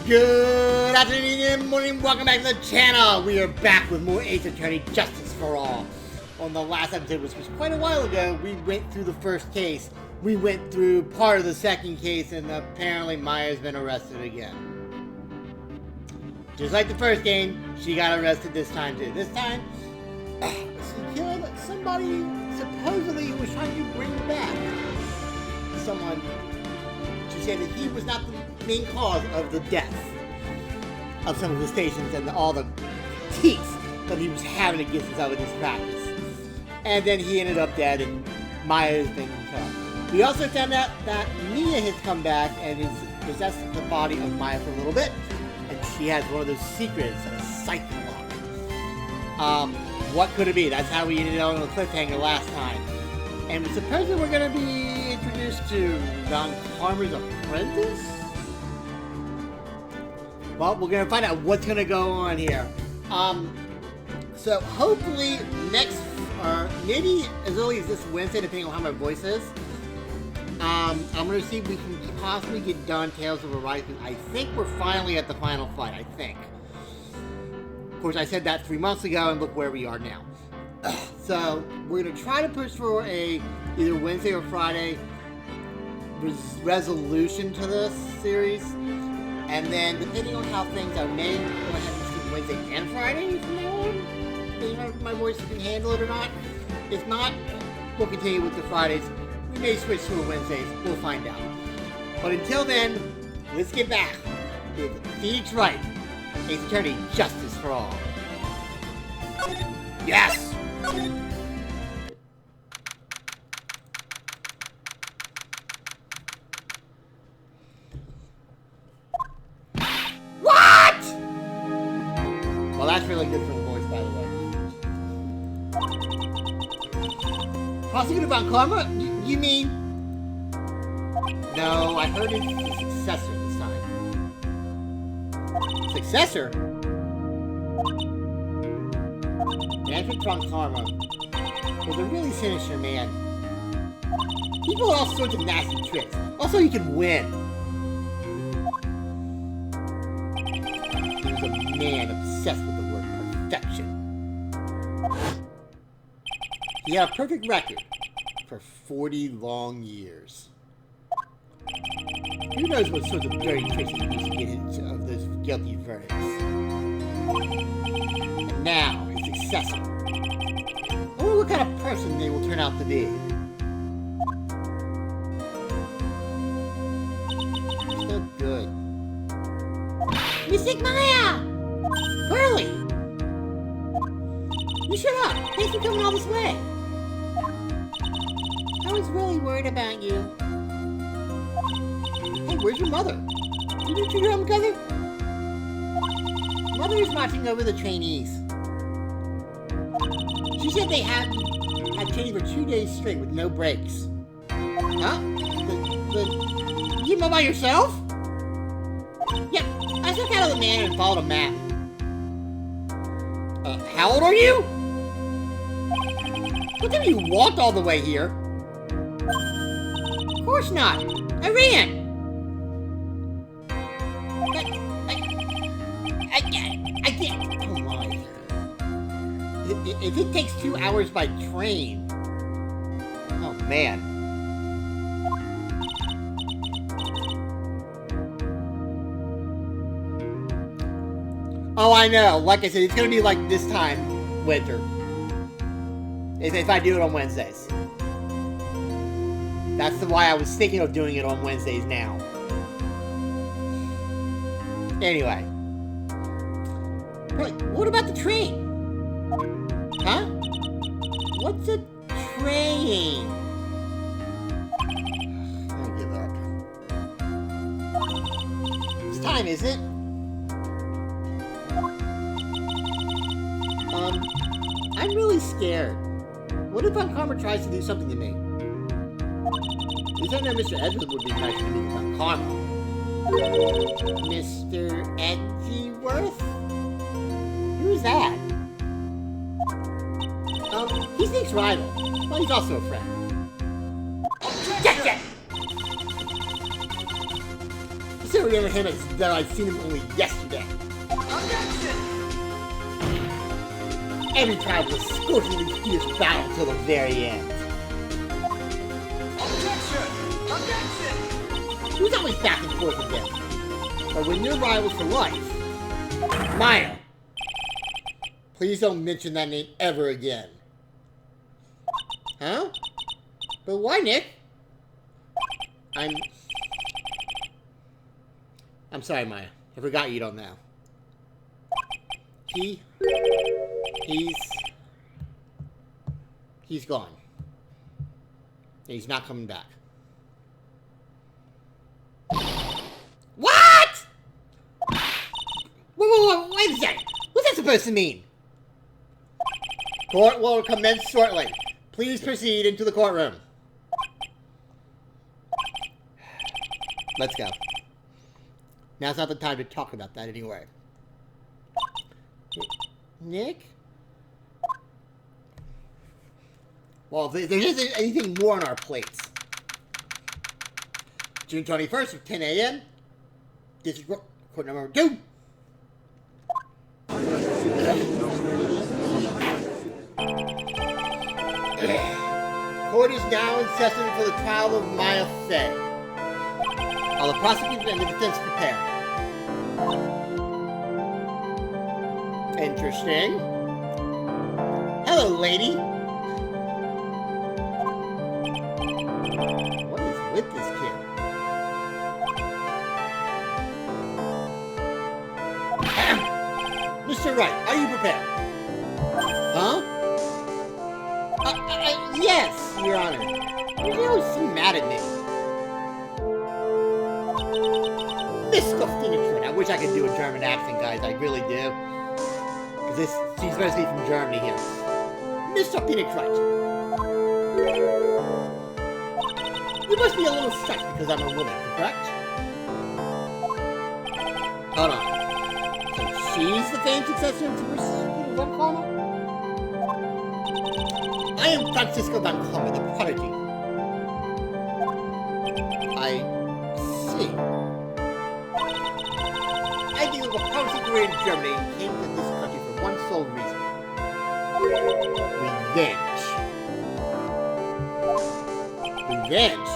Good afternoon and morning, welcome back to the channel. We are back with more Ace Attorney Justice for All. On the last episode, which was quite a while ago, we went through the first case. We went through part of the second case, and apparently Maya's been arrested again. Just like the first game, she got arrested this time too. This time, she killed somebody supposedly who was trying to bring her back. Someone, she said that he was not the main cause of the death of some of the stations and all the teeth that he was having against himself in his practice. And then he ended up dead, and Maya has been killed. We also found out that Mia has come back and has possessed the body of Maya for a little bit, and she has one of those secrets, a psychic lock. What could it be? That's how we ended up on the cliffhanger last time. And supposedly we're going to be introduced to Don Karma's apprentice? Well, we're going to find out what's going to go on here. So hopefully next, maybe as early as this Wednesday, depending on how my voice is, I'm going to see if we can possibly get done Tales of Arise. I think we're finally at the final fight, I think. Of course, I said that 3 months ago, and look where we are now. So, we're going to try to push for either Wednesday or Friday resolution to this series. And then, depending on how things are made, we'll have to do Wednesday and Friday from now on. Depending on if my voice can handle it or not. If not, we'll continue with the Fridays. We may switch to a Wednesdays. We'll find out. But until then, let's get back with Phoenix Wright, Ace Attorney Justice for All. Yes! What?! Well, that's really good for the voice, by the way. Prosecutor Von Karma? You mean? No, I heard it's the successor this time. Successor? Manfred Von Karma was a really sinister man. He pulled all sorts of nasty tricks. Also, he could win. He was a man obsessed with the word perfection. He had a perfect record for 40 long years. Who knows what sorts of dirty tricks he used to get into of those guilty verdicts. And now, his successor. I wonder what kind of person they will turn out to be. It's not good. Mystic Maya! Pearly! You shut up! Thanks for coming all this way! I was really worried about you. Hey, where's your mother? Did you treat her own cousin? Mother is watching over the trainees. She said they had training for 2 days straight with no breaks. Huh? You came by yourself? Yep, I snuck out of the manor and followed a map. How old are you? What time you walked all the way here? Of course not. I ran. I can't. Oh my. If it takes 2 hours by train. Oh man. Oh, I know. Like I said, it's gonna be like this time, winter. If I do it on Wednesdays. That's why I was thinking of doing it on Wednesdays now. Anyway. What about the train? Huh? What's a train? I'll give up. It's time, is it? I'm really scared. What if Von Karma tries to do something to me? At least I know Mr. Edgeworth would be nice to me with Von Karma. Mr. Edgeworth? Who's that? He's Nick's rival, but he's also a friend. Get! still remember him as though I'd seen him only yesterday. Objection! Every time was a scorchingly fierce battle till the very end. Objection! Objection! He was always back and forth with them. But when you're rivals for life... Maya! Please don't mention that name ever again. Huh? But why, Nick? I'm sorry, Maya. I forgot you don't know. He's gone. And he's not coming back. What? Wait a second. What's that supposed to mean? Court will commence shortly. Please proceed into the courtroom. Let's go. Now's not the time to talk about that anyway. Nick? Well, there isn't anything more on our plates. June 21st at 10 a.m. This is court number 2. Court is now in session for the trial of Maya Fey. All the prosecutor and the defense prepare. Interesting. Hello, lady. What is with this kid? Mr. Wright, are you prepared? Huh? Yes, Your Honor. You always seem mad at me. Miss Christina, I wish I could do a German accent, guys. I really do. Because she's supposed to be from Germany here. Miss Christina, you must be a little stressed because I'm a woman, correct? Hold on. So she's the famed successor to Mrs. Van Karma? I am Francisco Van Karma, the prodigy. I see. I deal with a promising career in Germany and came to this country for one sole reason. Revenge. Revenge?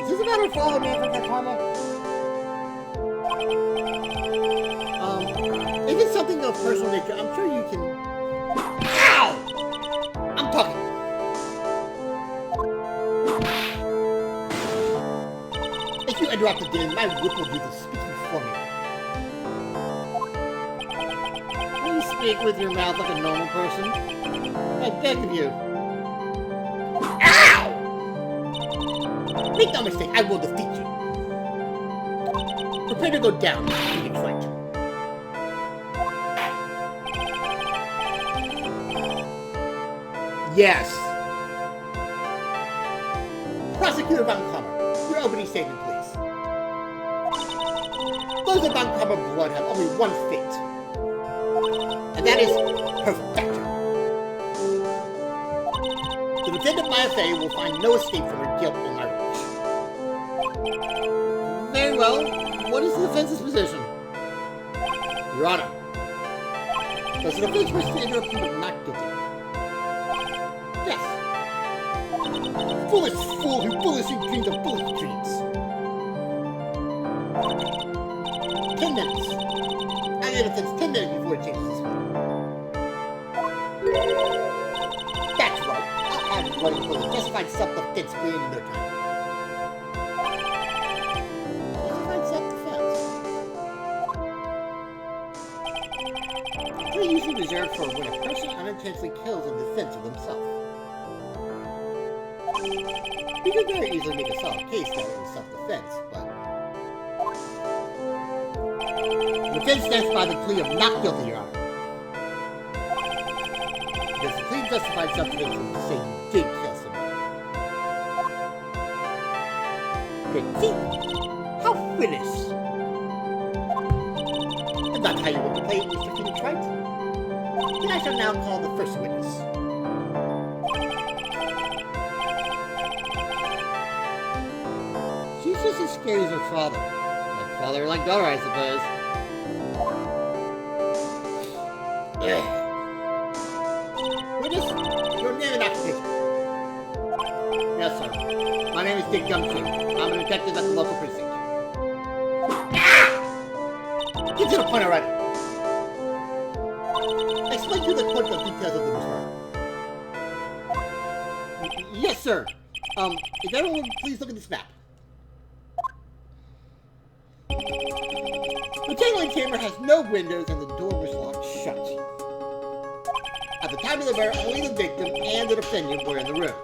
Is this about her father, man, Van Karma? If it's something of personal nature, I'm sure you can... Ow! I'm talking. If you interrupt again, my whip will do the speaking for me. Will you speak with your mouth like a normal person? I beg of you. Ow! Make no mistake, I will defeat you. Prepare to go down, Phoenix Wright. Yes. Prosecutor Van Kammer, your opening statement, please. Those of Van Kammer blood have only one fate. And that is perfection. The defendant Maya Fey will find no escape from her guilt on my reach. Very well. What is the defense's position? Your Honor, does the defense wish to interrupt you but not guilty? Yes. Foolish fool who foolishly dreams of foolish dreams. 10 minutes. I give the defense 10 minutes before it changes its mind. That's right. I'll have you running for the justified self-defense in no time. They're usually reserved for when a person unintentionally kills in defense of themselves. You could very easily make a solid case that it was self-defense, but... The defense stands by the plea of not guilty, Your Honor. Because the plea of justified self-defense is to say you did kill someone. Good. See? How finished! And that's how you want to play it, Mr. Phoenix Wright? Then I shall now call the first witness. She's just as scary as her father. Father like daughter, I suppose. Witness, your name and occupation. Yes, sir. My name is Dick Gumshoe. I'm a detective at the local precinct. Get to the point already. Explain to the court the details of the murder. Yes, sir. If everyone would please look at this map. The channeling chamber has no windows and the door was locked shut. At the time of the murder, only the victim and the defendant were in the room.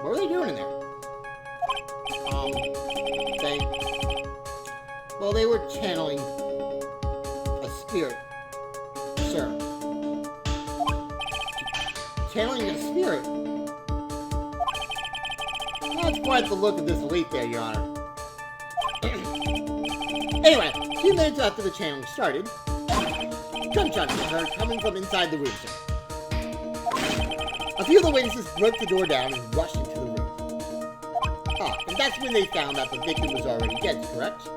What were they doing in there? Well, they were channeling a spirit, sir. Channeling a spirit? That's quite the look of this elite there, Your Honor. Anyway, a few minutes after the channeling started, gunshots were heard coming from inside the room, sir. A few of the witnesses broke the door down and rushed into the room. And that's when they found that the victim was already dead, correct?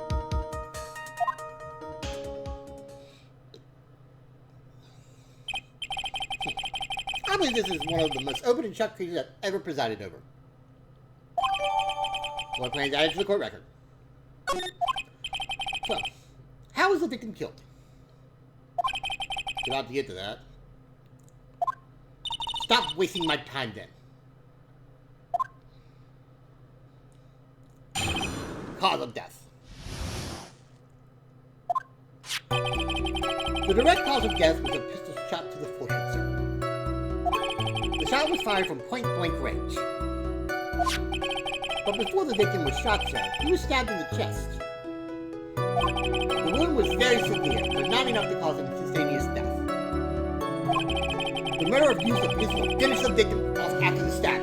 I believe this is one of the most open and shut cases I've ever presided over. Court plans added to the court record. So, how was the victim killed? About to get to that. Stop wasting my time then. Cause of death. The direct cause of death was a pistol shot to the forehead, sir. The shot was fired from point-blank range. But before the victim was shot, sir, he was stabbed in the chest. The wound was very severe, but not enough to cause instantaneous death. The murderer used the pistol to finish the victim off after the stab.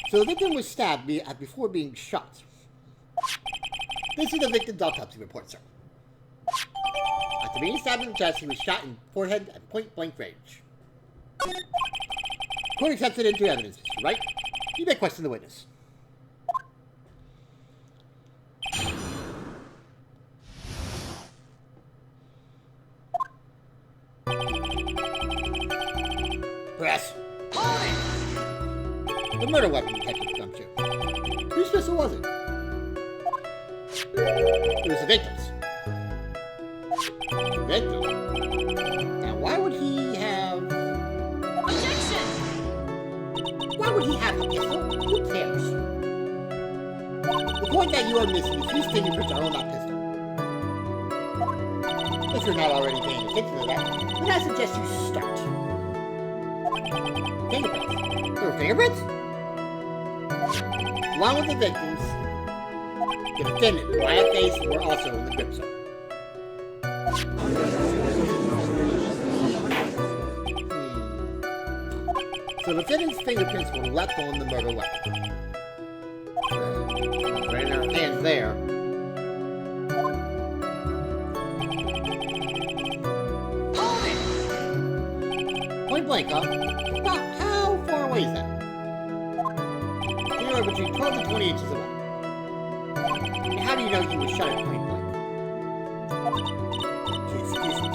So the victim was stabbed before being shot. This is the victim's autopsy report, sir. After being stabbed in the chest, he was shot in the forehead at point-blank range. Court accepts it into evidence, Mr. Wright. You may question the witness. Press. The murder weapon, Detective Gumshoe. Whose pistol was it? It was the victim's. The victim? Now, why would he have... Objection! Why would he have a pistol? Who cares? The point that you are missing is whose fingerprints are on that pistol. If you're not already paying attention to that, then I suggest you start. Fingerprints. There were fingerprints? Along with the victims, the defendant, Wyatt Face, were also in the grip zone. So the defendant's fingerprints were left on the murder weapon. Right in our hands there. Point blank, huh? About how far away is that? Anywhere between 12 and 20 inches away. And how do you know he was shot at point blank?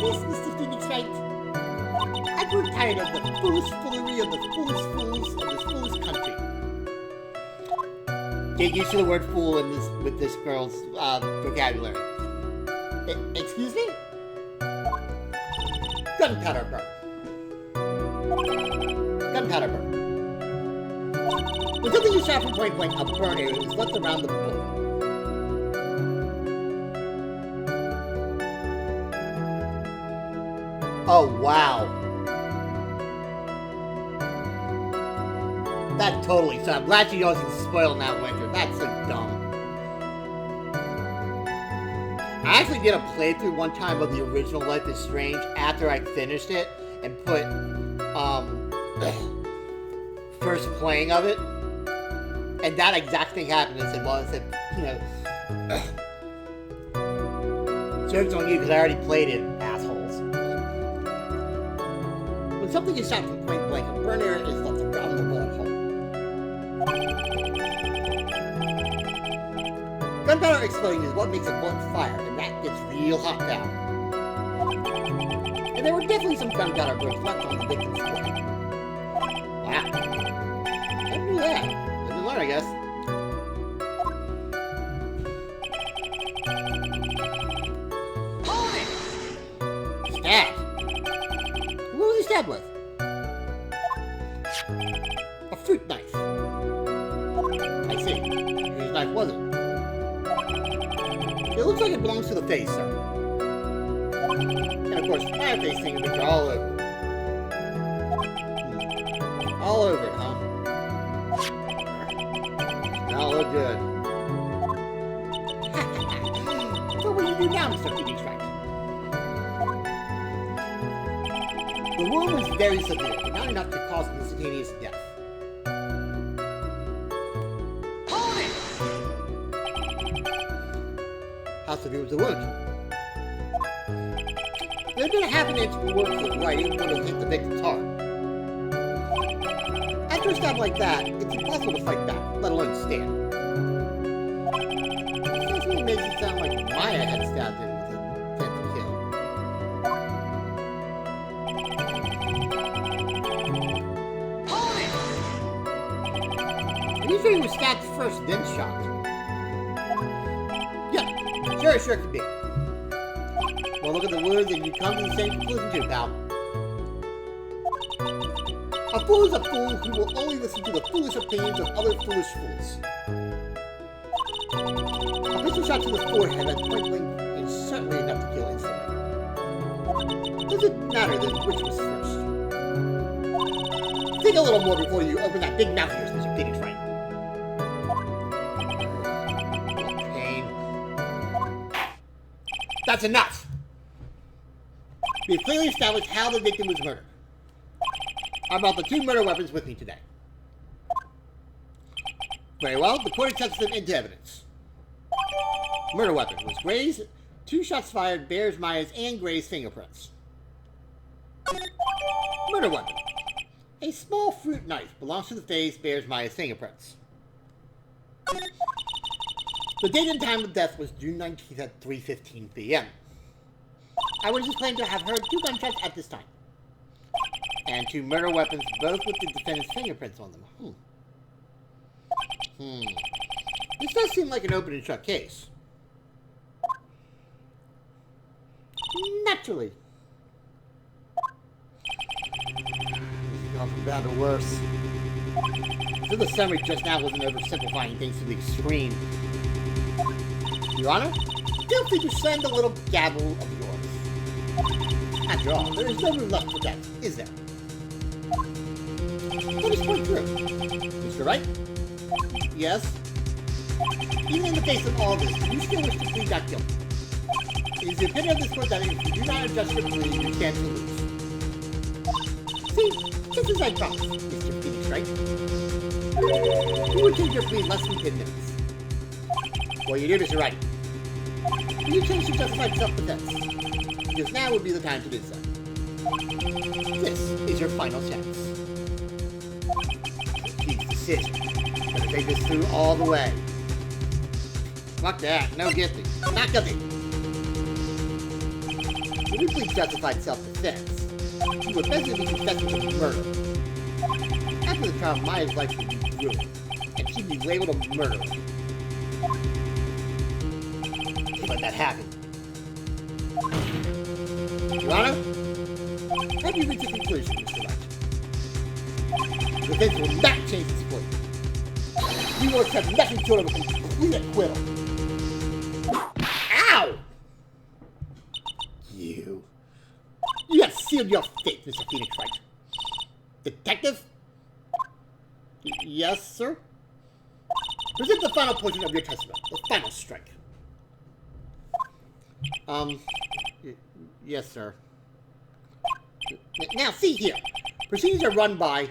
This, Mr. Phoenix Wright. I grew tired of the foolish foolery of the foolish fools of this foolish country. Get used to the word fool in this with this girl's vocabulary. Excuse me? Gunpowder burn. Gunpowder burn. When something is shot from point blank, a burn area is left around the bullet. Oh, wow. That totally sucks. I'm glad you wasn't spoiled in that winter. That's so dumb. I actually did a playthrough one time of the original Life is Strange after I finished it and put, first playing of it. And that exact thing happened. I said, well, I said, joke's on you because I already played it, assholes. When something is shot from point like a burner is left around the bullet hole. Gunpowder exploding is what makes a bullet fire, and that gets real hot now. And there were definitely some gunpowder burns left on the victim's forehead. Wow. I knew that. Didn't learn, I guess. Hold it! Stabbed. What was he stabbed with? A fruit knife. I see. Whose knife was it? It looks like it belongs to the face, sir. And of course, my face fingerprints are all over it. All over it, huh? Not look good. So what do you do now, Mr. Phoenix Wright? The wound was very severe, but not enough to cause instantaneous death. Hold it! How severe was the wound? There had been a half an inch worth of writing would have hit the victim's heart. After a stab like that, it's impossible to fight back, let alone stand. This definitely makes it sound like Maya had stabbed him with intent to kill. Hold it! Are you sure he was stabbed first, then shot? Yeah, sure could be. Well, look at the wounds and you come to the same conclusion too, pal. A fool is a fool who will only listen to the foolish opinions of other foolish fools. A pistol shot to the forehead at point blank is certainly enough to kill instantly. Does it matter then which was first? Think a little more before you open that big mouth of yours, Mr. Phoenix Wright. Pain. That's enough! We have clearly established how the victim was murdered. I brought the 2 murder weapons with me today. Very well, the court accepts them into evidence. Murder weapon was Gray's. 2 shots fired bears Maya's and Gray's fingerprints. Murder weapon. A small fruit knife belongs to the face, bears Maya's fingerprints. The date and time of death was June 19th at 3:15 p.m. Eyewitnesses claim to have heard 2 gunshots at this time. And 2 murder weapons, both with the defendant's fingerprints on them. This does seem like an open and shut case. Naturally. This is going from bad to worse. So the summary just now wasn't oversimplifying things to the extreme. Your Honor, feel free to send a little gabble of yours. After all, there is no room left for that, is there? Let us point through. Mr. Wright? Yes? Even in the face of all this, you still wish to plead not guilty. It is the opinion of this court that if you do not adjust your plea, you stand to lose. See, just as I promised, Mr. Phoenix Wright. You would take your plea in less than 10 minutes. Well, you did, Mr. Wright. You chose to justify self-defense, because now would be the time to do so. This is your final chance. King's decision. Gonna take this through all the way. Fuck that. No guilty. Not guilty. When you plead justified self-defense, you would basically be confessing to murder. After the trial, Maya's life would be ruined, and she'd be labeled a murderer. Can't let that happen. Your Honor, have you reached a conclusion, Mr. Wright? The defense will not change its plea. We will accept nothing short of a complete acquittal. Ow! You have sealed your fate, Mr. Phoenix Wright. Detective? Yes, sir? Present the final portion of your testimony, the final strike. Yes, sir. Now, see here. Proceedings are run by...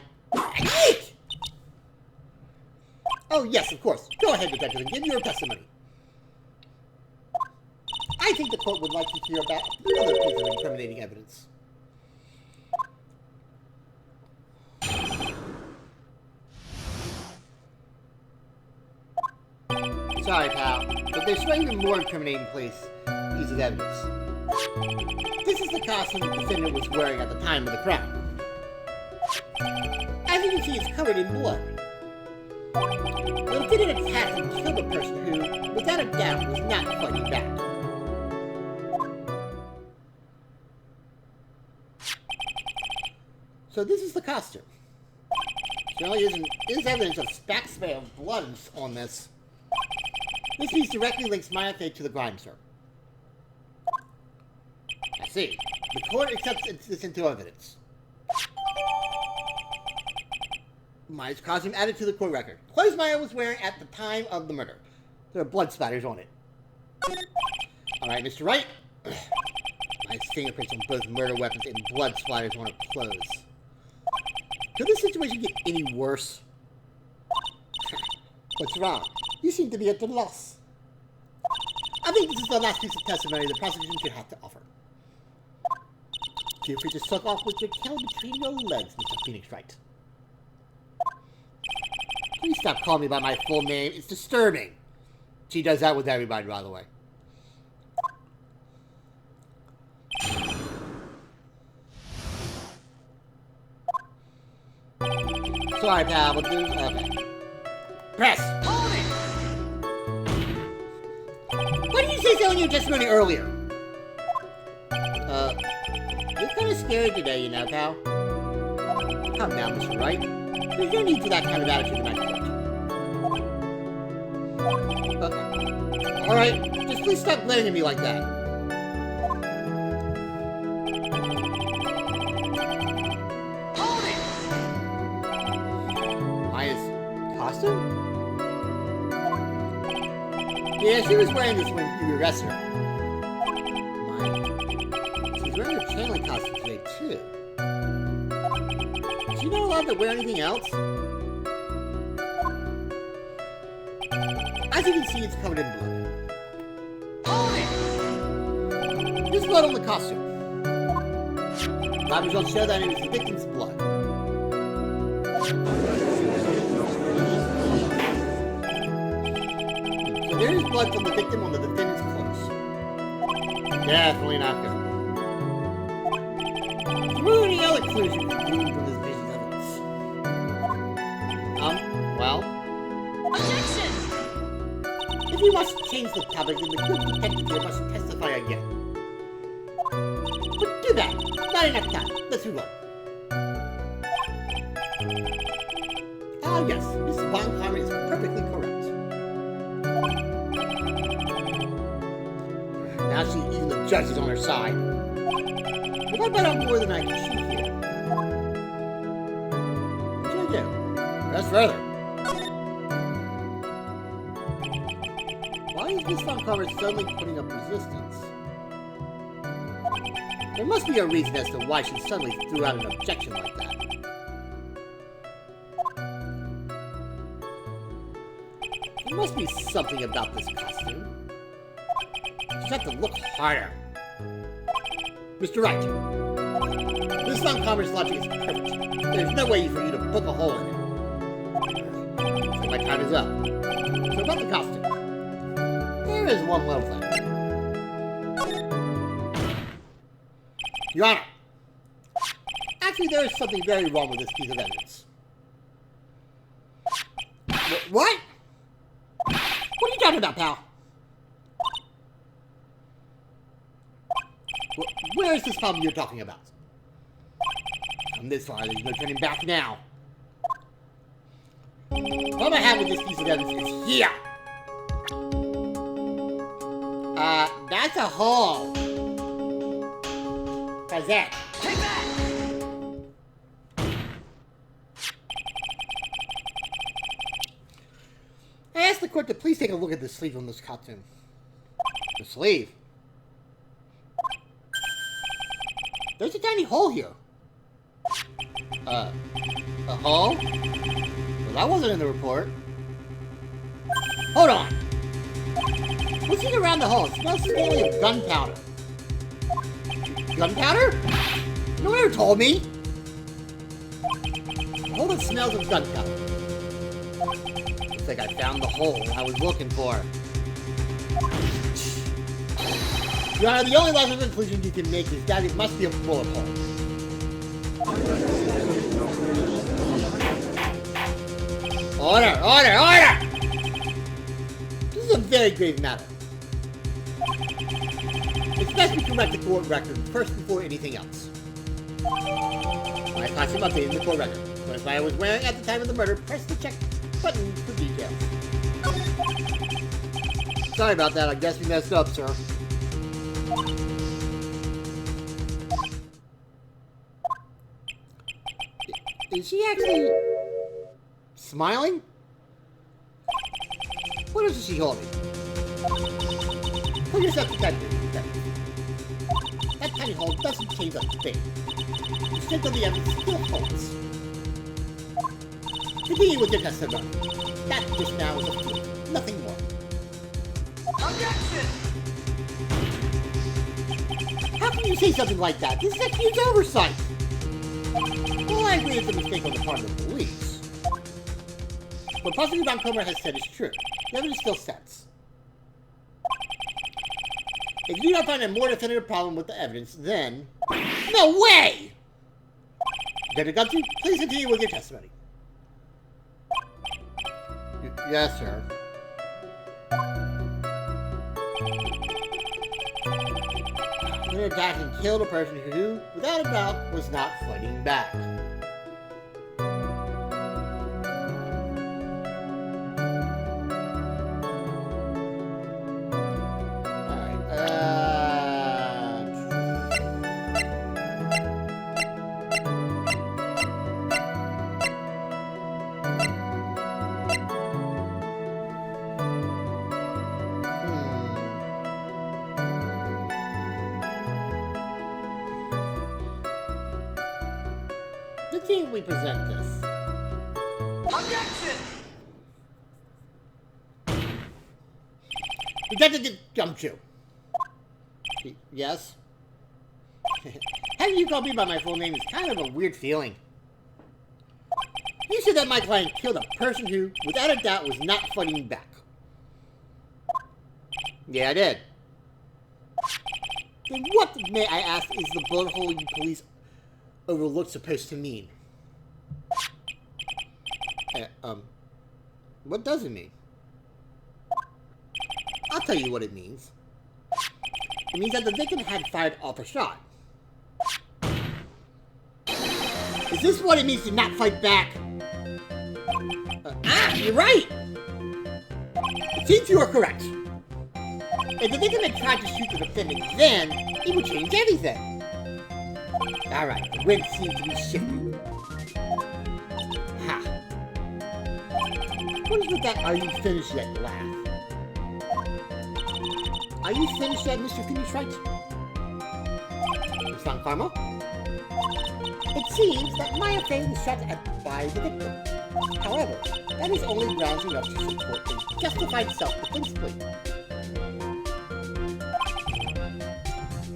Oh, yes, of course. Go ahead, detective, and give your testimony. I think the court would like to hear about other pieces of incriminating evidence. Sorry, pal, but there's one even more incriminating piece of evidence. This is the costume the defendant was wearing at the time of the crime. As you can see, it's covered in blood. The defendant attacked and killed a person who, without a doubt, was not fighting back. So this is the costume. There only is evidence of backspray of blood on this. This piece directly links my fate to the crime, sir. I see. The court accepts this into evidence. Maya's costume added to the court record. Clothes Maya was wearing at the time of the murder. There are blood splatters on it. Alright, Mr. Wright. Maya's fingerprints on both murder weapons and blood splatters on her clothes. Could this situation get any worse? What's wrong? You seem to be at a loss. I think this is the last piece of testimony the prosecution should have to offer. Feel free to suck off with your tail between your legs, Mr. Phoenix Wright. Please stop calling me by my full name. It's disturbing. She does that with everybody, by the way. Sorry, pal, but there's... Okay. Press! Hold it! Why didn't you say so in your testimony earlier? You're kind of scary today, you know, pal. Calm down, Mr. Wright. There's no need for that kind of attitude in my court. Okay. Alright, just please stop glaring at me like that. Hold it! Maya's costume? Yeah, she was wearing this when you arrested her. Maya. She's wearing her channeling costume today, too. Is she not allowed to wear anything else? As you can see, it's covered in blood. Hold it! There's blood on the costume. Lab results show that it was the victim's blood. So there is blood from the victim on the defendant's clothes. Definitely not good. What are any other clues you can glean from this piece of evidence? Well... Objection! If you must change the topic, then the good detective here must testify again. But do that! Not enough time. Let's move on. Ah, yes. Miss Von Karma is perfectly correct. Now even the judge is on her side. If I bet on more than I can shoot here. What should I do? Press further. Why is Miss Von Karma suddenly putting up resistance? There must be a reason as to why she suddenly threw out an objection like that. There must be something about this costume. You just have to look harder. Mr. Wright, this Von Karma's logic is perfect. There's no way for you to poke a hole in it. So my time is up. So about the costume. There is one little thing. Your Honor, actually there is something very wrong with this piece of evidence. What? What are you talking about, pal? Where is this problem you're talking about? Come this far, there's no turning back now. The problem I have with this piece of evidence is here. That's a hole. How's that? Take that! I asked the court to please take a look at the sleeve on this costume. The sleeve? There's a tiny hole here. A hole? Well, that wasn't in the report. Hold on. What's in around the hole? It smells slightly of gunpowder. Gunpowder? No one ever told me. A hole that smells of gunpowder. Looks like I found the hole I was looking for. Your Honor, the only logical conclusion you can make is that it must be a bullet hole. Order! Order! Order! This is a very grave matter. It's best we correct the court record first before anything else. My costume updated the court record. What I was wearing at the time of the murder, press the check button for details. Sorry about that, I guess we messed up, sir. Is she actually smiling? What is she holding? Put yourself to bed. That tiny hole doesn't change a thing. The strength of the evidence still holds. Continue with your testimony. That just now is a fluke, nothing more. Objection! How can you say something like that? This is a huge oversight! Well, I agree it's a mistake on the part of the police. What Prosecutor Von Comer has said is true. The evidence still stands. If you do not find a more definitive problem with the evidence, then... No way! Detective Guthrie, please continue with your testimony. Yes, sir. An attack and killed a person who, without a doubt, was not fighting back. The team we present this. Objection! Detective Gumshoe. Yes? Having you call me by my full name is kind of a weird feeling. You said that my client killed a person who, without a doubt, was not fighting back. Yeah, I did. Then what, may I ask, is the bullet hole you police overlooked supposed to mean? What does it mean? I'll tell you what it means. It means that the victim had fired off a shot. Is this what it means to not fight back? You're right! It seems you are correct. If the victim had tried to shoot the defendant then, it would change everything. Alright, the wind seems to be shifting. Ha! What is with that "are you finished yet" laugh? Are you finished yet, Mr. Finish Right? Miss Von Karma? It seems that Maya Fey was shot at by the victim. However, that is only grounds enough to support a justified self-defense plea.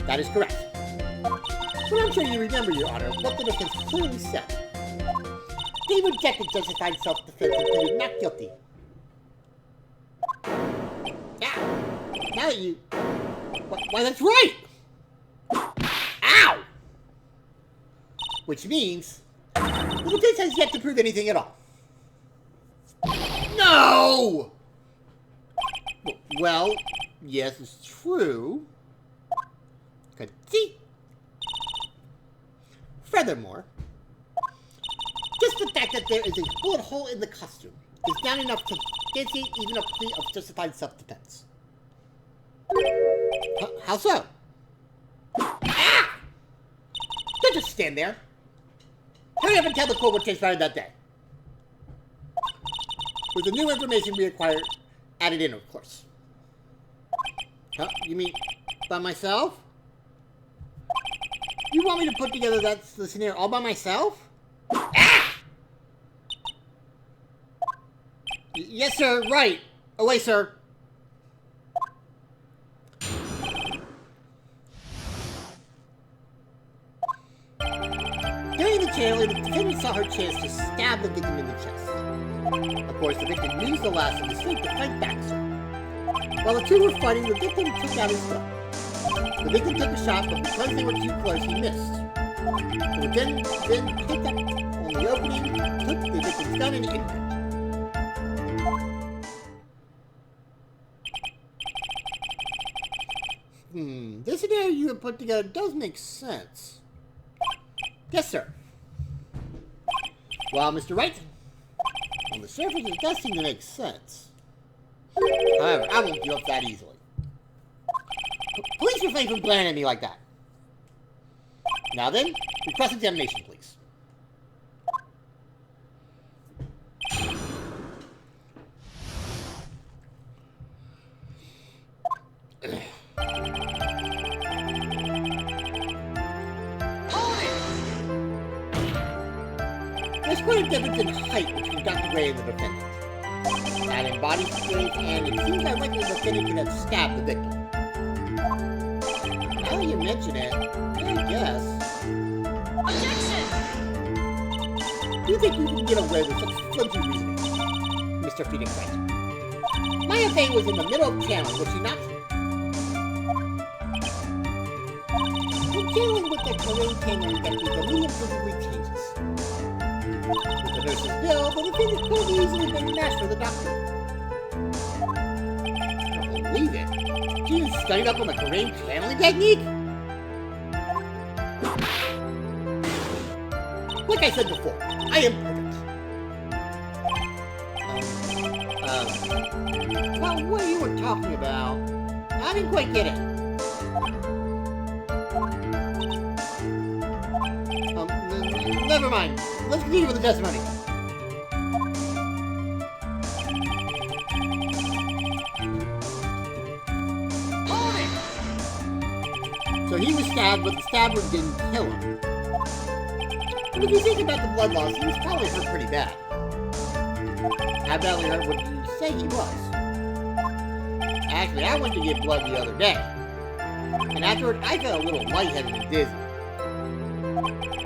That is correct. But I'm sure you remember, Your Honor, what the defense clearly said. They rejected justified self-defense and pleaded not guilty. Yeah. Now that you... Why, that's right! Ow! Which means... the defense has yet to prove anything at all. No! Well, yes, it's true. See? Furthermore, just the fact that there is a bullet hole in the costume is not enough to guarantee even a plea of justified self-defense. How so? Ah! Don't just stand there. Hurry up and tell the court what transpired that day. With the new information we acquired added in, of course. Huh? You mean by myself? You want me to put together the scenario all by myself? Ah! Yes, sir. Right. Away, sir. During the trailer, the defendant saw her chance to stab the victim in the chest. Of course, the victim used the last of his sleep to fight back, sir. While the two were fighting, the victim took out his gun. The victim took a shot, but because they were too close, he missed. The victim then picked up on the opening, took the victim's gun, and aimed it. This scenario you have put together does make sense. Yes, sir. Well, Mr. Wright, on the surface, it does seem to make sense. However, I won't give up that easily. Please refrain from glaring at me like that. Now then, your cross-examination, please. There's quite a difference in height between Dr. Gray and the defendant. And in body strength, and it seems unlikely the defendant could have stabbed the victim. Now that you mention it, I guess. Objection! Do you think you can get away with such flimsy reasoning, Mr. Phoenix Wright? Maya Fane was in the middle of channeling, was she not? When channeling with the Korean channeling technique, the medium physically changes. With the nurse's bill, the defendant could have easily been matched for the doctor. I don't believe it. She was studied up on the Korean channeling technique? Like I said before, I am perfect. Well, what you were talking about, I didn't quite get it. Never mind. Let's continue with the testimony. Hold it! So he was stabbed, but the stabber didn't kill him. And if you think about the blood loss, he was probably hurt pretty bad. How badly hurt would you say he was? Actually, I went to get blood the other day. And afterward, I felt a little lightheaded and dizzy.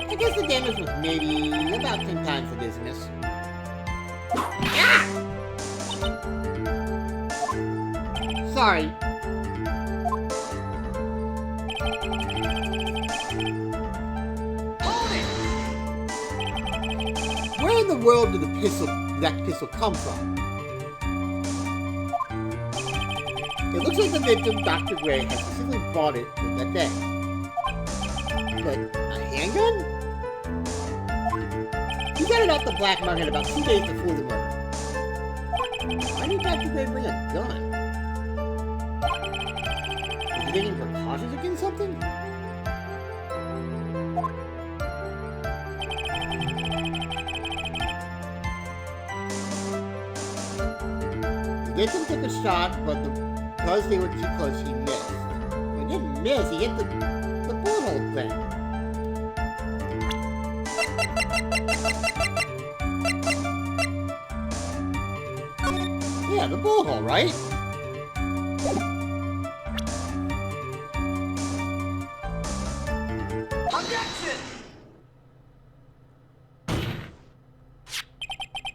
I guess the damage was maybe about 10 times the dizziness. Ah! Sorry. Hold it! Where in the world did that pistol come from? It looks like the victim, Dr. Gray, had specifically bought it for that day. But a handgun? He got it off the black market about 2 days before the murder. Why did Dr. Gray bring a gun? Was he taking precautions against something? The victim took a shot, but because they were too close, he missed. When he didn't miss, he hit the bullet hole thing. Yeah, the bullet hole, right? Objection!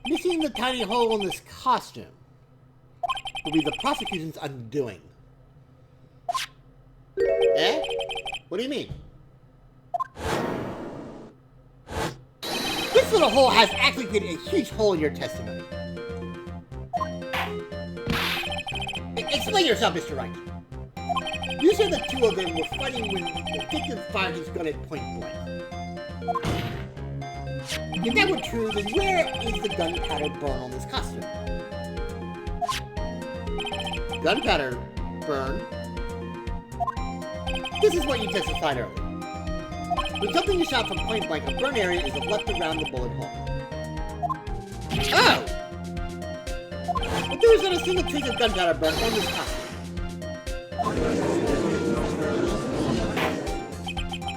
Missing the tiny hole in this costume will be the prosecution's undoing. Eh? What do you mean? This little hole has actually created a huge hole in your testimony. Explain yourself, Mr. Wright. You said the two of them were fighting when the victim fired his gun at point blank. If that were true, then where is the gunpowder burn on this costume? Gunpowder burn? This is what you testified earlier. When something is shot from point blank, a burn area is left around the bullet hole. Oh! But there is not a single trace of gunpowder burn on this costume.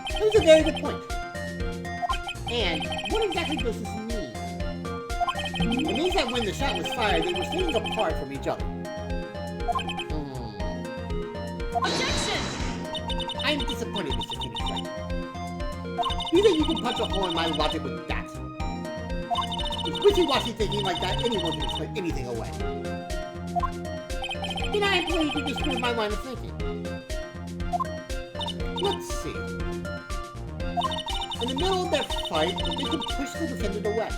That is a very good point. And what exactly does this mean? It means that when the shot was fired, they were standing apart from each other. Objection! I'm disappointed, Mr. Phoenix Wright. You think you can punch a hole in my logic with that? With wishy-washy thinking like that, anyone can explain anything away. Then I believe you disproved my line of thinking. Let's see. In the middle of their fight, the victim pushed the defendant away.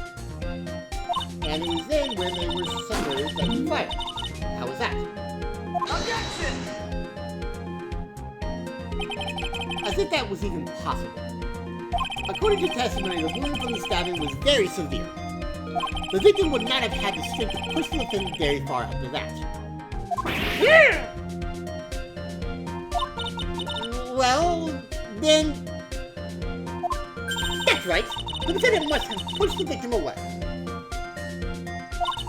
And it was then when they were submerged that he fired. How was that? Objection! As if that was even possible. According to testimony, the wound from the stabbing was very severe. The victim would not have had the strength to push the defendant very far after that. Well, then... That's right. The defendant must have pushed the victim away.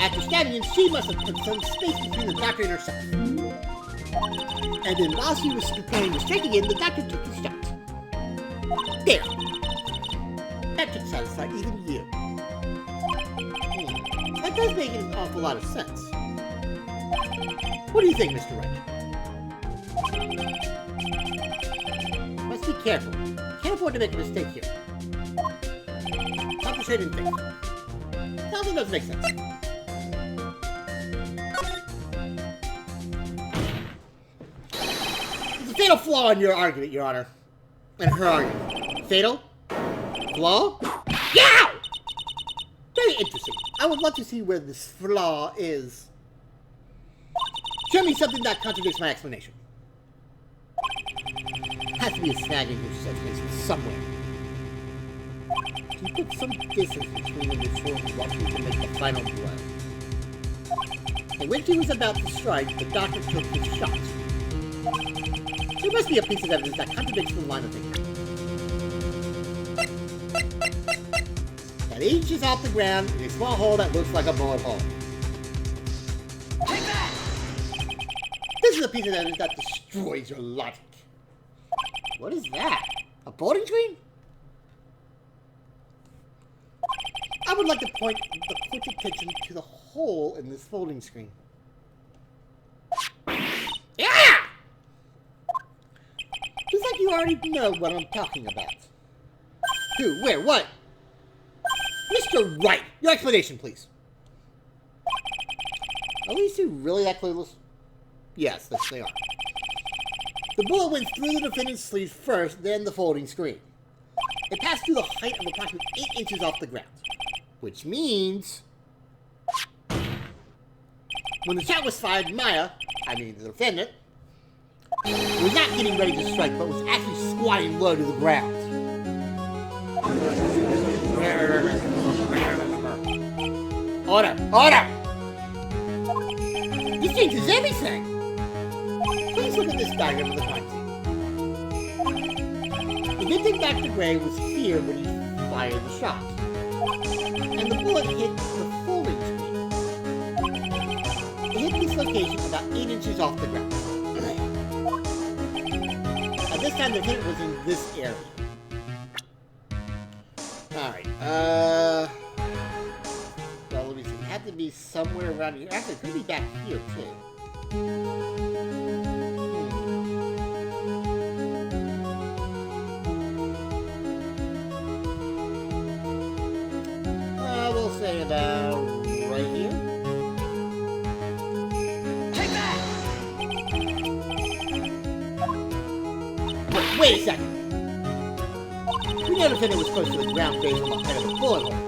After stabbing him, she must have put some space between the doctor and herself. And then while she was preparing to strike again, the doctor took his shot. There. That should satisfy even you. That does make an awful lot of sense. What do you think, Mr. Wright? Must be careful. Can't afford to make a mistake here. Concentrate and think. Something doesn't make sense. There's a fatal flaw in your argument, Your Honor. And her argument. Fatal? Flaw? Yeah! Very interesting. I would love to see where this flaw is. Show me something that contradicts my explanation. Has to be a snag in your explanation somewhere. You put some distance between them before rushing to make the final blow. And when she was about to strike, the doctor took his shot. There must be a piece of evidence that contradicts the line of thinking. That inches off the ground in a small hole that looks like a bullet hole. Take that! This is a piece of evidence that destroys your logic. What is that? A bowling screen? I would like to point the quick attention to the hole in this folding screen. Yeah! Just like you already know what I'm talking about. Who? Where? What? Mr. Wright, your explanation, please. Are these two really that clueless? Yes, they are. The bullet went through the defendant's sleeve first, then the folding screen. It passed through the height of approximately 8 inches off the ground. Which means... when the shot was fired, Maya, I mean the defendant, was not getting ready to strike, but was actually squatting low to the ground. Order! Order! This changes everything! Please look at this diagram of the crime scene. The victim, Dr. Gray, was here when he fired the shot. And the bullet hit the folding screen. It hit this location about 8 inches off the ground. At this time, the hit was in this area. Alright, well, let me see. It had to be somewhere around here. Actually, it could be back here, too. We'll say about right here. Take that! Wait a second. We know the defendant was close to the ground based on the height of the bullet hole.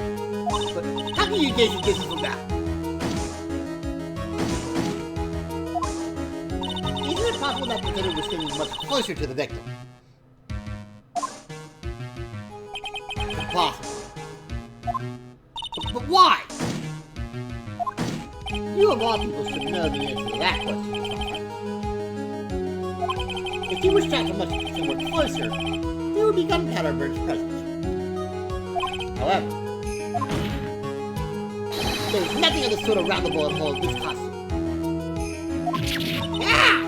But how can you gauge the distance from that? Isn't it possible that the defendant was standing much closer to the victim? Impossible. But why? You of all people should know the answer to that question. If he was shot from much somewhere closer, there would be gunpowder burns present. However, there was nothing of the sort around the bullet hole in this costume. Ah!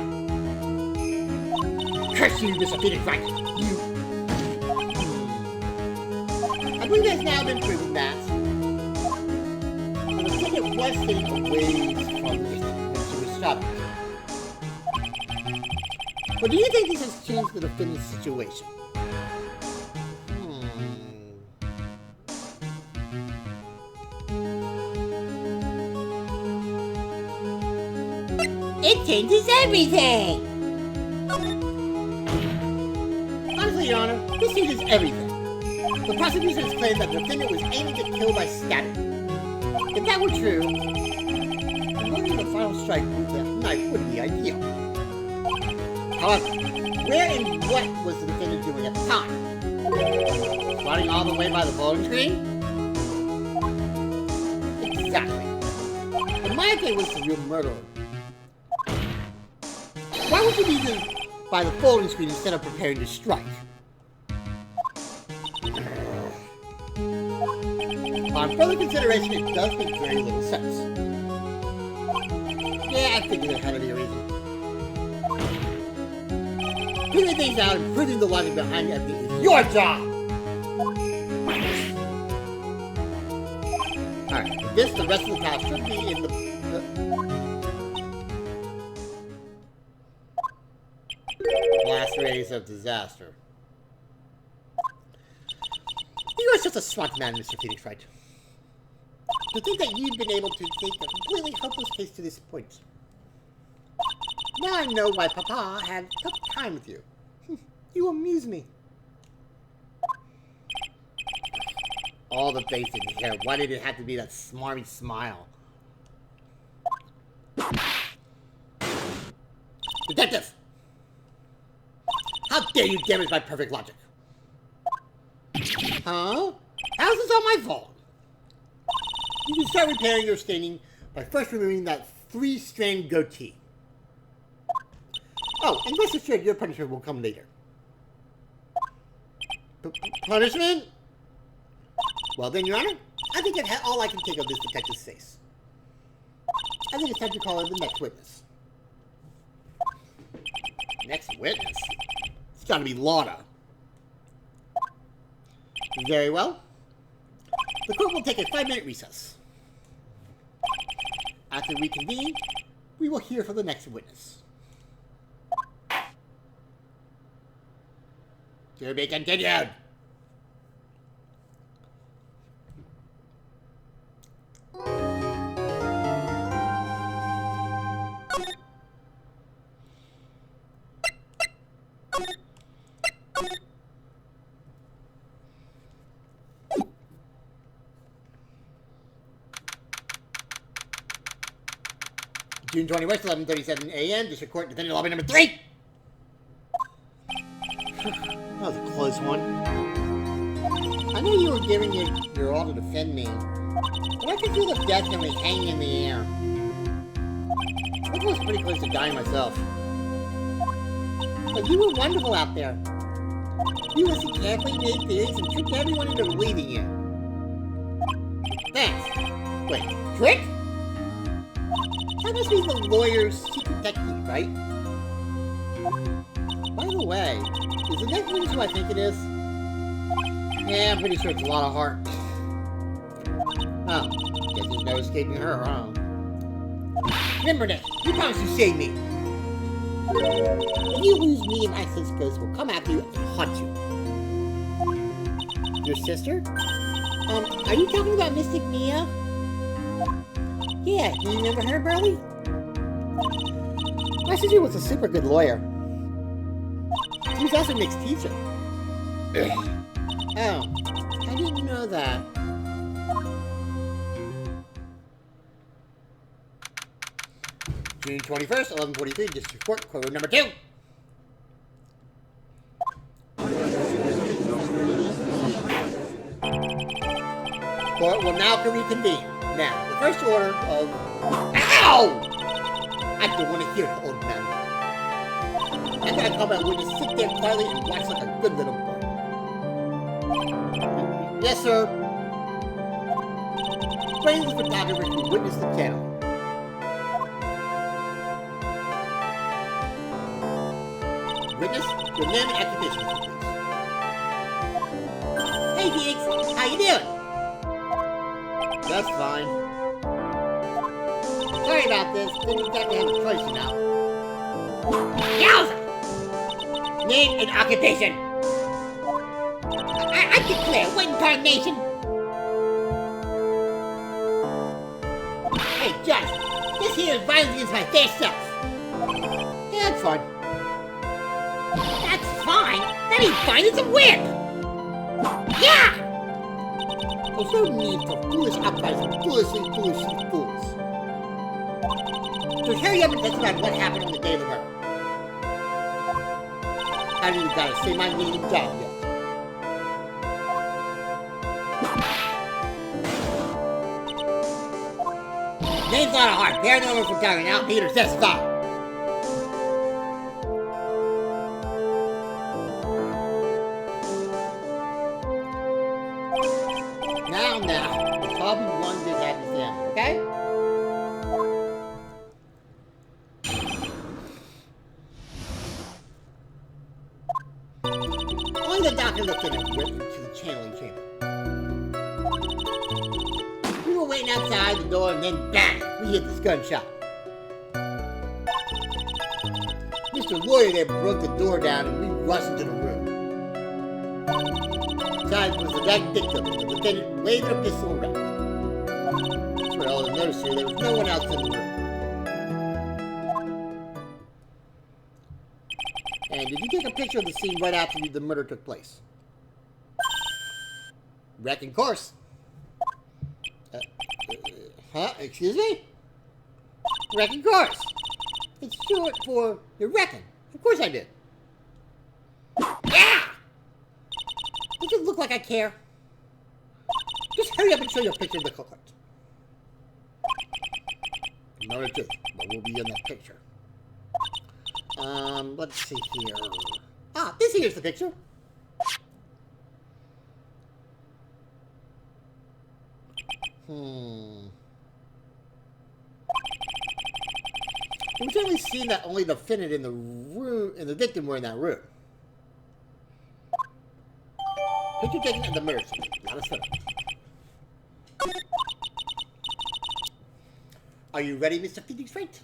Curse you, disobedient Frank! You... I believe it has now been proven that the defendant was sitting a ways from the victim when she was shot at. But do you think this has changed the defendant's situation? It changes everything! Honestly, Your Honor, this changes everything. The prosecutors claim that the defendant was aiming to kill by stabbing. If that were true, avoiding the final strike with the knife would be ideal. However, where and what was the defendant doing at the time? Squatting all the way by the bowling screen? Exactly. In my opinion, was the real murderer. Why would you be by the folding screen instead of preparing to strike? On further consideration, it does make very little sense. Yeah, I figured there had to be a reason. Figuring things out and proving the logic behind everything is your job! Alright, with this, the rest of the task should be in the last rays of disaster. You are just a smart man, Mr. Phoenix Wright. To think that you've been able to take a completely hopeless case to this point. Now I know why Papa had a tough time with you. You amuse me. All the face in here. Why did it have to be that smarmy smile? Detective! How dare you damage my perfect logic? Huh? How's this all my fault? You can start repairing your staining by first removing that 3-strand goatee. Oh, and rest assured your punishment will come later. Punishment? Well then, Your Honor, I think I've had all I can take of this detective's face. I think it's time to call in the next witness. Next witness? It's gotta be Lauda. Very well. The court will take a 5-minute recess. After we convene, we will hear from the next witness. To be continued. June 21st, 11:37 a.m. District Court, Defendant Lobby number 3! That was a close one. I know you were giving your all to defend me, but I can feel the death penalty hanging in the air. I was pretty close to dying myself. But you were wonderful out there. You listened carefully, made theories, and tricked everyone into believing you. Thanks. Wait, trick? That must be the lawyer's secret technique, right? By the way, is the next witness who I think it is? Yeah, I'm pretty sure it's a lot of heart. Oh, guess there's no escaping her, huh? Remember that, you promised to save me. If you lose me and my sis ghost will come after you and haunt you. Your sister? Are you talking about Mystic Mia? Yeah, do you remember her, Burley? My sister was a super good lawyer. She was also Nick's teacher. Oh, I didn't know that. June 21st, 11:43, District Court, Court number 2. Court will now reconvene. Now, the first order of... Ow! I don't want to hear it, old man. I'm gonna call my witness, sit there quietly and watch like a good little boy. Yes, sir. Friends of photographers who witnessed the channel. Witness, your name and occupation, please. Hey, Felix, how you doing? That's fine. Sorry about this, didn't exactly have a choice, you know. Yowza! Name and occupation. I declare, what incarnation? Hey, Josh, this here is violence against my fair self. That's fine. That's fine? That ain't fine, it's a whip! Yeah! There's no need for foolish outcries and foolishly fools. So hurry up and testify what happened on the day of the murder. I haven't even gotta say my name down yet. Name's not a heart. Paranormal photographer. Now Peter testify. Now. The hobby one did that in family, okay? Only the doctor looked in and went into the channeling chamber. We were waiting outside the door and then bang! We hit this gunshot. Mr. Lawyer there broke the door down and we rushed into the room. Inside was the dead victim, and the defendant waved a pistol around. That's what all the notice here, there was no one else in the room. And did you take a picture of the scene right after the murder took place? Wrecking course. Excuse me? Wrecking course. It's short for you're wrecking. Of course I did. Yeah! Does it look like I care? Just hurry up and show your picture of the culprit. Another two, but we'll be in that picture. Let's see here. Ah, this here's the picture. It was only seen that only the defendant in the room and the victim were in that room. Picture taken at the murder scene, not a study. Are you ready, Mr. Phoenix Wright?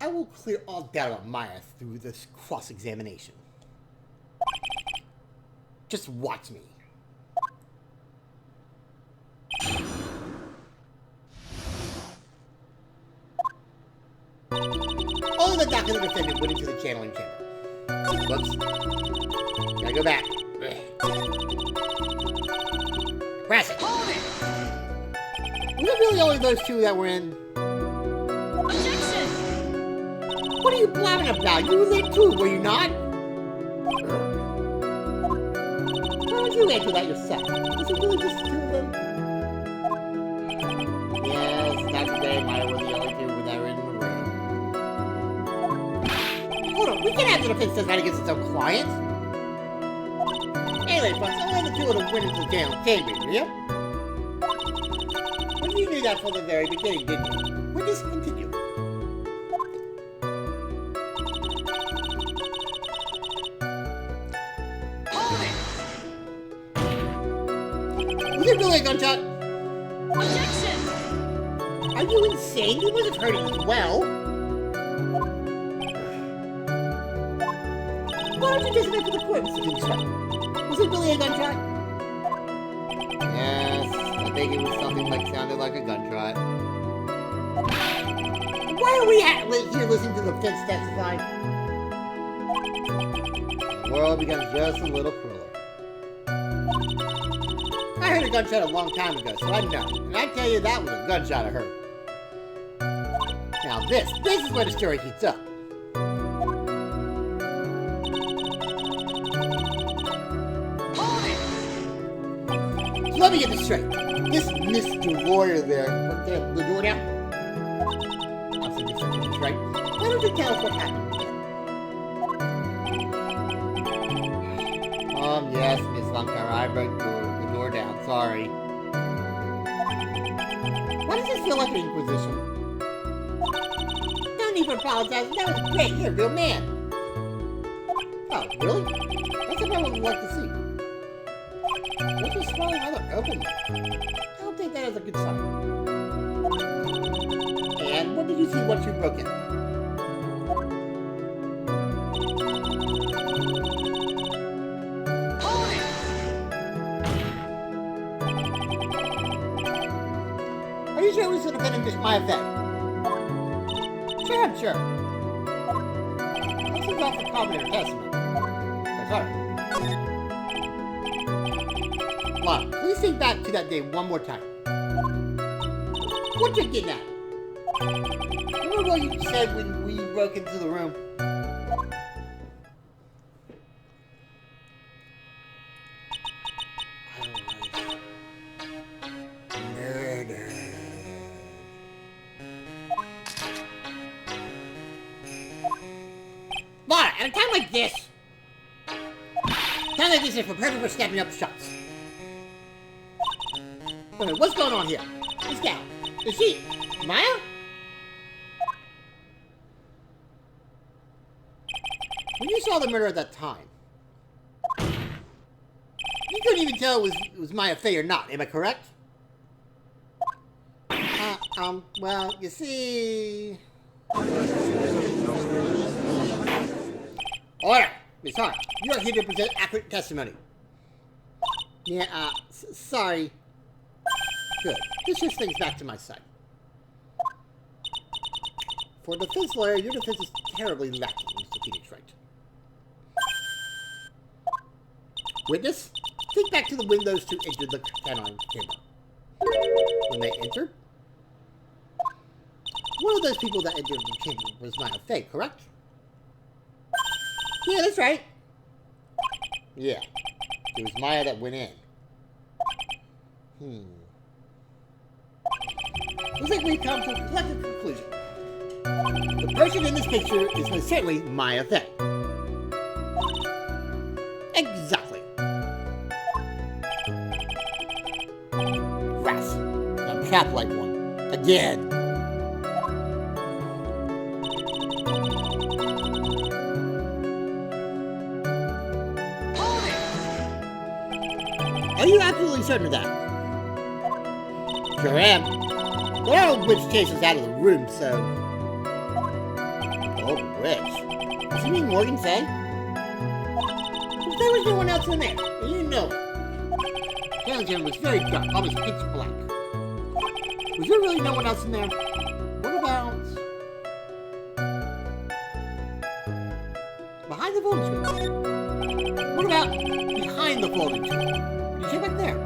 I will clear all doubt about Maya through this cross-examination. Just watch me. All the doctor and the defendant went into the channeling chamber. Whoops. Gotta go back. Press it. Hold it! Was it really only those two that were in? Objection! What are you blabbing about? You were there too, were you not? Why don't you answer that yourself? Was it really just the two of them? Yes, Dr. Day and Maya were the only two that were in the room. Hold on, we can have the defense testify against its own client. Anyway, folks, only the two of them went into the jail chamber, yeah? Well, you knew that from the very beginning, didn't you? We'll just continue. Hold it! Was it really a gunshot? Objection! Are you insane? He wasn't hurting as well. Why don't you just make the court, Mr. Kingstrike? Was it really a gunshot? Yes, I think it was something like sounded like a gunshot. Why are we here listening to the defense testify? The world becomes just a little crueler. I heard a gunshot a long time ago, so I know. And I tell you, that was a gunshot I heard. Now this is where the story heats up. Hold it! So let me get this straight. This Mr. Lawyer there, put the door down. I'll see this right. Why don't you tell us what happened? Yes, Miss Lunkar, I broke the door down. Sorry. Why does this feel like an inquisition? No need for apologizing. That was great. You're a real man. Oh, really? That's what I would like to see. What's your swelling rather open? I don't think that is a good sign. And what did you see once you broke it? Are Are you sure it was the defendant Miss Maya Fett? Sure, I'm sure. This is off the common in her testament. That's alright. Lana, please think back to that day one more time. What you getting at? Remember what you said when we broke into the room? Murder. Lana, at a time like this, is for perfect for stepping up shots. Wait, what's going on here? This gal, is she Maya? When you saw the murder at that time, you couldn't even tell it was Maya Fey or not, am I correct? Well, you see... Order! Miss Hart, you are here to present accurate testimony. Yeah, sorry. Good. This shifts things back to my side. For a defense lawyer, your defense is terribly lacking, Mr. Phoenix Wright. Witness, think back to the when those two entered the canine chamber. When they entered, one of those people that entered the chamber was Maya Fey, correct? Yeah, that's right. Yeah, it was Maya that went in. Looks like we've come to a collective conclusion. The person in this picture is most certainly Maya Fey. Exactly. Rats. I'm trapped like one. Again. Hold it! Are you absolutely certain of that? Sure am. There are no witch chasers out of the room, so... Oh, witch. Does he mean Morgan Fay? If there was no one else in there, and you know it. The chamber was very dark, almost pitch black. Was there really no one else in there? What about... behind the folding screen? What about behind the folding screen? Can you check back there?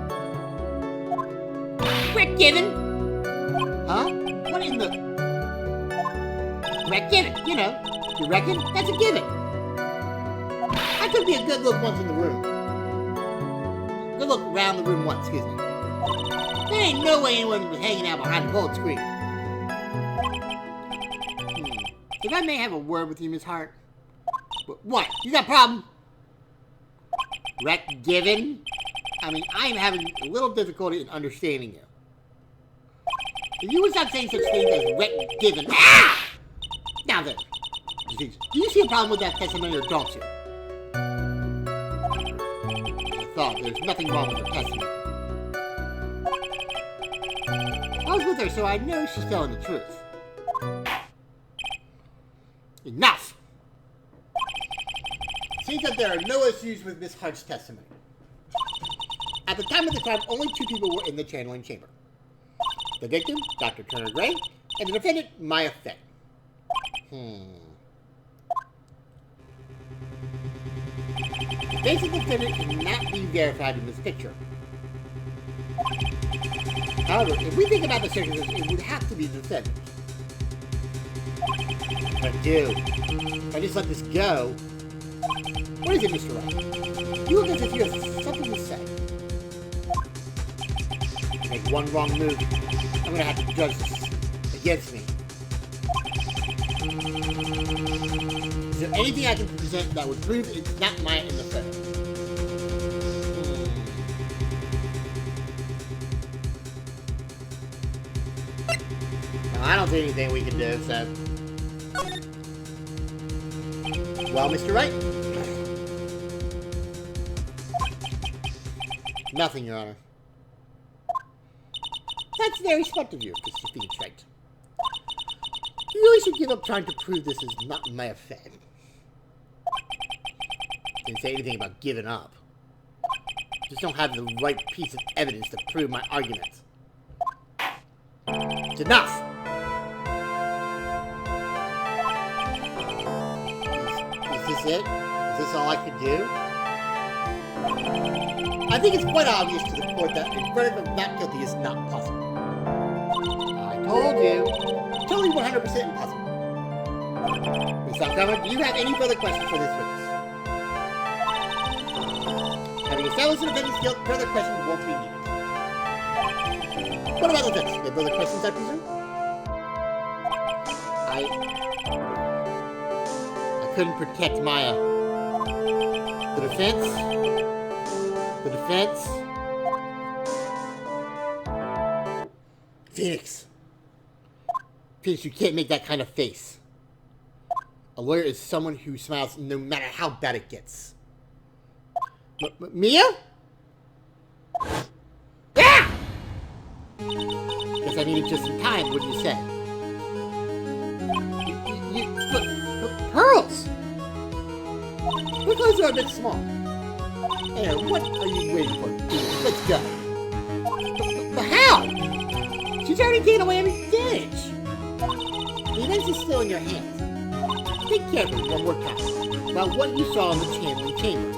Quick, Given! Huh? What in the... Quick, Given, you know. You reckon? That's a given. I took me a good look once in the room. Good look around the room once, excuse me. There ain't no way anyone was hanging out behind the folding screen. If I may have a word with you, Miss Hart. What? You got a problem? Wreck Given? I mean, I'm having a little difficulty in understanding you. If you would stop saying such things as wreck Given. Ah! Now then, do you see a problem with that testimony or don't you? I thought there's nothing wrong with her testimony. I was with her, so I know she's telling the truth. Enough! Seems that there are no issues with Miss Hart's testimony. At the time of the crime, only two people were in the channeling chamber. The victim, Dr. Turner Gray, and the defendant, Maya Fey. The face of the defendant cannot be verified in this picture. However, if we think about the circumstances, it would have to be the defendant. But dude, if I just let this go... What is it, Mr. Wright? You look as if you have something to say. Make one wrong move, I'm gonna have to judge this against me. Is there anything I can present that would prove it's not Maya in the photo? No, I don't see anything we can do, so... Well, Mr. Wright? Nothing, Your Honor. That's very smart of you, Mr. Phoenix Wright. You really should give up trying to prove this is not Maya Fey. Didn't say anything about giving up. Just don't have the right piece of evidence to prove my argument. It's enough. Is this it? Is this all I could do? I think it's quite obvious to the court that a verdict of not guilty is not possible. I told you. Totally 100% impossible. Ms. Montgomery, do you have any further questions for this witness? Having established the defendant's guilt, further questions won't be needed. What about the defense? You have further questions, I presume? I couldn't protect Maya. The defense? The defense? Phoenix. Phoenix, you can't make that kind of face. A lawyer is someone who smiles no matter how bad it gets. Mia? Ah! Guess I needed just some time, wouldn't you say? Look, pearls! My clothes are a bit small. Anyway, what are you waiting for? Let's go. But how? She's already taken away every advantage. The event is still in your hands. Think carefully one more time about what you saw in the channeling chamber.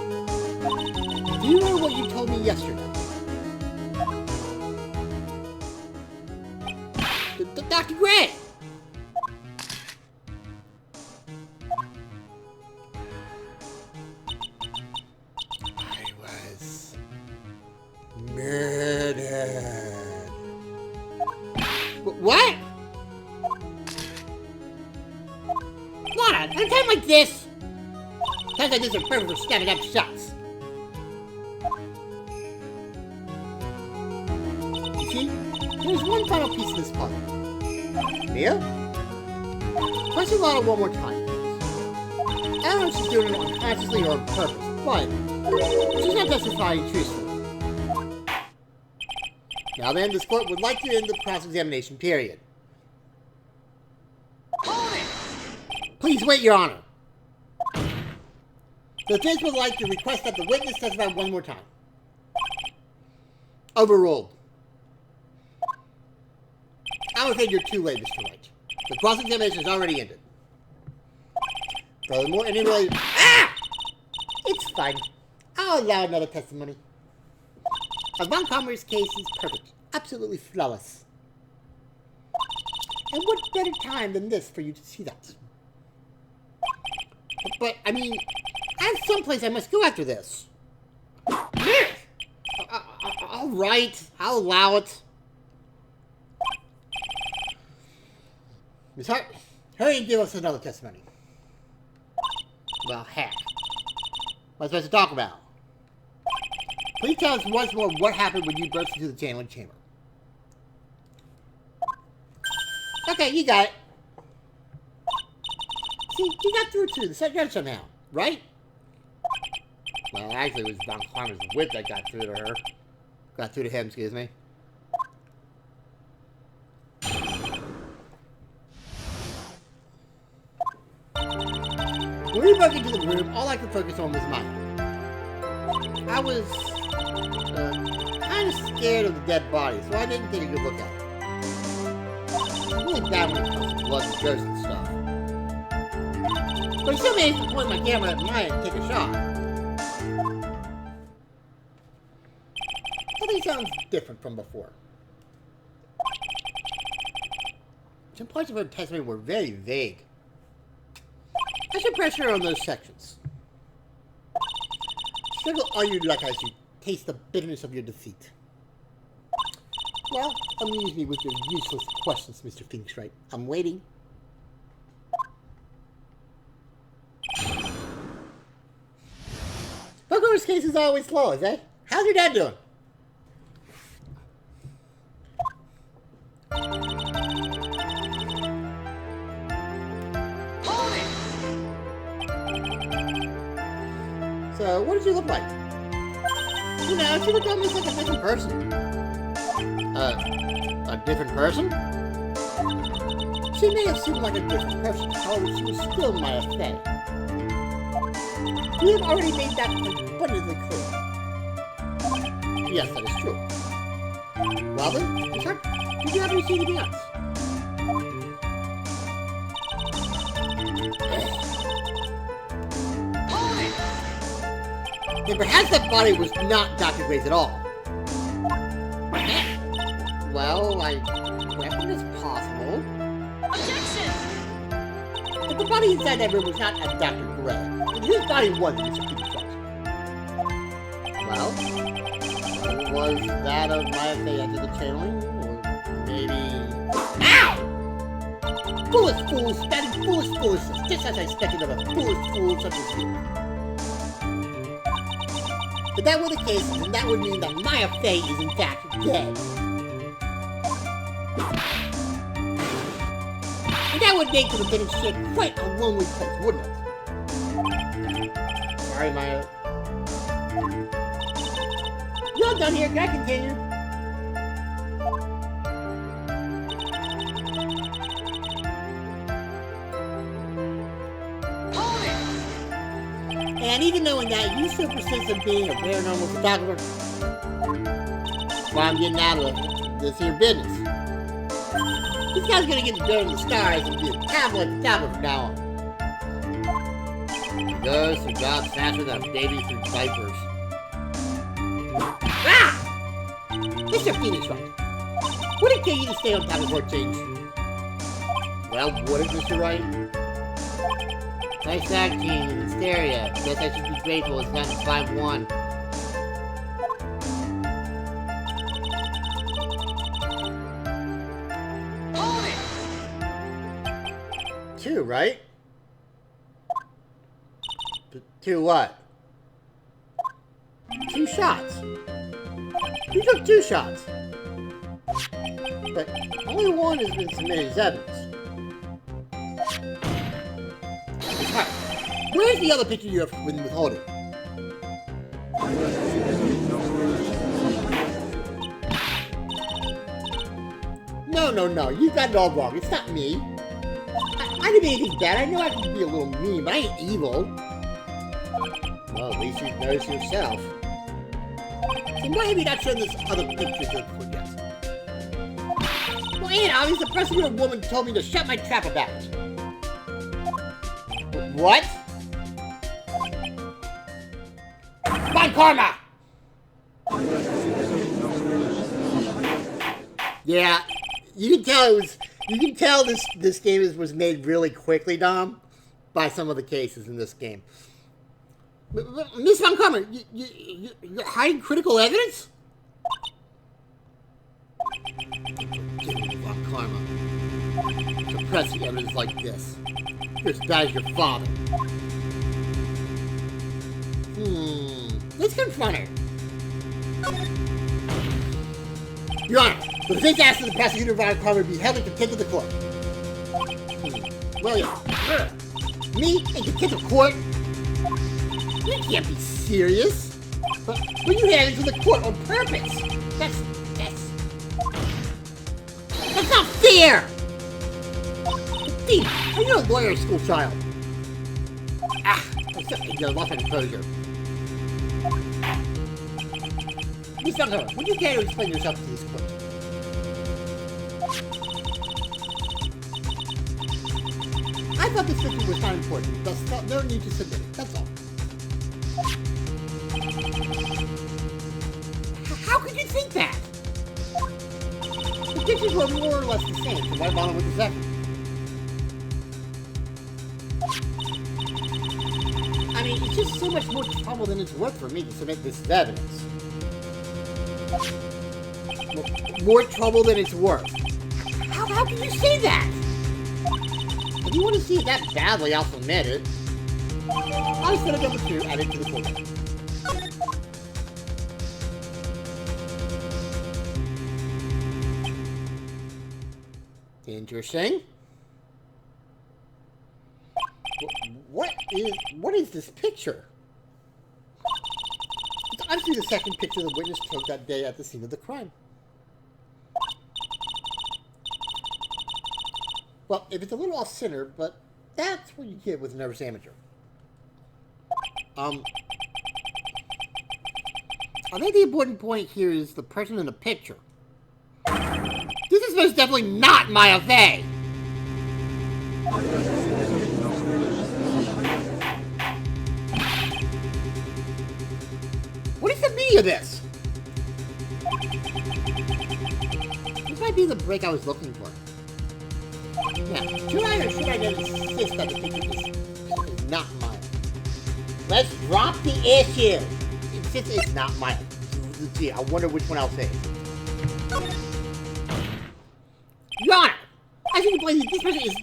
Do you know what you told me yesterday? Dr. Gray! I was murdered. What? Not at a time like this! Times like this are perfect for standing up shots. You see, there's one final piece of this puzzle. Mia? Question Lana one more time. I don't know if she's doing it unconsciously or on purpose, but she's not testifying truthfully. Now then, this court would like to end the cross-examination period. Please wait, Your Honor. The judge would like to request that the witness testify one more time. Overruled. I'm afraid you're too late, Mr. Wright. The cross-examination is already ended. Furthermore, any related... Ah! It's fine. I'll allow another testimony. Von Palmer's case is perfect. Absolutely flawless. And what better time than this for you to see that? But, I mean, I have someplace I must go after this. All right, I'll allow it. Miss Hart, hurry and give us another testimony. Well, heck. What's supposed to talk about? Please tell us once more what happened when you burst into the channeling chamber. Okay, you got it. See, you got through to the judge somehow, right? Well, actually, it was Von Palmer's whip that got through to her. Got through to him, excuse me. When we broke into the room, all I could focus on was Maya. I was kind of scared of the dead body, so I didn't take a good look at it. I'm really bad when it comes to blood and ghosts and stuff. But I still managed to point my camera at Maya and take a shot. Something sounds different from before. Some parts of her testimony were very vague. I should pressure on those sections. Struggle argued like as you taste the bitterness of your defeat. Well, amuse me with your useless questions, Mr. Phoenix Wright. I'm waiting. Booker's case is always flawless, eh? How's your dad doing? So, what did you look like? You know, she looked almost like a different person. A different person? She may have seemed like a different person, however, she was still Maya Fey. We have already made that abundantly clear. Yes, that is true. Well then, did you ever see anything else? Hold it! Then perhaps that body was not Dr. Gray's at all. Well, I reckon it's possible. Objection! If the body inside that room was not a Dr. Gray, then whose body was it? It's a big question. Well, was that of Maya Fey after the channeling? Or maybe... Ow! Foolish fools, spouting foolish foolishness, just as I expected of a foolish fool such as you. If that were the case, then that would mean that Maya Fey is in fact dead. And that would make the Forbidden Ship quite a lonely place, wouldn't it? Sorry, Maya. You're done here, can I continue? Hold it! And even knowing that, you still persist in being a paranormal photographer. Well, I'm getting out of this here business. This guy's gonna get the dirt in the stars and be a tablet photographer from now on. Ghosts and God faster than a baby through diapers. Ah! Mr. Phoenix Wright, would it kill you to stay on top of for a change? Well, would it, Mr. Wright? Nice acting in hysteria. Guess I should be grateful it's down to 5-1. Hold it! 2, right? 2 what? 2 shots. You took 2 shots. But only one has been submitted as evidence. Alright, where's the other picture you have been withholding? No, you got it all wrong. It's not me. I didn't mean anything bad. I know I can be a little mean, but I ain't evil. Well, at least you noticed yourself. And why have you not shown this other picture to the court yet? Well, Aunt Alice, the prosecutor woman told me to shut my trap about it. What? My karma! Yeah, you can tell it was. You can tell this game was made really quickly, Dom, by some of the cases in this game. Miss Von Karma, you're hiding critical evidence? Von Karma. Suppressing evidence like this. You're as bad as your father. Let's confront her. Your Honor, the defense asks that the prosecutor Von Karma be held in contempt of the court. Well, yeah. Me in contempt of court? You can't be serious. But you had it to the court on purpose. That's not fair. Steve, are you a lawyer or school child? You lost my composure. Miss Von Karma, would you care to explain yourself to this court? I thought this picture was not important. Thus, no need to submit it. That's all. How could you think that? The pictures were more or less the same, so why bother with the second? I mean, it's just so much more trouble than it's worth for me to submit this as evidence. More trouble than it's worth. How can you say that? If you want to see it that badly, I'll submit it. I'll set it number 2, add it to the folder. Interesting. What is this picture? It's obviously the second picture the witness took that day at the scene of the crime. Well, if it's a little off-center, but that's what you get with a nervous amateur. I think the important point here is the person in the picture. This is most definitely not Maya Fey. What is the meaning of this? This might be the break I was looking for. Now, should I or should I not insist that the picture is not Maya? Let's drop the issue. Insist it's not Maya. Gee, I wonder which one I'll say. Your Honor, I think you believe this person is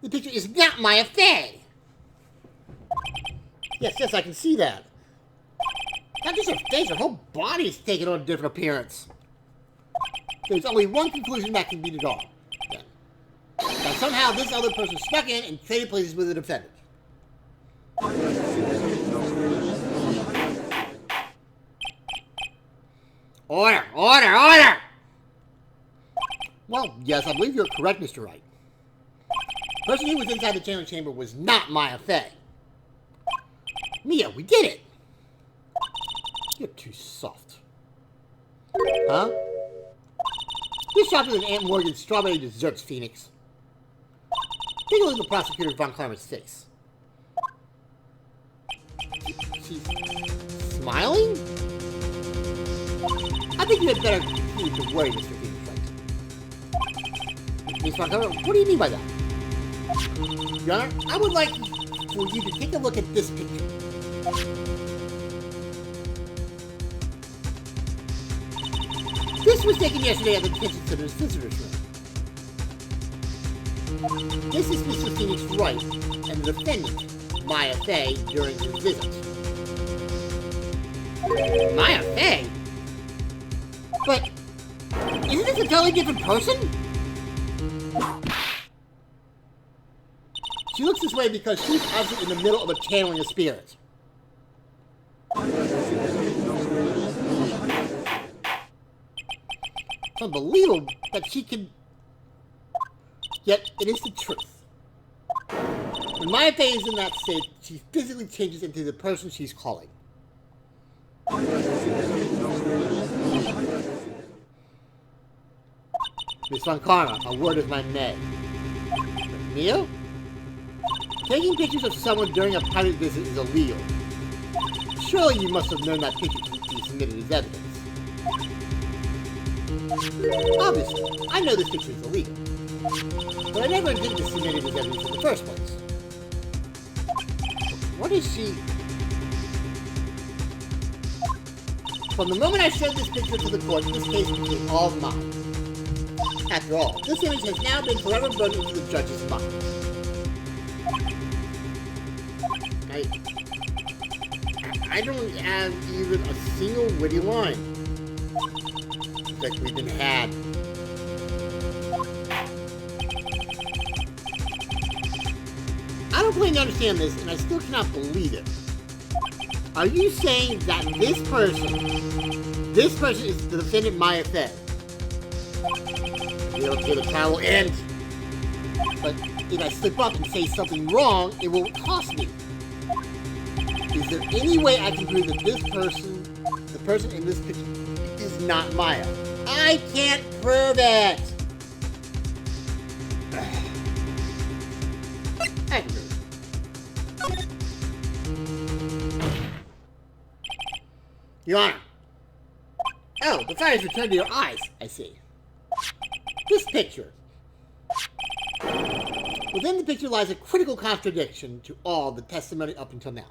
the picture is not Maya Fey. Yes, I can see that. Not just her face, her whole body is taking on a different appearance. There's only one conclusion that can be drawn. Then. That somehow this other person snuck in and traded places with the defendant. Order! Order! Order! Well, yes, I believe you're correct, Mr. Wright. The person who was inside the channeling chamber was not Maya Fey. Mia, we did it! You're too soft. Huh? You're softer than Aunt Morgan's strawberry desserts, Phoenix. Take a look at the prosecutor Von Karma's face. She's smiling? I think you had better continue to worry, Mr. Phoenix Wright. Ms. Von Karma, what do you mean by that? Your Honor, I would like for you to take a look at this picture. This was taken yesterday at the detention center's visitors room. This is Mr. Phoenix Wright and the defendant, Maya Fey, during his visit. Maya Fey? But, isn't this a totally different person? She looks this way because she's obviously in the middle of a channeling of spirits. It's unbelievable that she can... Yet, it is the truth. When Maya Fey is in that state, she physically changes into the person she's calling. Miss Von Karma, a word of my name. Mia? Taking pictures of someone during a private visit is illegal. Surely you must have known that picture to be submitted as evidence. Obviously, I know this picture is illegal. But I never intended to submit it as evidence in the first place. What is she... From the moment I showed this picture to the court, this case became all mine. After all, this image has now been forever burned into the judge's mind. I don't have even a single witty line. Like we've been had. I don't claim to understand this, and I still cannot believe it. Are you saying that this person is the defendant Maya Fey? Okay, the trial will end. But if I slip up and say something wrong, it will cost me. Is there any way I can prove that this person, the person in this picture, is not Maya? I can't prove it! I can prove it. Your Honor. Oh, the fire's returned to your eyes, I see. This picture. Within the picture lies a critical contradiction to all the testimony up until now.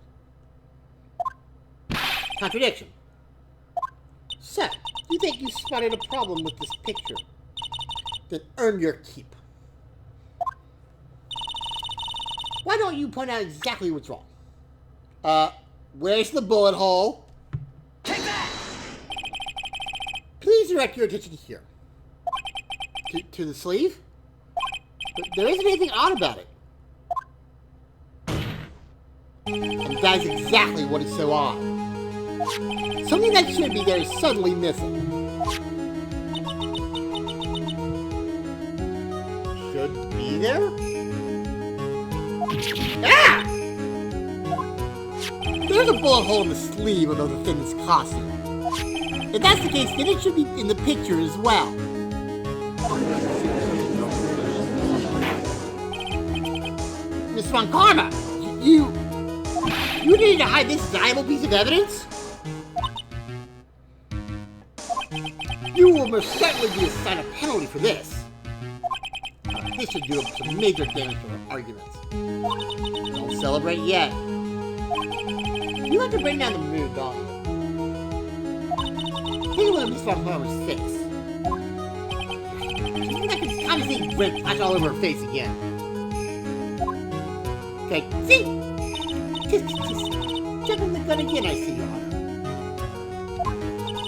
Contradiction. So, you think you spotted a problem with this picture? Then earn your keep. Why don't you point out exactly what's wrong? Where's the bullet hole? Take that! Please direct your attention here. To the sleeve? But there isn't anything odd about it. And that is exactly what is so odd. Something that should be there is suddenly missing. Should be there? Ah! There's a bullet hole in the sleeve of the defendant's costume. If that's the case, then it should be in the picture as well. Miss Von Karma, you need to hide this valuable piece of evidence? You will most certainly be assigned a penalty for this. This should do some major damage to our arguments. Don't celebrate yet. You like to bring down the mood, don't you? Take a look at Miss Von Karma's face. I can kind of see grit flash all over her face again. Okay, see? Just jumping the gun again, I see, Your Honor.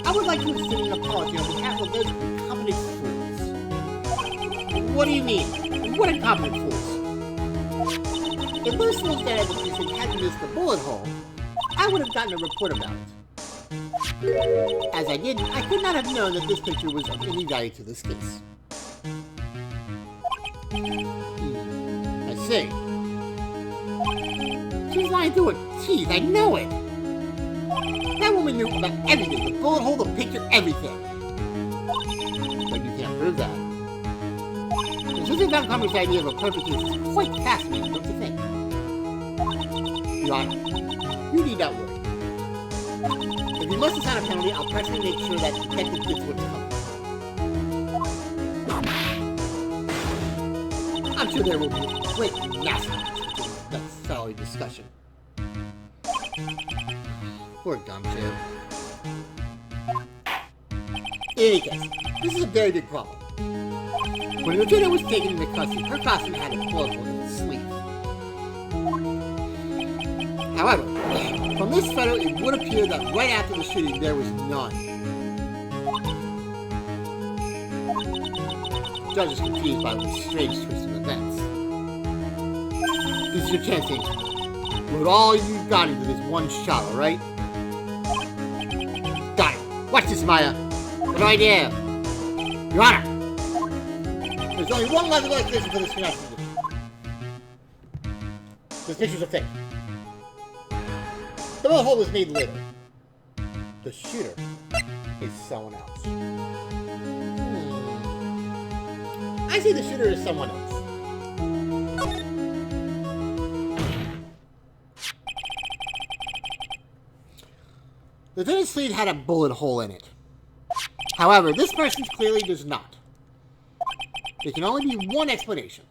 I would like to extend an apology on behalf of those incompetent fools. What do you mean? What incompetent fools? If those fools that had the precinct hadn't missed the bullet hole, I would have gotten a report about it. As I did, I could not have known that this picture was of any value to this case. I see. She's lying through her teeth, I know it! That woman knew about everything, the bullet hole, the picture, everything. But you can't prove that. And Susan Von Karma's idea of a perfect case is quite fascinating, don't you think? Your Honor, you need not worry. If you must assign a penalty, I'll personally make sure that detective gets what's coming. I'm sure there will be a great nastiness to that salary discussion. Poor gumshoe. In any case, this is a very big problem. When Lieutenant was taken into custody, her costume had a bullet hole in its sleeve. However, from this photo, it would appear that right after the shooting, there was none. The judge is confused by this strange twist of events. This is your chance, Angel. Put all you got into this one shot, alright? Got it. Watch this, Maya. What do I do? Your Honor! There's only one logical explanation for this connection. This picture's a fake. The bullet hole was made later. The shooter is someone else. I see the shooter is someone else. Lieutenant Sleed had a bullet hole in it. However, this person clearly does not. There can only be one explanation.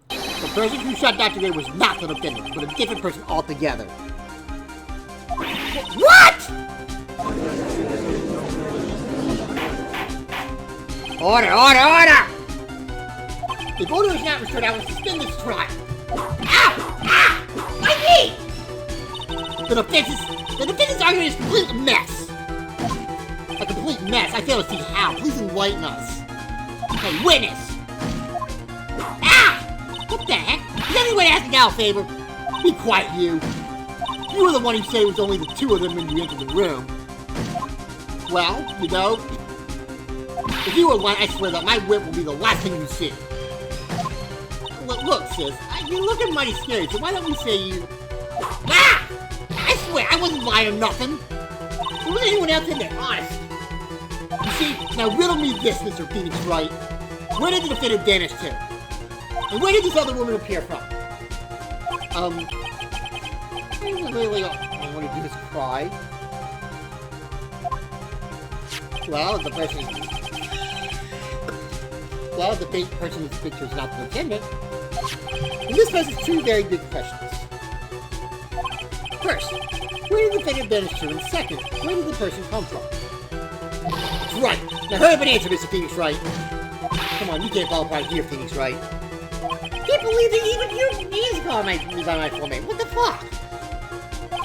The person who shot Dr. Gray was not the lieutenant, but a different person altogether. What?! Order, order, order! If order is not restored, I will suspend this trial. Ow! Ah! My knee! The defense's argument is a complete mess. A complete mess. I fail to see how. Please enlighten us. Okay, witness. Ah! What the heck? Does anyone ask Al a favor? Be quiet, you. You were the one who said it was only the two of them when you entered the room. Well, you know, if you were one, I swear that my whip will be the last thing you see. Look, sis, you're looking mighty scary, so why don't we say you... Ah! I swear, I wasn't lying or nothing. There wasn't anyone else in there, honest. You see, now riddle me this, Mr. Phoenix Wright. Where did the defendant vanish to? And where did this other woman appear from? Really, all I want to do is cry. Well, the person in this picture is not the lieutenant. And this poses two very big questions. First, where did the defendant vanish to? And second, where did the person come from? That's right. Now hurry up and answer, Mr. Phoenix Wright. Come on, you can't fall apart here, Phoenix Wright. I can't believe that even you is calling me by my full name. What the fuck?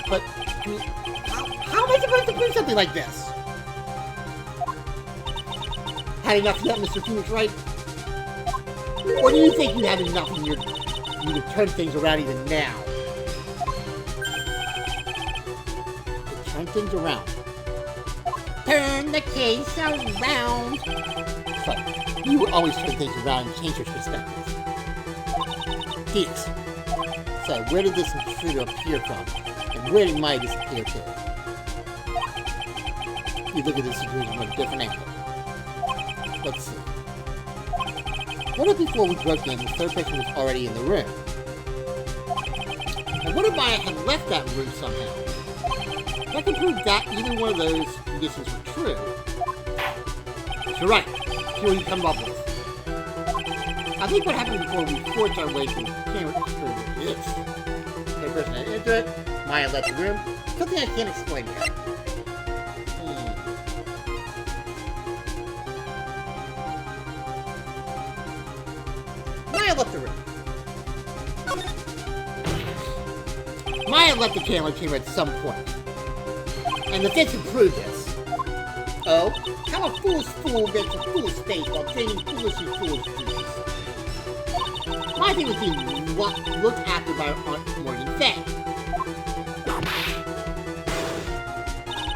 But, how am I supposed to prove something like this? Had enough yet, Mr. Phoenix Wright? Or do you think you have enough in you to turn things around even now? To turn things around. Turn the case around! So, you would always turn things around and change your perspective. Phoenix. So, where did this intruder appear from? And where did Maya disappear to? You look at this situation from a different angle. let's see. What if before we broke in, the third person was already in the room? And what if Maya had left that room somehow? That can prove that either one of those conditions were true. So right, see what you come up with. I think what happened before we forced our way through the camera is third person had entered it, Maya left the room. Something I can't explain yet. Maya left the room. Maya left the camera at some point. And the fence proved this. Oh? How a fool's fool gets a fool's face while training foolishly foolish fools. My thing was being looked after by Aunt Morgan Fay.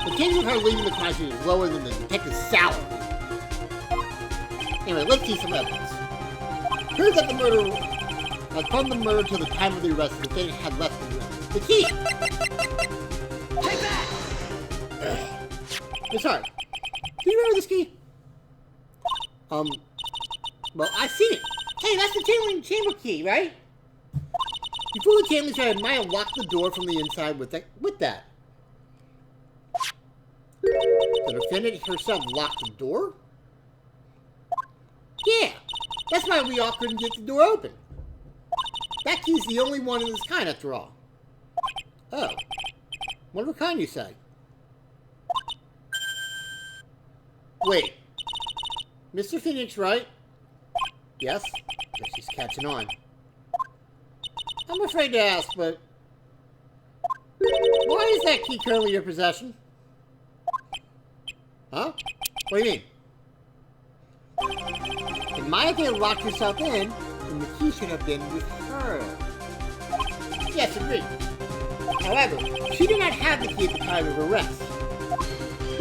The chances of her leaving the country is lower than the detective's salary. Anyway, let's see some evidence. Proves that the murder, from the murder to the time of the arrest, the defendant had left the room. The key! Take that! Sorry. Do you remember this key? Well, I've seen it. Hey, that's the channeling chamber key, right? Before the channeling started, Maya locked the door from the inside with that. The defendant herself locked the door? Yeah, that's why we all couldn't get the door open. That key's the only one of its kind, after all. Oh. What kind, you say? Wait. Mr. Phoenix, right? Yes? Guess she's catching on. I'm afraid to ask, but... why is that key currently in your possession? Huh? What do you mean? If Maya had locked herself in, then the key should have been with her. Yes, agreed. However, she did not have the key at the time of arrest.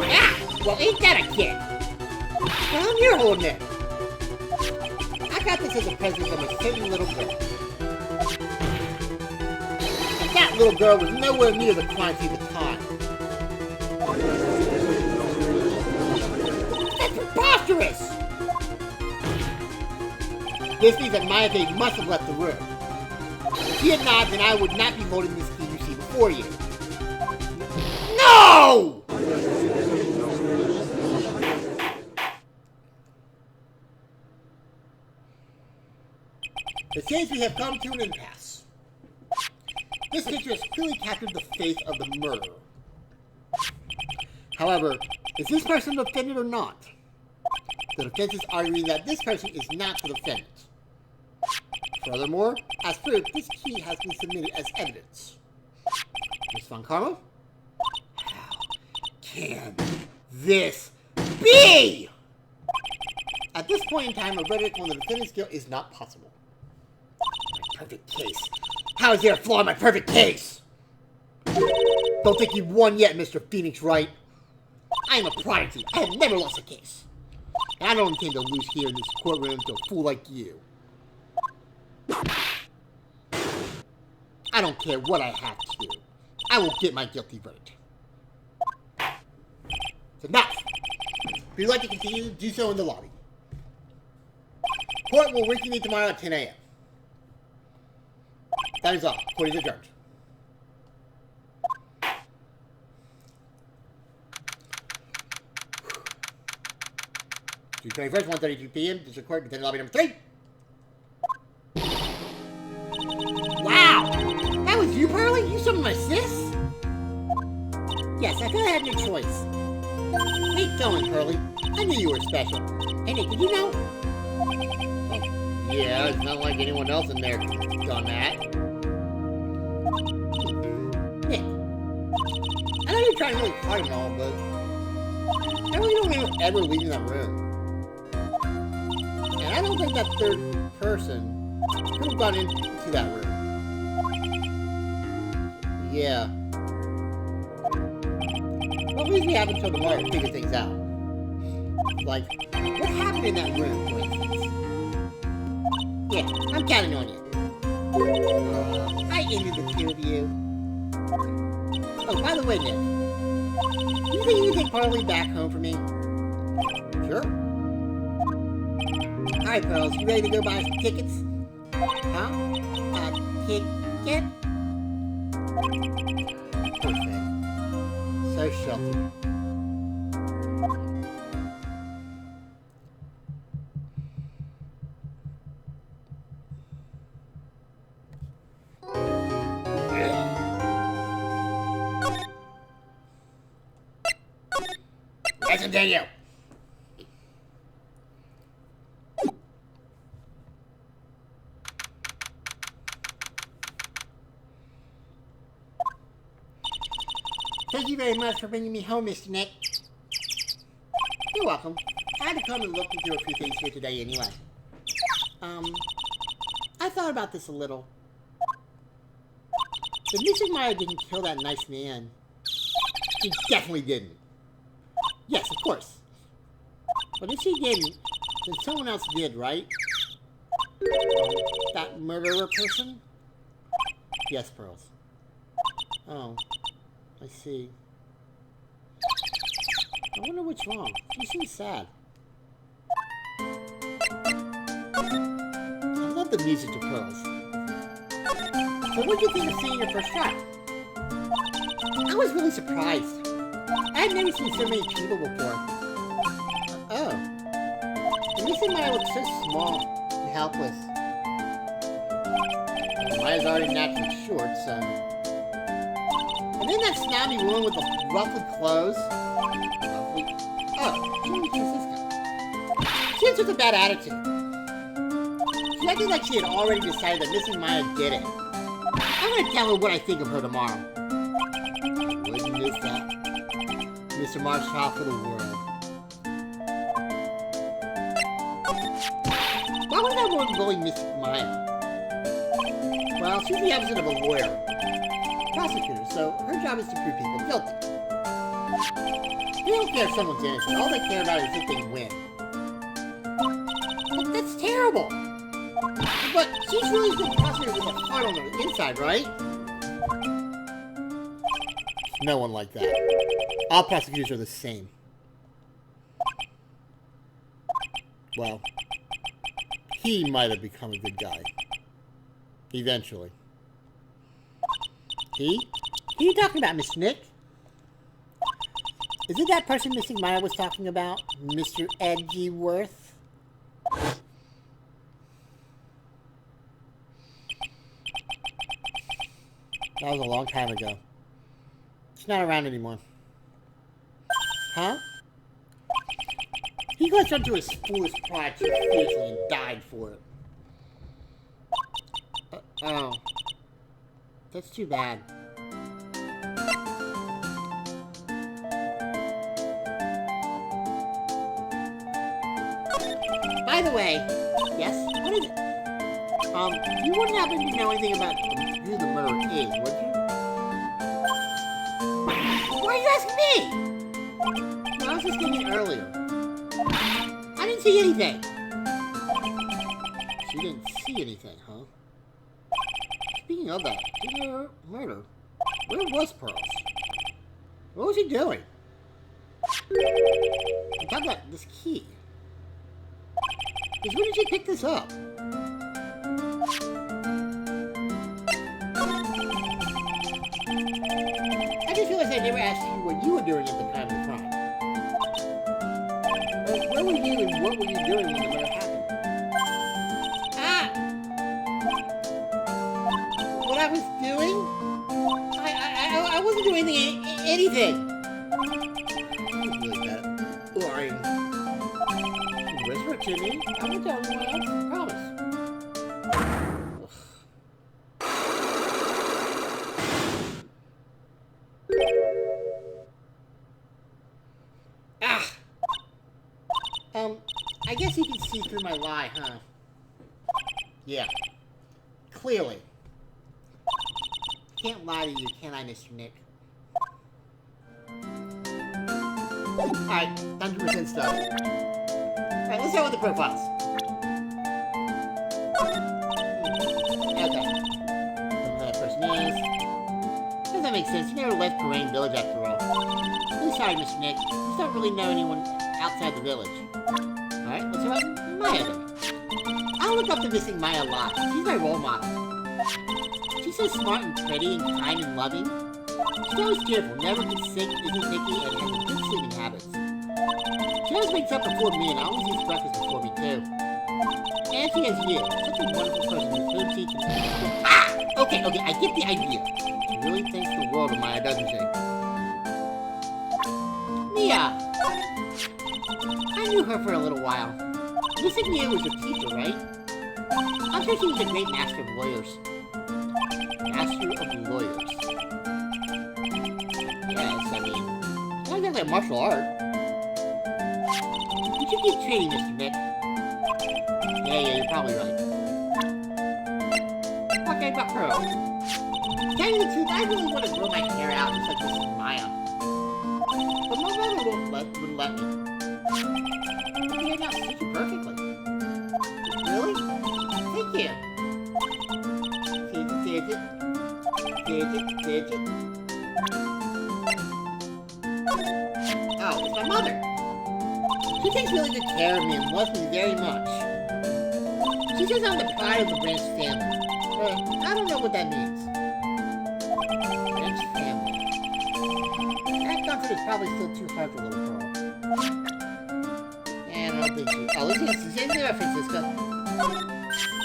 Ah! Well, ain't that a kid? Well, you're holding it. I got this as a present from a certain little girl. And that little girl was nowhere near the crime scene at the time. That's preposterous! This means that Maya must have left the room. If she had not, then I would not be holding this key you see before you. No! It seems we have come to an impasse. This picture has clearly captured the face of the murderer. However, is this person the defendant or not? The defense is arguing that this person is not the defendant. Furthermore, as proof, this key has been submitted as evidence. Ms. Von Karma? How can this be? At this point in time, a verdict on the defendant's guilt is not possible. My perfect case. How is there a flaw in my perfect case? Don't think you've won yet, Mr. Phoenix, right? I am a prodigy. I have never lost a case. And I don't intend to lose here in this courtroom to a fool like you. I don't care what I have to do. I will get my guilty verdict. It's enough. If you'd like to continue, do so in the lobby. Court will reconvene tomorrow at 10 a.m. That is all. Court is adjourned. June 21st, 1:32 p.m. District Court, Contender Lobby number 3. Wow! That was you, Pearly? You summoned my sis? Yes, I thought I had no choice. Keep going, Pearly. I knew you were special. Hey, Nick, did you know? Oh, yeah, it's not like anyone else in there done that. Nick, I know you're trying really hard and all, but I really don't remember ever leaving that room. And I don't think that third person could have gone into that room. Yeah. Well, at least we have until tomorrow to figure things out. Like, what happened in that room, for instance? Yeah, I'm counting on you. I envy the two of you. Oh, by the way, Nick, do you think you can take Harley back home for me? Sure. Alright, Pearls, you ready to go buy some tickets? Huh? A ticket? Poor thing. So sheltered. Let's continue. Thank you very much for bringing me home, Mr. Nick. You're welcome. I had to come and look into a few things here today anyway. I thought about this a little. If Mrs. Maya didn't kill that nice man, she definitely didn't. Yes, of course. But if she didn't, then someone else did, right? That murderer person? Yes, Pearls. Oh, I see. I wonder what's wrong. She seems sad. I love the music to Pearls. So what did you think of seeing her first shot? I was really surprised. I had never seen so many people before. Oh. And Missy Maya looks so small and helpless. Maya's already naturally short, so... And then that snobby woman with the ruffled clothes. Oh, she's inconsistent. She had such a bad attitude. She acted like she had already decided that Missy Maya did it. I'm gonna tell her what I think of her tomorrow. Wouldn't miss that. Mr. Marshall for the world. Why would that woman bully Miss Maya? Well, she's the opposite of a lawyer. Prosecutor, so her job is to prove people guilty. They don't care if someone's innocent. All they care about is if they win. But that's terrible. But she's really a good prosecutor with a heart on the inside, right? No one like that. All prosecutors are the same. Well, he might have become a good guy. Eventually. He? Who are you talking about, Mr. Nick? Is it that person Missy Maya was talking about? Mr. Edgeworth? That was a long time ago. He's not around anymore. Huh? He got onto his foolish pride too fiercely and died for it. Oh. That's too bad. By the way, yes? What is it? You wouldn't happen to know anything about who the murderer is, would you? Why are you asking me? No, I was just thinking earlier. I didn't see anything. She didn't see anything, huh? Speaking of that, murder, where was Pearls? What was he doing? I got that, this key. Because when did you pick this up? I just realized I never asked you what you were doing at the time of the crime. Where were you and what were you doing when the murder happened? Ah! What I was doing? I wasn't doing anything. I was really bad at lying. Whisper to me. I won't tell anyone else. Promise. Ah! I guess you can see through my lie, huh? Yeah. Clearly. Can't lie to you, can I, Mr. Nick? Alright, 100% stuff. Alright, let's start with the profiles. Okay. Who that person is. Does that make sense? You never left Terrain Village after all. Really sorry, Mr. Nick. You don't really know anyone outside the village. Alright, let's start with Maya then. look up to missing Maya a lot. She's my role model. She's so smart and pretty and kind and loving. She's always cheerful, never gets sick, isn't picky, and has good sleeping habits. She always wakes up before me and always eats breakfast before me too. And she has you. Such a wonderful person with food teeth and... Ah! Okay, I get the idea. She really thinks the world of Maya, doesn't she? Mia! I knew her for a little while. You said Mia was your teacher, right? I'm sure she was a great master of lawyers. Master of lawyers. Yes, I mean, not exactly a martial art. You should keep training, Mr. Nick. Yeah, you're probably right. Okay, but Pearl. Tell you the truth, I really want to grow my hair out just like this is Maya. But my mother wouldn't let me. Your hair now suits you perfectly. Really? Thank you. Fidget. Oh, it's my mother. She takes really good care of me and loves me very much. She says I'm the pride of the Branch family. But I don't know what that means. Branch family. That concept is probably still too hard for little Pearl. And I don't think she... Oh, let's see there, Francisco.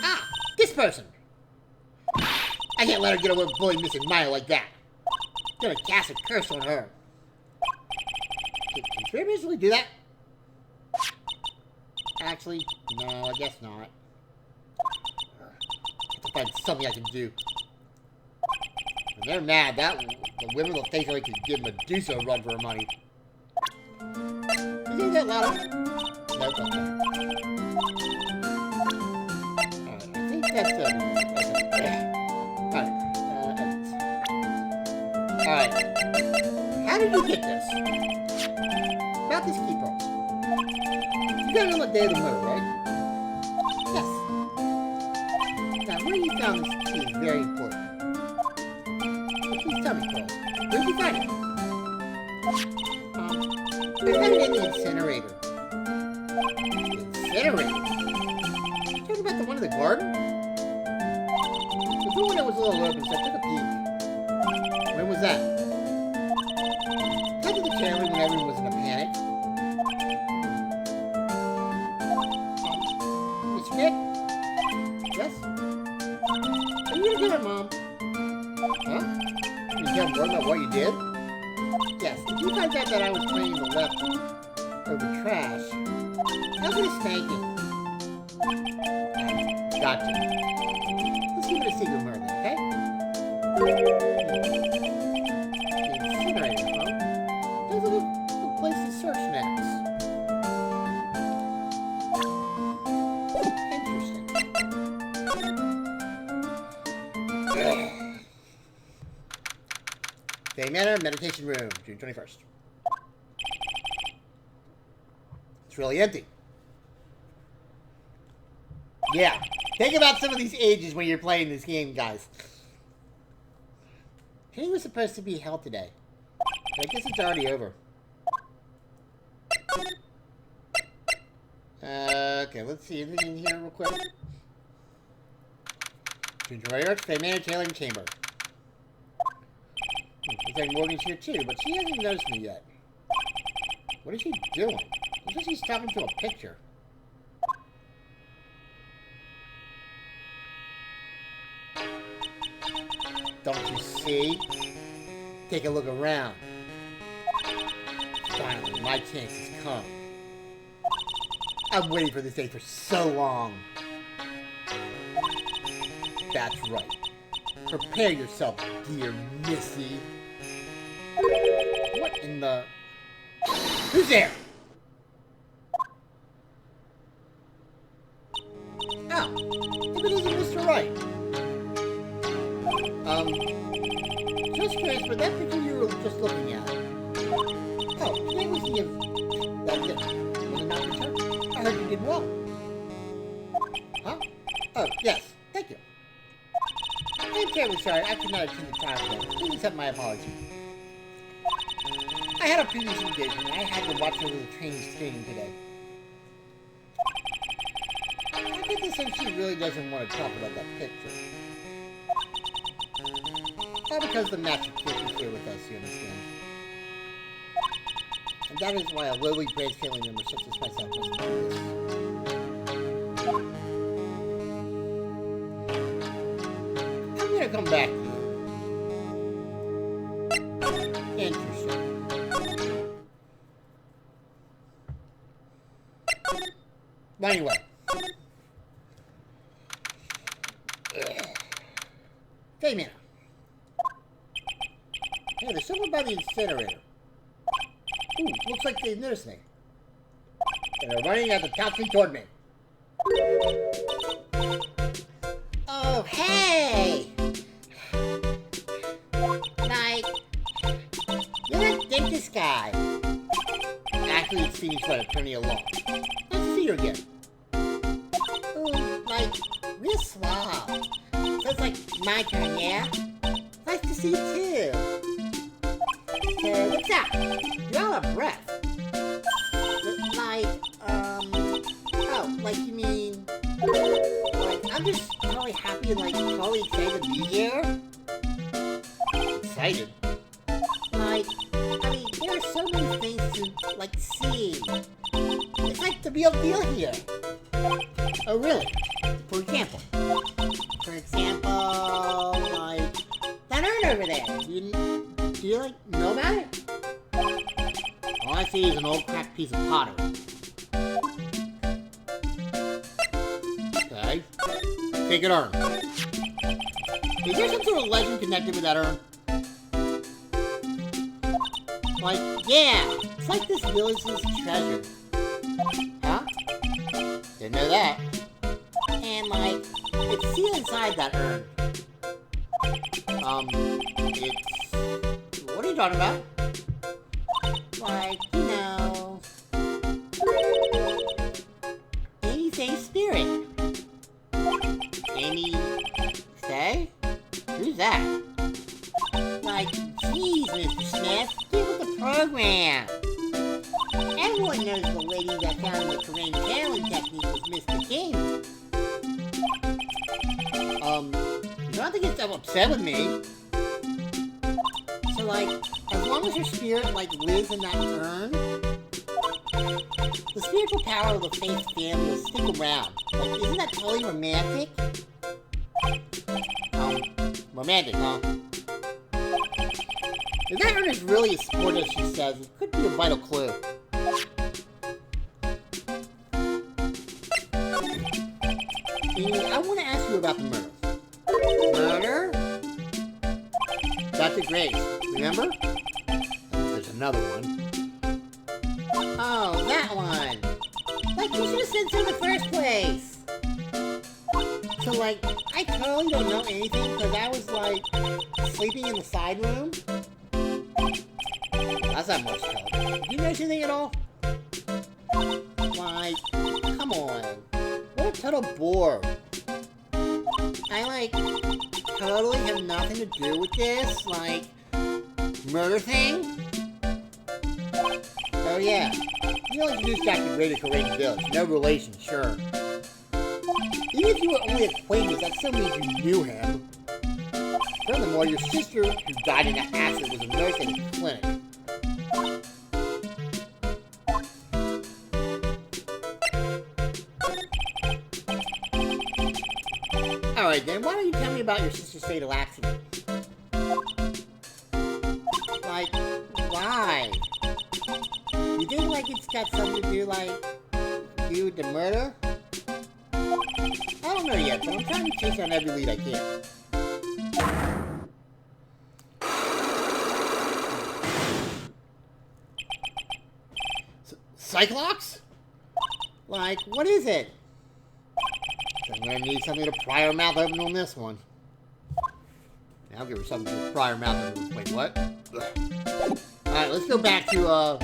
Ah! This person! I can't let her get away with bullying Mrs. Maya like that. I'm gonna cast a curse on her. Can fairies really do that? Actually, no, I guess not. I have to find something I can do. When they're mad, the women will think I could give Medusa a run for her money. Is that loud? Nope, okay. Alright, I think that's Alright. How did you get this? About this key pearls. You got it on the day of the murder, right? Yes. Now, where you found this key is very important. So please tell me, Pearl. Where did you find it? I found it in the incinerator. Incinerator? You talking about the one in the garden? The door was a little open, so I took a peek. When was that? Cut to the trailer when everyone was in a panic. Mr. Nick? Yes? Are you gonna get it, Mom? Huh? Can you tell more about what you did? Yes, if you find out that I was playing the left of the trash, I'll get a spanking. Gotcha. Let's give it a secret murder, okay? The incinerator, huh? There's a good place to search next. Interesting. Day Manor, Meditation Room, June 21st. It's really empty. Yeah. Think about some of these ages when you're playing this game, guys. Training was supposed to be held today. But I guess it's already over. Okay, let's see anything in here real quick. Ginger Arch, Fay Manor, Tailoring Chamber. Looks like Morgan's here too, but she hasn't noticed me yet. What is she doing? Looks like she's talking to a picture. Don't you see? Take a look around. Finally, my chance has come. I've waited for this day for so long. That's right. Prepare yourself, dear Missy. What in the... Who's there? Oh, if it isn't Mr. Wright. Just curious, but that picture you were just looking at. Oh, today was the... Was it not your turn? I heard you did well. Huh? Oh, yes. Thank you. I'm terribly sorry. I could not attend the trial today. Please accept my apology. I had a previous engagement, and I had to watch over the training today. I get this so she really doesn't want to talk about that picture. All because the master kid is here with us, you understand? And that is why a lowly brained family member such as myself must do this. I'm gonna come back to you. Interesting. But anyway. Hey, man. Hey, there's someone by the incinerator. Ooh, looks like they noticed me. And they're running at the top speed toward me. Oh, hey! Like, you're that dentist guy. Actually, it's Phoenix trying to turn me along. Nice to see you again. Ooh, like, real suave. So it's like my turn, yeah? Nice to see you too. Hey, what's up? You're all out of breath. Like, oh, like you mean, like, I'm just totally happy and, like, totally excited to be here. Excited? Like, I mean, there are so many things to, like, see. It's like the real deal here. Oh, really? For example, like, that urn over there. Do you, like, know about it? All I see is an old cracked piece of pottery. Okay. Take an urn. Is there some sort of legend connected with that urn? Like, yeah, it's like this village's treasure. Huh? Didn't know that. And, like, it's sealed inside that urn. It's... What are you talking about? Like, you know... Anything spirit. Amy... Say? Who's that? Like, jeez, Mr. Smith, get with the program. Everyone knows the lady that found the terrain channeling technique was Mr. King. You don't have to get so upset with me. So, like, as long as your spirit, like, lives in that urn, the spiritual power of the Faith family will stick around. Like, isn't that totally romantic? Romantic, huh? If that urn is really as supportive as she says, it could be a vital clue. And I want to ask you about the murder. Murder? Dr. Grace, remember? There's another one. Oh, that one! Like, you should have said so in the first place! So, like, I totally don't know anything because I was, like, sleeping in the side room. That's not much help. Do you notice anything at all? Like, come on. What a total bore. I, like, totally have nothing to do with this, like, murder thing. Oh, yeah. You know, introduced Dr. Gray to Courageous Village. No relation, sure. Even if you were only acquaintances, that still means you knew him. Furthermore, your sister, who died in an accident, was a nurse at a clinic. Alright then, why don't you tell me about your sister's fatal accident? Like, why? You think, like, it's got something to do, like, do with the murder? I don't know yet, but I'm trying to chase on every lead I can. Cyclops? Like, what is it? I'm gonna need something to pry her mouth open on this one. I'll give her something to pry her mouth open. Wait, what? Alright, let's go back to,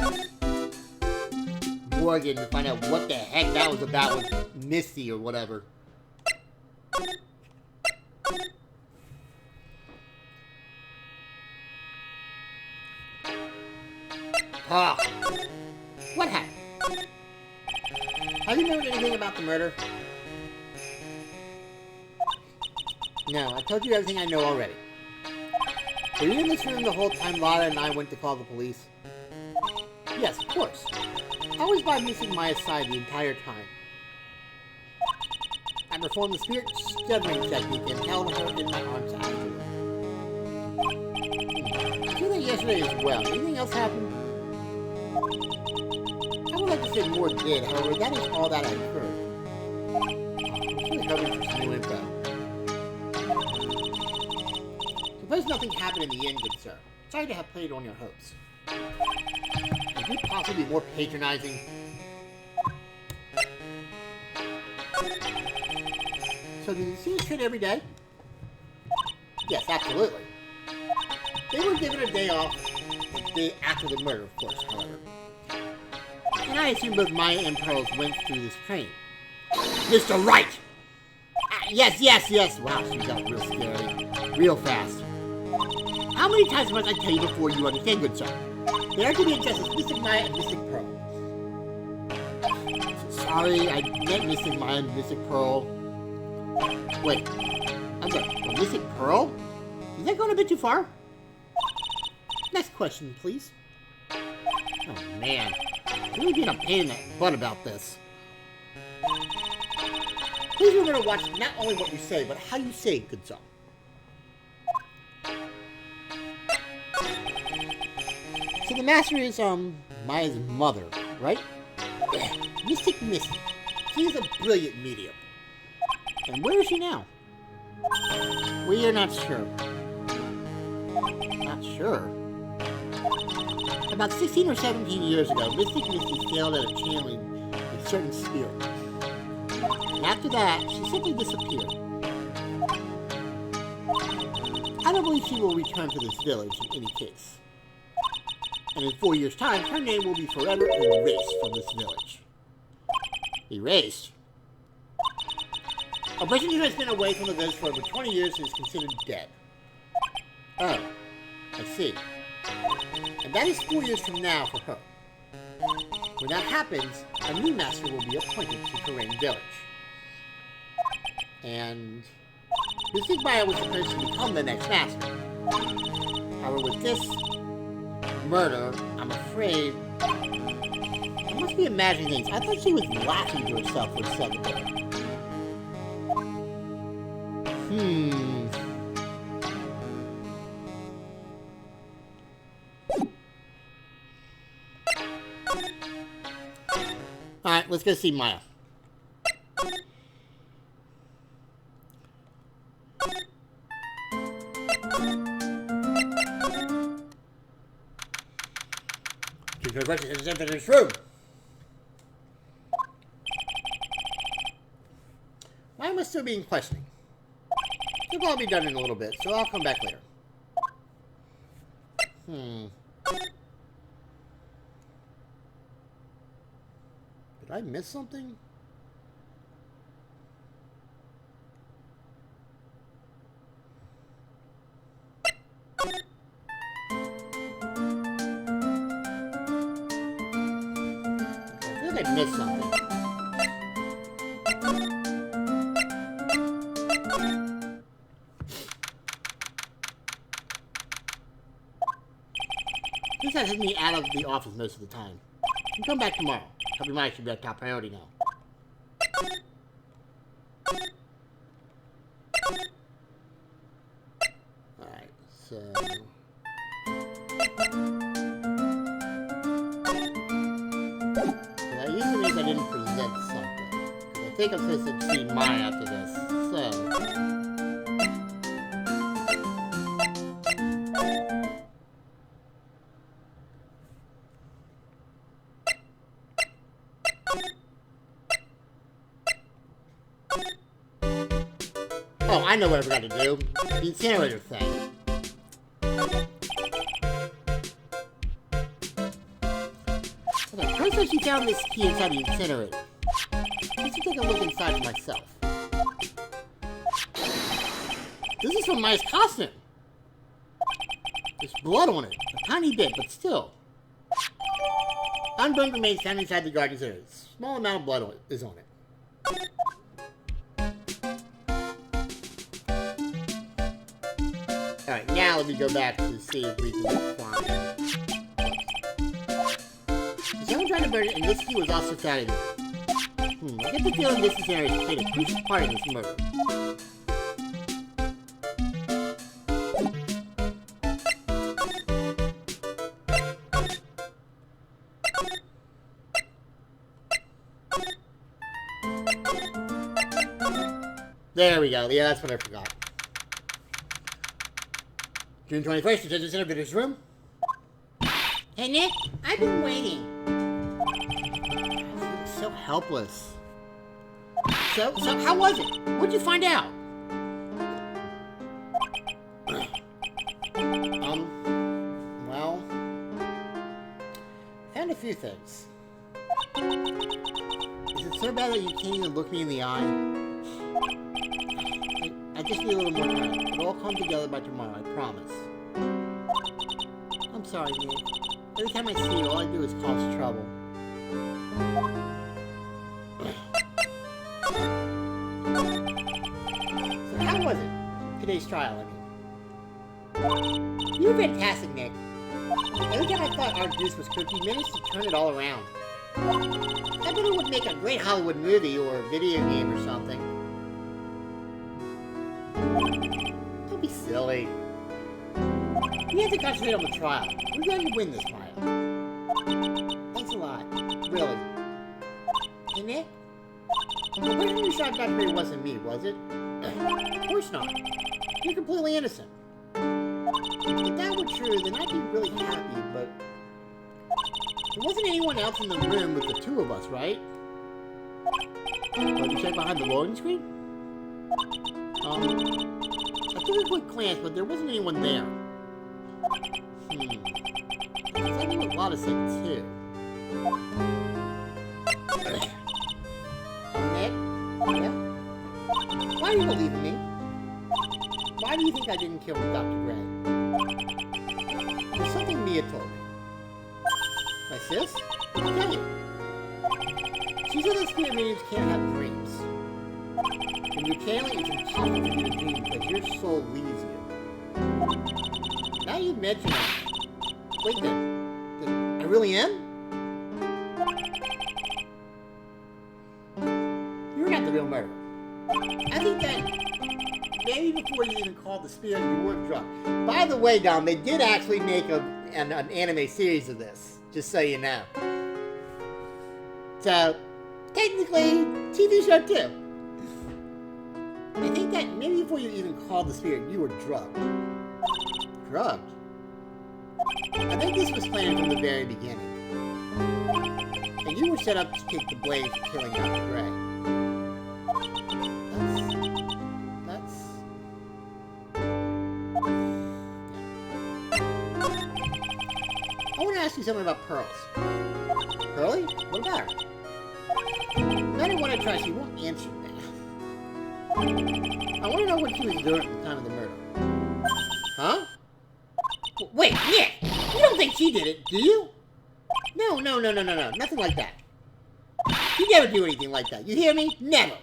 Morgan to find out what the heck that was about with Misty or whatever. Ah. What happened? Have you heard anything about the murder? No, I told you everything I know already. Were you in this room the whole time Lara and I went to call the police? Yes, of course. I was by missing Maya's side the entire time. I performed the spirit stuttering technique and held her in my arms afterward. I did that yesterday as well. Anything else happen? I would like to say more did, however, that is all that I've heard. I'm really hoping for some new info. Suppose nothing happened in the end, good sir. Sorry to have played on your hopes. Could you possibly be more patronizing? So did you see this kid every day? Yes, absolutely. They were given a day off the day after the murder, of course, however. And I assume both Maya and Pearls went through this train. Mr. Wright! Yes. Wow, she got real scary. Real fast. How many times must I tell you before you understand, good sir? They are to be addressed as Mystic Maya and Mystic Pearl. Sorry, I meant Mystic Maya and Mystic Pearl. Wait, I'm sorry, Mystic Pearl? Is that going a bit too far? Next question, please. Oh man, I'm really being a pain in the butt about this. Please remember to watch not only what you say, but how you say it, good sir. So the master is, Maya's mother, right? Mystic Misty. She's a brilliant medium. And where is she now? We are not sure. Not sure? About 16 or 17 years ago, Mystic Misty failed at a channeling a certain spirit. And after that, she simply disappeared. I don't believe she will return to this village in any case. And in 4 years' time, her name will be forever erased from this village. Erased? A person who has been away from the village for over 20 years is considered dead. Oh, I see. And that is 4 years from now for her. When that happens, a new master will be appointed to Terrain Village. And Mystic Maya was supposed to become the next master. However, with this murder, I'm afraid I must be imagining things. I thought she was laughing to herself for a second there. Alright, let's go see Maya. Is in this room. Why am I still being questioning? It'll probably be done in a little bit, so I'll come back later. Did I miss something? I missed something. This has me out of the office most of the time. You can come back tomorrow. Helping Maya should be our top priority now. Alright, so... I didn't present something. I think I'm supposed to see Maya after this. So. Oh, I know what I forgot to do. The incinerator thing. First time she found this key inside the incinerator. Let's take a look inside myself. This is from Maya's costume. There's blood on it. A tiny bit, but still. Unburned remains found inside the garden's area. A small amount of blood is on it. Alright, now let me go back to see if we can find. Someone tried to murder, and this key was also found in there. I get the feeling this is area played a crucial part in this murder. There we go. Yeah, that's what I forgot. June 21st, you said this in a visitor's room? Hey, Nick, I've been waiting. I feel so helpless. So how was it? What'd you find out? Well, found a few things. Is it so bad that you can't even look me in the eye? I just need a little more time. It'll all come together by tomorrow, I promise. I'm sorry, Nick. Every time I see you, all I do is cause trouble. So how was it? Today's trial, I mean. You were fantastic, Nick. Every time I thought our goose was cooked, you managed to turn it all around. I bet it would make a great Hollywood movie or a video game or something. Don't be silly. We have to concentrate on the trial. We're going to win this trial. Thanks a lot. Really. Hey, Nick? The person who shot Dr. Ray wasn't me, was it? Of course not. You're completely innocent. If that were true, then I'd be really happy, but... There wasn't anyone else in the room with the two of us, right? Did you check behind the loading screen? I took a quick glance, but there wasn't anyone there. I knew what Lotta said, too. Nick? Yeah? Why are you believing me? Why do you think I didn't kill Dr. Gray? There's something Mia told me. My sis? What did I tell you? She said that spirit mediums can't have dreams. When you're channeling, it's impossible for you to dream because your soul leaves you. Now you mention it. Wait then. I really am? You're not the real murderer. I think that maybe before you even called the spirit, you weren't drunk. By the way, Dom, they did actually make an anime series of this, just so you know. So, technically, TV show too. I think that maybe before you even called the spirit, you were drugged. Drugged? I think this was planned from the very beginning. And you were set up to take the blame for killing Dr. Gray. That's... I want to ask you something about Pearls. Pearly? What about her? No matter what I try, she won't answer me. I want to know what she was doing at the time of the murder. Huh? Wait, Nick! You don't think she did it, do you? No. Nothing like that. You never do anything like that. You hear me? Never.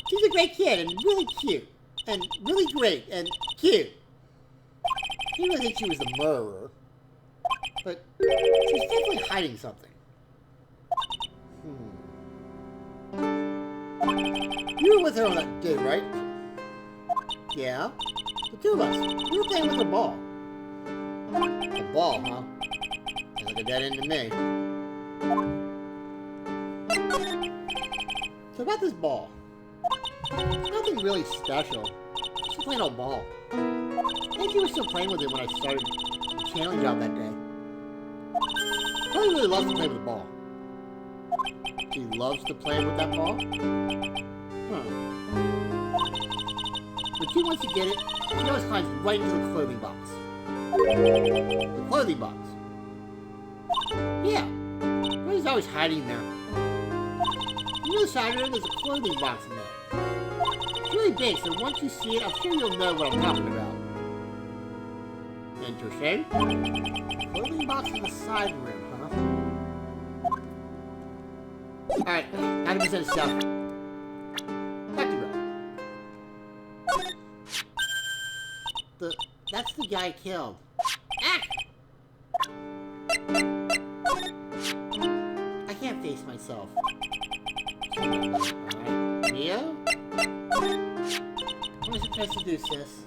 She's a great kid and really cute. And really great and cute. I didn't really think she was the murderer. But she's definitely hiding something. You were with her on that day, right? Yeah? The two of us. We were playing with a ball. A ball, huh? Sounds like a dead end to me. So about this ball. It's nothing really special. Just a plain old ball. I think you were still playing with it when I started the channeling job that day. Probably really loves to play with the ball. She loves to play with that ball? Huh. When she wants to get it, she always climbs right into the clothing box. The clothing box? Yeah. Ray's always hiding there. On the other side of her, there's a clothing box in there. It's really big, so once you see it, I'm sure you'll know what I'm talking about. Interesting. Clothing box in the side room, huh? Alright, 90% stuff. Back to Ray. That's the guy I killed. Ah! I can't face myself. Alright, Neo? What was I supposed to do, sis?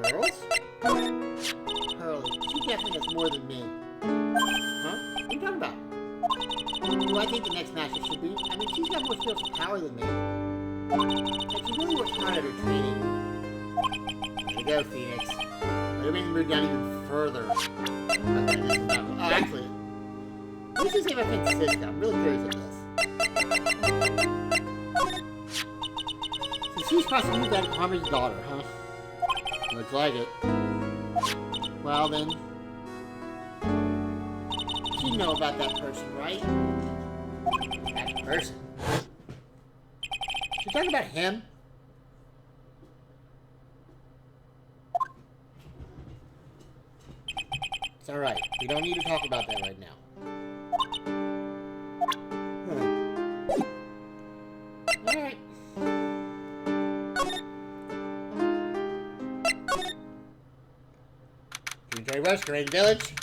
Pearls? Pearly. She definitely has more than me. Huh? What are you talking about? Who I think the next master should be? I mean, she's got more spiritual power than me. And she really works hard at her training. There you go, Phoenix. We're going to move down even further. Okay, this is not... Oh, actually... What did you say about Francisco? I'm really curious of this. So she's crossing you back Harmon's daughter, huh? Looks like it. Well, then... You know about that person, right? That person? You talking about him? It's alright. We don't need to talk about that right now. Alright. Enjoy Rush, Green Village.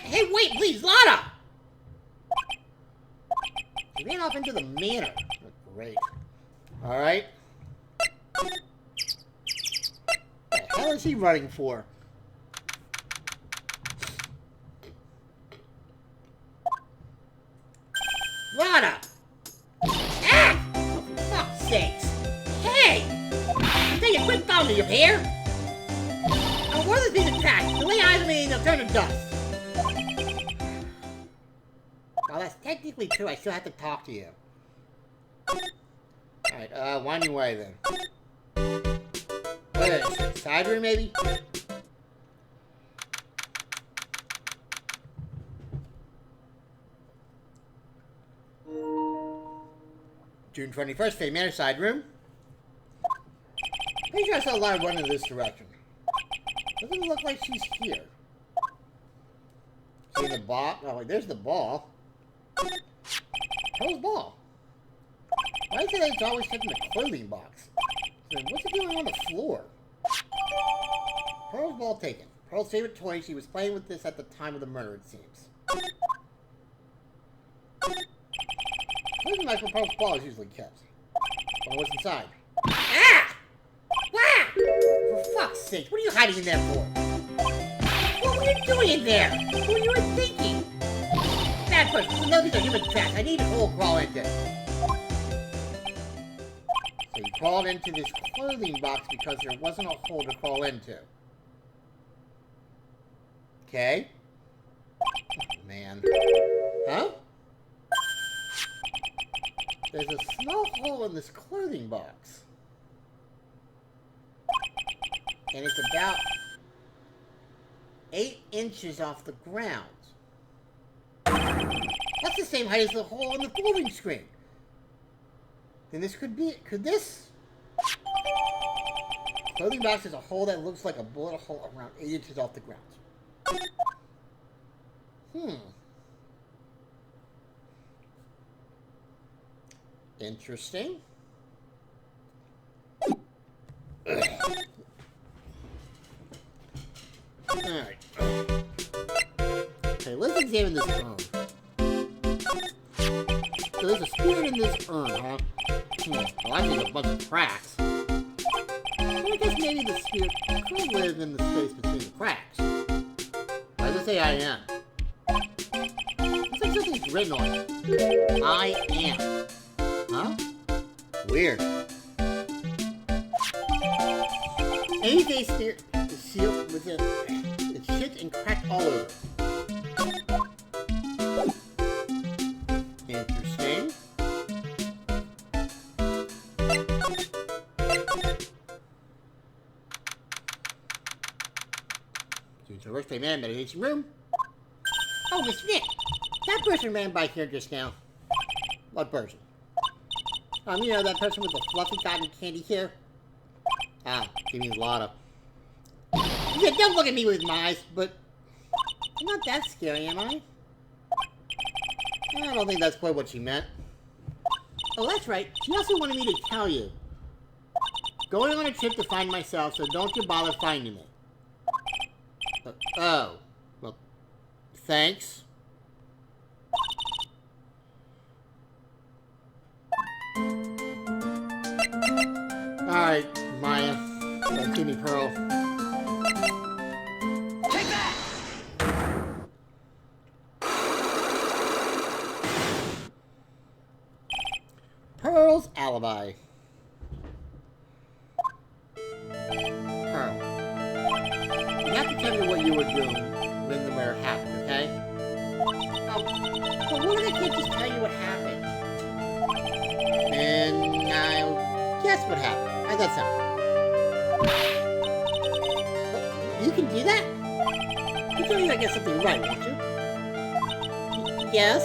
Hey, wait, please, Lana! He ran off into the manor. Oh, great. Alright. What the hell is he running for? Lana! Ah! Oh, for fuck's sakes! Hey! Take a quick phone to your pair! Oh, what are these attacks? The lay eyes on me, they'll turn to dust. Well, that's technically true. I still have to talk to you. Alright, wind your way then. What is it? Side room, maybe? June 21st, Fate Manor side room. Pretty sure I saw a lot of running in this direction. Doesn't look like she's here. See the ball? Oh, wait, there's the ball. Pearl's ball. Why is it that it's always taking the clothing box? So what's it doing on the floor? Pearl's ball taken. Pearl's favorite toy. She was playing with this at the time of the murder, it seems. Clothing box where Pearl's ball is usually kept. Wonder what's inside. Ah! Ah! For fuck's sake, what are you hiding in there for? What were you doing in there? What were you thinking? Bad person, no, these are human trash. I need a hole to crawl into. So you crawled into this clothing box because there wasn't a hole to crawl into. Okay. Oh, man. Huh? There's a small hole in this clothing box. And it's about 8 inches off the ground. That's the same height as the hole in the folding screen. Then this could this? Clothing box is a hole that looks like a bullet hole around 8 inches off the ground. Interesting. Alright. Okay, let's examine this urn. So there's a spirit in this urn, huh? Well, I think a bunch of cracks. So I guess maybe the spirit could live in the space between the cracks. Why does it say I am? Looks like something's written on it. I am. Huh? Weird. Any day spirit is sealed within. It's shit and cracked all over. Interesting. It's a workday man meditation room. Oh, Miss Nick! That person ran by here just now. What person? You know, that person with the fluffy cotton candy hair? Ah, he means Lotta. Yeah, don't look at me with my eyes, but I'm not that scary, am I? I don't think that's quite what she meant. Oh, that's right. She also wanted me to tell you. Going on a trip to find myself, so don't you bother finding me. Oh. Well, thanks. Alright, Maya. Give me Pearl. Take that! Pearl's alibi. Pearl. You have to tell me what you were doing when the murder happened, okay? But what if I can't just tell you what happened? And I'll guess what happened. How's that sound? You can do that? You tell me I get something right, won't you? Yes?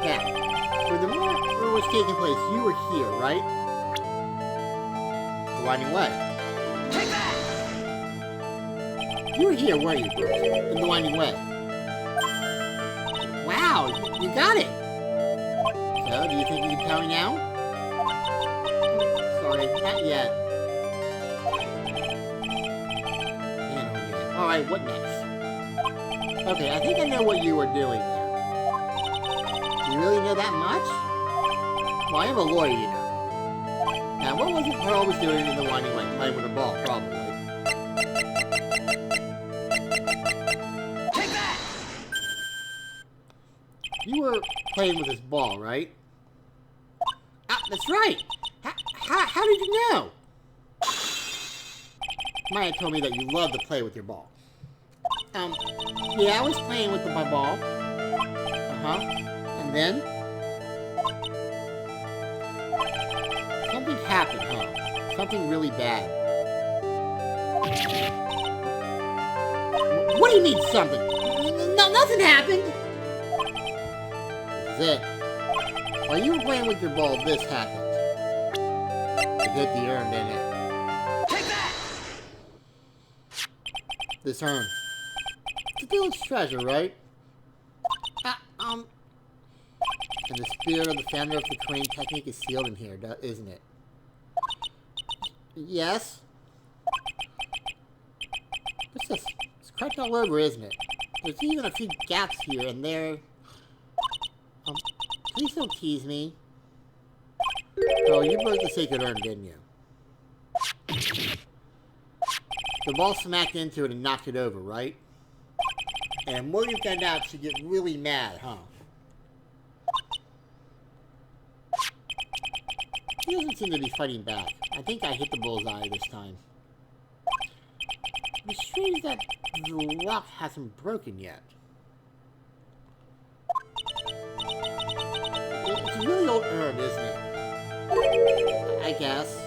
Now, when the murder was taking place, you were here, right? The Winding Way. Take that! You were here, weren't you, Bruce? In the Winding Way. Wow, you got it! So, do you think you can tell me now? Sorry, not yet. Alright, what next? Okay, I think I know what you were doing there. Do you really know that much? Well, I am a lawyer, you know. Now, what was it Pearl was doing in the Winding Way? Playing with a ball, probably. Take that! You were playing with this ball, right? Ah, that's right! How did you know? Maya told me that you love to play with your ball. Yeah, I was playing with my ball. Uh-huh. And then? Something happened, huh? Something really bad. What do you mean, something? No, nothing happened! This is it. While you were playing with your ball, this happened. It hit the urn, didn't it? Take that! This urn. It's a village treasure, right? And the spirit of the founder of the crane technique is sealed in here, isn't it? Yes? What's this? It's cracked all over, isn't it? There's even a few gaps here and there. Please don't tease me. Oh, you broke the sacred urn, didn't you? The ball smacked into it and knocked it over, right? And Morgan found out she'd get really mad, huh? He doesn't seem to be fighting back. I think I hit the bullseye this time. It's strange that the lock hasn't broken yet. It's a really old urn, isn't it? I guess.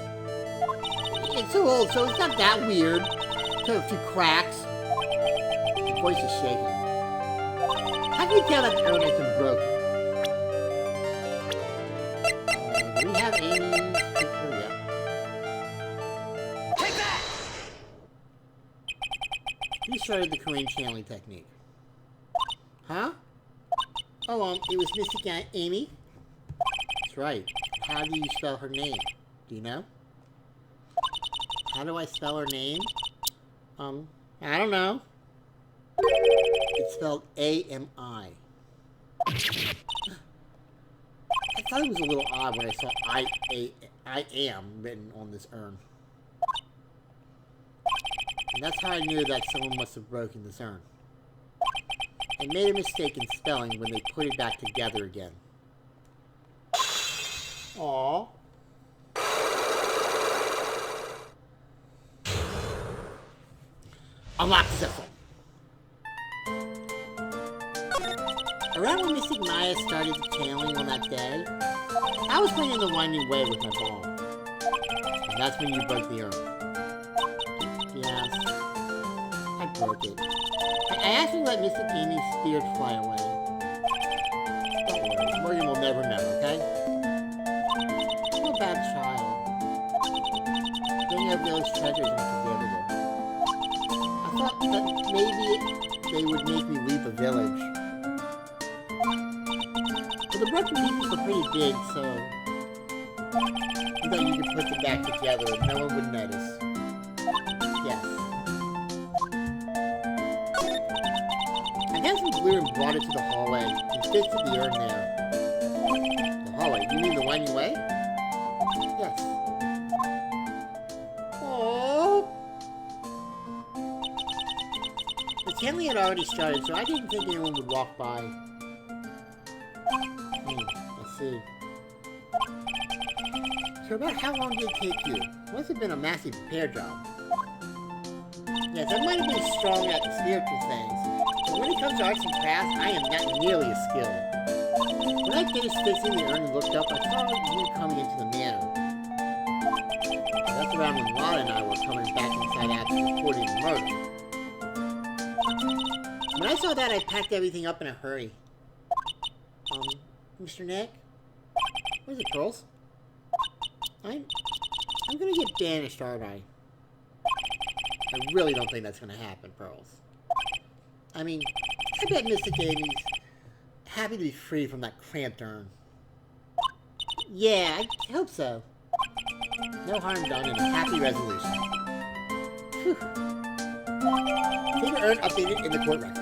It's so old, so it's not that weird. Got a few cracks. The voice is shaking. How can you tell that the urn has been broken? Do we have Amy's picture yet? Take that! Who started the Korean channeling technique? Huh? Oh, it was Mystic Amy? That's right. How do you spell her name? Do you know? How do I spell her name? I don't know. It's spelled A-M-I. I thought it was a little odd when I saw I am written on this urn. And that's how I knew that someone must have broken this urn. I made a mistake in spelling when they put it back together again. Aww. Unlock Syphil. Around when Mystic Maya started channeling on that day, I was playing in the Winding Way with my ball. And that's when you broke the urn. Yes. I broke it. I actually let Mystic Amy's spirit fly away. Don't worry, Morgan will never know, okay? I'm a bad child. Bringing up those treasures is unforgivable. I thought that maybe they would make me leave the village. But the broken pieces were pretty big, so I thought you could put them back together and no one would notice. Yes. I got some glue and brought it to the hallway and fixed the urn there. The hallway? You mean the winding way? Yes. Aww. The channeling had already started, so I didn't think anyone would walk by. Let's see. So about how long did it take you? Must have been a massive repair job. Yes, I might have been strong at spiritual things, but when it comes to arts and crafts, I am not nearly as skilled. When I finished fixing the urn and looked up, I saw you coming into the manor. That's around when Lana and I were coming back inside after reporting the murder. When I saw that, I packed everything up in a hurry. Mr. Nick? Where's it, girls? I'm gonna get banished, aren't I? I really don't think that's gonna happen, Pearls. I mean, I bet Mr. Davies happy to be free from that cramped urn. Yeah, I hope so. No harm done and a happy resolution. Whew. See your urn updated in the court record.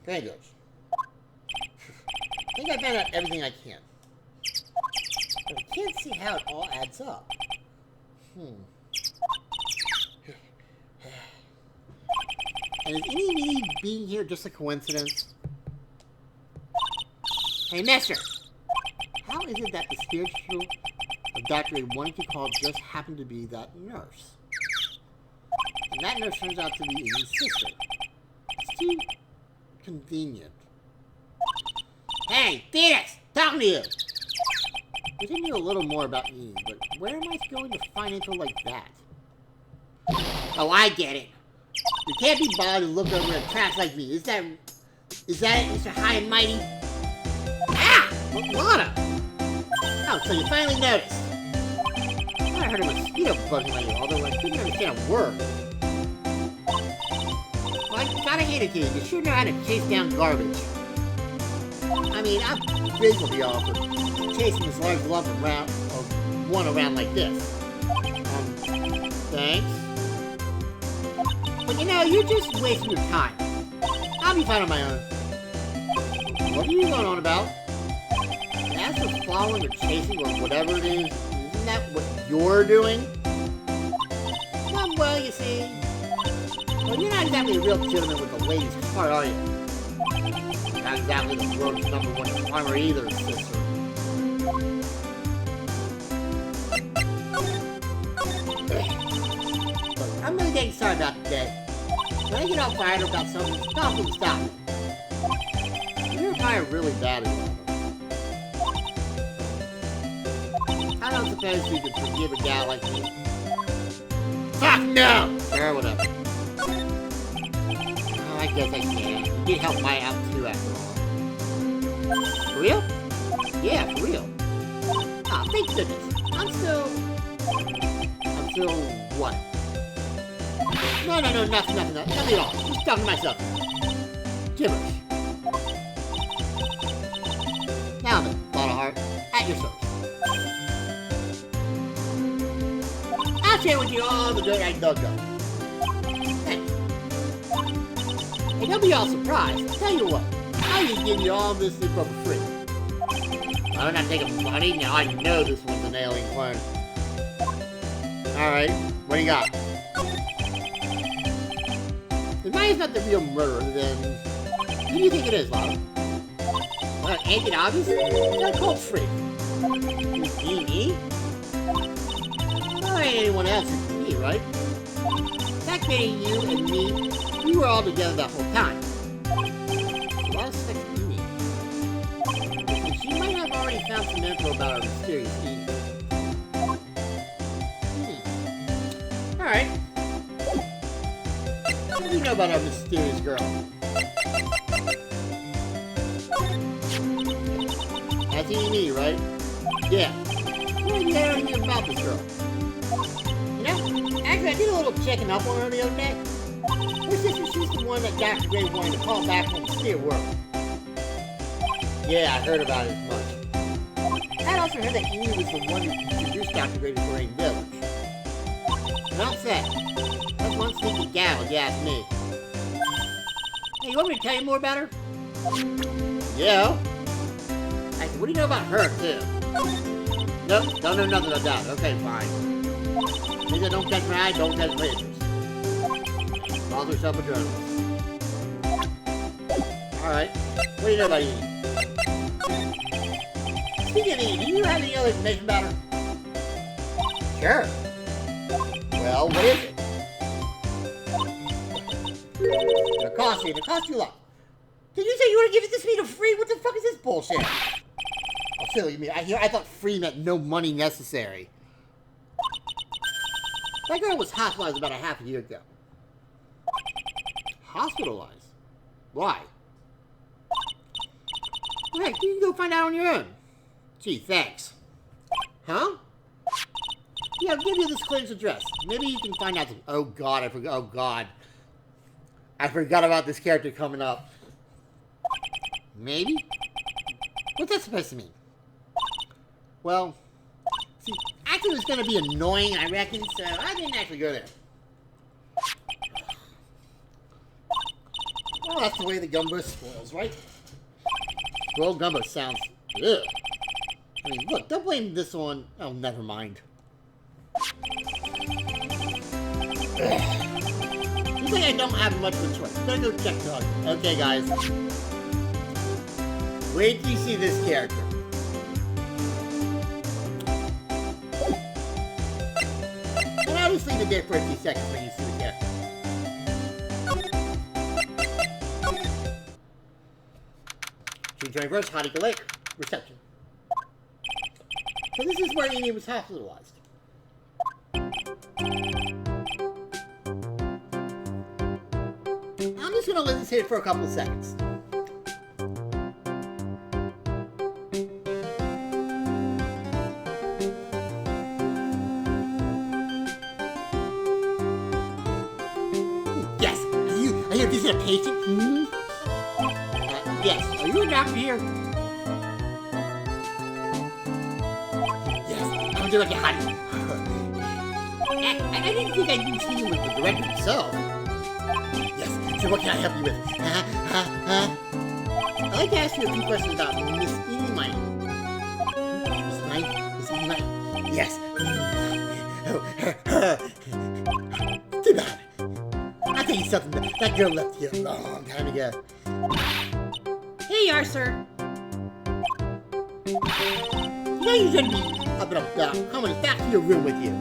There it goes. I think I found out everything I can. But I can't see how it all adds up. And is any of me being here just a coincidence? Hey, mister! How is it that the spiritual doctor they wanted to call just happened to be that nurse? And that nurse turns out to be his sister. It's too convenient. Hey, Phoenix! Talking to you! I think knew a little more about me, but where am I going to find info like that? Oh, I get it. You can't be bothered to look over at tracks like me. Is that it, Mr. High and Mighty? Ah! Lana! Oh, so you finally noticed. I heard a mosquito buzzing my ear, although I couldn't understand a word. Well, I gotta hand it to you. You sure know how to chase down garbage. I mean, I'm grateful to y'all for chasing this large lump around, or one around like this. Thanks. But you know, you're just wasting your time. I'll be fine on my own. What are you going on about? As for following or chasing or whatever it is, isn't that what you're doing? Well, you see. Well, you're not exactly a real gentleman with the ladies' heart, are you? Not exactly the world's #1 farmer either, sister. Look, I'm really getting sorry about today. When I get all fired about something, stop me. You're probably really bad at it. I don't suppose you could forgive a gal like me. Fuck no! Or whatever. Oh, I guess I can. You did help my out too, after all. For real? Yeah, for real. Ah, thank goodness. I'm still what? No, nothing at all. Just talking to myself. Gibberish. Now then, Bottle Heart, at your service. I'll share with you all the dirt I dug up. Thanks. Hey, don't be all surprised. Tell you what, I'll just give you all this info for free. I'm not taking money. Now I know this one's an alien clone. Alright, what do you got? If Maya's not the real murderer, then who do you think it is, Lana? Well, ain't it obvious? That cult's free. Me? Well, ain't anyone else except me, right? Technically, you and me, we were all together that whole time. So what else do you mean? She might have already found some info about our mysterious being. Alright. What do you know about our mysterious girl? That's me, right? Yeah. Maybe I don't hear about this girl. You know, actually, I did a little checking up on her the other day. Her sister, she's the one that Dr. Gray wanted to call back from the steer world. Yeah, I heard about it as much. I also heard that Amy was the one who introduced Dr. Gray to Green Village. Well said. That's one sneaky gal, if you ask me. Hey, you want me to tell you more about her? Yeah. Hey, what do you know about her, too? Nope, don't know nothing about that. Okay, fine. Means I don't catch my eye, don't catch my interest. Call herself a journalist. Alright. What do you know about Edie? Speaking of Edie, do you have any other information about her? Sure. Well, what is it? It'll cost you. It'll cost you a lot. Did you say you want to give it to me for free? What the fuck is this bullshit? Oh, silly me. I thought free meant no money necessary. That girl was hospitalized about a half a year ago. Hospitalized? Why? Right, you can go find out on your own. Gee, thanks. Huh? Yeah, I'll give you this clinic's address. Maybe you can find out. Oh God, I forgot. Oh God, I forgot about this character coming up. Maybe? What's that supposed to mean? Well, see, actually it was going to be annoying, I reckon, so I didn't actually go there. Well, that's the way the gumbo spoils, right? Well, gumbo sounds... Ugh. I mean, look, don't blame this on... Oh, never mind. You think I don't have much of a choice. Better go check the other. Okay, guys. Wait till you see this character. And I'll just leave it there for a few seconds when you see the character. June 21st, Hottie Lake. Reception. So this is where Amy was hospitalized. I'm just gonna let this hit for a couple of seconds. Yes, are you visiting a patient? Hmm? Yes, are you a doctor here? Yes, I'm Director Hottie. I didn't think I'd be speaking with the director himself. Yes, so what can I help you with? I'd like to ask you a few questions about Miss Edie Mine. Miss Mine? Miss Edie Mine? Yes. Too bad. I'll tell you something. That girl left here a long time ago. Here you are, sir. You know you shouldn't be up and about coming back to your room with you.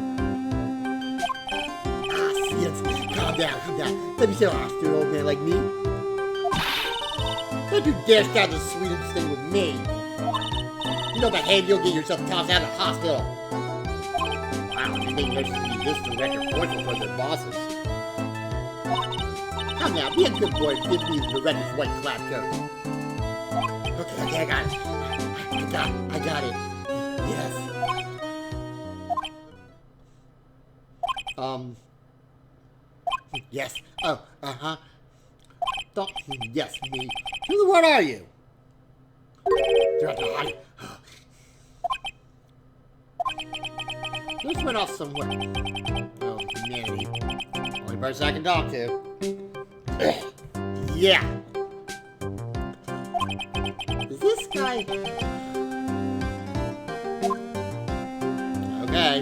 Calm down. Let me sit off to an old man like me. Don't you dare start the sweetest thing with me. You know, behavior, you'll get yourself tossed out of the hospital. Wow, you think nurses can be this direct forceful for their bosses. Come now, be a good boy and give me the director's white flat coat. Okay, I got it. I got it. Yes. Yes. Oh, Don't. Yes, me. Who the word are you? This went off somewhere. Oh, humanity. Only person I can talk to. Yeah. Is this guy... Okay.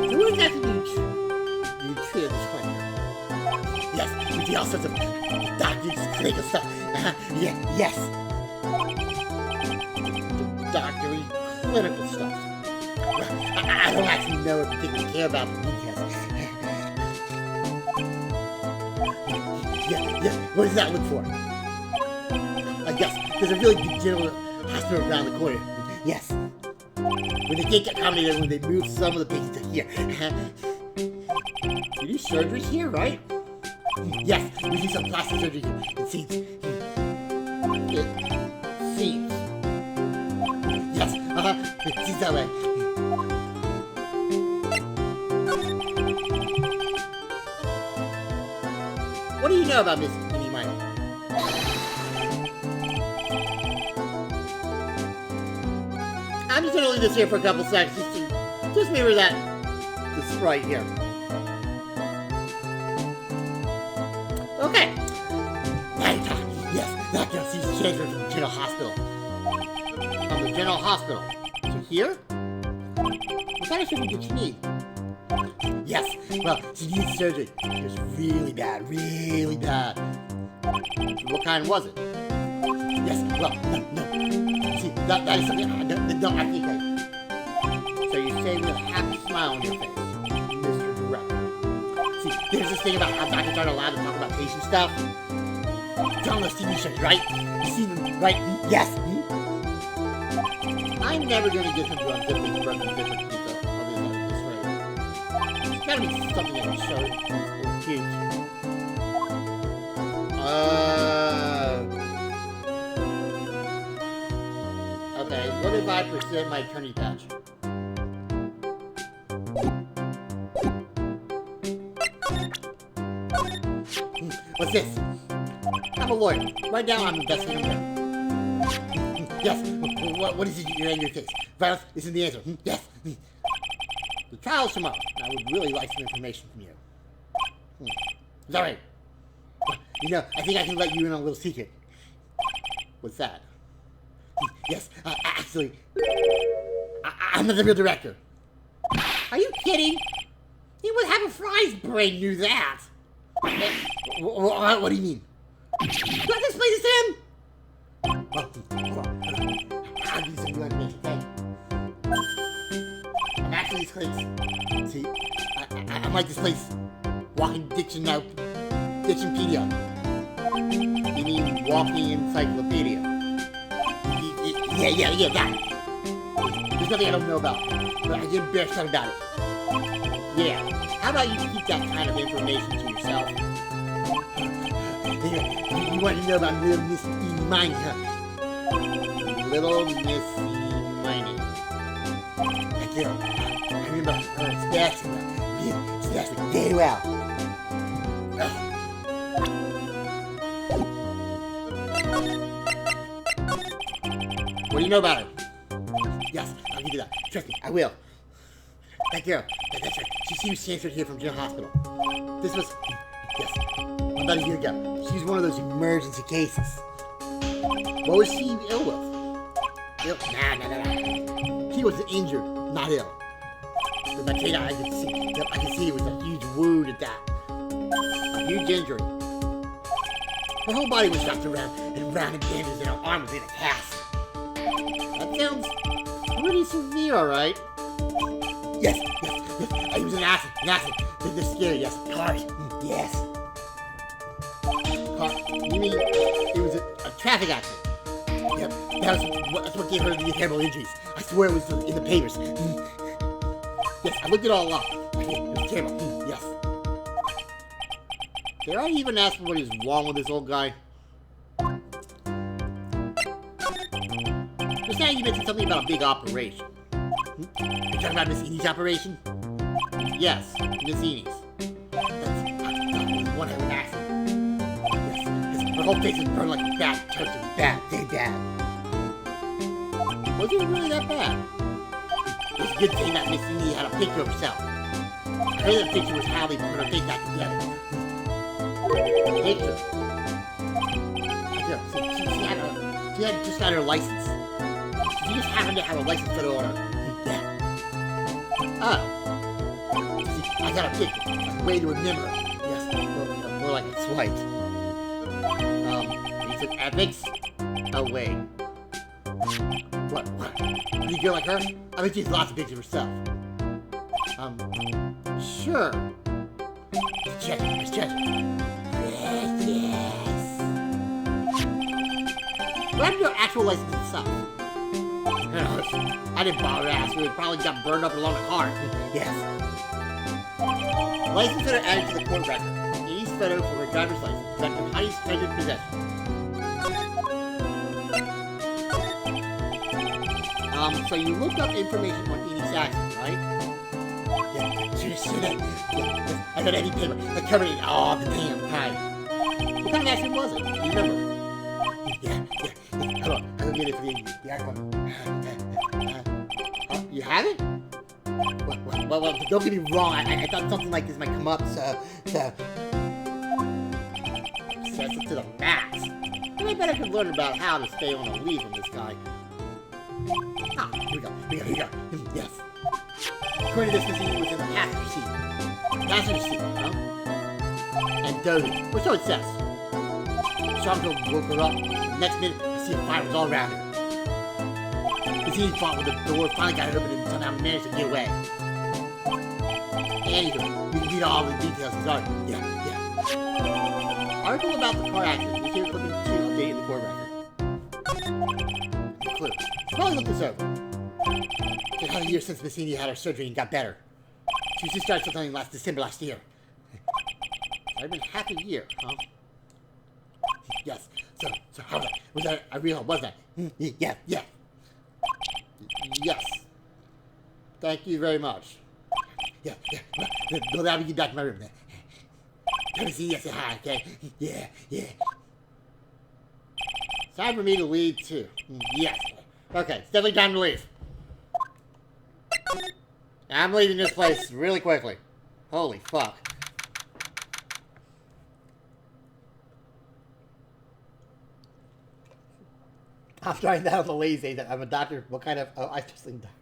Who is that you treated this way? Yes, you do all sorts of doctors, clinical stuff. Yes. Doctory, clinical stuff. I don't actually know if you particularly care about the details. Yeah. What does that look for? Yes, there's a really good general hospital around the corner. Yes. When they can't accommodate everyone, they move some of the patients to here. You do surgeries here, right? Yes, we do some plastic surgery here. It seems. She's that way. What do you know about Miss Eeny Miny? I'm just gonna leave this here for a couple seconds. Just mirror that. This right here. Okay. Now you're talking. Yes, that girl sees children from the General Hospital. From the General Hospital. To here? What kind of surgery did she need? Yes, well, she needs surgery. It was really bad, really bad. So what kind was it? Yes, well, no. See, that is something, no, I can't tell you. So you say with a happy smile on your face, Mr. Director. See, there's this thing about how doctors aren't allowed to talk about patient stuff. You're on those TV shows, right? You see them, right? Yes. I'm never going to get him drugs if they run different pizza of this rate. It's got to be something that can show or cute. Okay, what if I present my attorney badge? What's this? I'm a lawyer. Right now, I'm investigating a murder. Yes. What is it you're in your case? Violence isn't the answer. Yes. The trial's tomorrow. I would really like some information from you. Is that right? You know, I think I can let you in on a little secret. What's that? Yes. Actually, I'm not the real director. Are you kidding? He would have a fry's brain knew that. What do you mean? Do I explain this to him? I'll give you some good information, okay? I'm actually this place. See, I'm like this place. Walking Dictionpedia. You mean walking encyclopedia? Yeah, that. There's nothing I don't know about, but I get embarrassed talking about it. Yeah, how about you keep that kind of information to yourself? You want to know about little Miss Eeny Miny, huh? Little Miss Eeny Miny. That girl, I remember her especially very well. What do you know about her? Yes, I'll give you that. Trust me, I will. That girl, that's right. She was transferred here from General Hospital. This was, yes, about a year ago. She was one of those emergency cases. What was she ill with? Ill? Nah. She was injured, not ill. With my data, I can see it was a huge wound at that. A huge injury. Her whole body was wrapped around in bandages and her arm was in a cast. That sounds pretty severe, alright? Yes. It was an accident. They're scary, yes. Cars, yes. Car, you mean it was a traffic accident? Yep, that's what gave her the terrible injuries. I swear it was in the papers. Yes, I looked it all up. It was terrible, yes. Did I even ask what is wrong with this old guy? Just now you mentioned something about a big operation. You're talking about Miss Eeny's operation? Yes, Miss Eeny's. That's the one I would ask. Yes, her whole face was burned like a bad toaster. Bad, very bad. Was it really that bad? It's a good thing that Miss Eeny had a picture of herself. I heard that picture was how they put her face back together. Picture. She had just got her license. She just happened to have a license photo on her. Yeah. Oh. See, I got a picture. As a way to remember her. Yes, more like it's white. You took ethics? Oh, wait. What? Pretty girl like her? I bet she has lots of pictures of herself. Sure. Let's check. Yes. What happened to her actual license itself? I didn't bother to ask her. It probably got burned up along the car. Yes. License that are added to the court record. Each photo for her driver's license. That's her highest treasured possession. So you looked up information on Edie Saxon, right? Yeah, should have seen it. Yeah, I got any paper. I covered it all the damn time. What kind of accident was it? Do you remember? Yeah. Hold on. I'll get it for the aqua. You have it? Well, don't get me wrong. I thought something like this might come up, so sets it to the max. And I bet I could learn about how to stay on a lead from this guy. Ah, here we go. Yes. According to this, he was in the passenger seat. Passenger seat, huh? And dozing. Or so it says. So I'm gonna woke her up. The next minute, I see a fire was all around her. The scene fought with the door, finally got it open, and somehow managed to get away. Anywho, you can read all the details in his article. Yeah. Article about the car accident. You can click to update the court record. Clue. Probably look this over. It's been about a year since Messini had her surgery and got better. She was discharged from something last December last year. It's been half a year, huh? Yes. So how was that a real? Was that? Yeah. Yes. Thank you very much. Yeah. Well, now we get back to my room then. Come to see you, say hi, okay? Yeah. It's time for me to leave, too. Yes. Okay, it's definitely time to leave. I'm leaving this place really quickly. Holy fuck. I'm trying that on the lazy that I'm a doctor. What kind of... Oh, I'm just a doctor.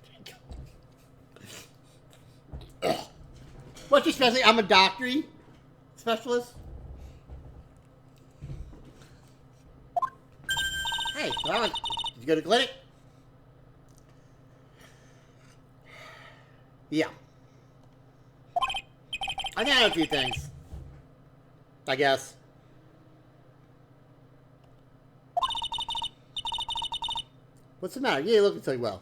What's your specialty? I'm a doctory specialist. Hey, Ron, did you go to the clinic? Yeah. I got a few things. I guess. What's the matter? You ain't looking so well.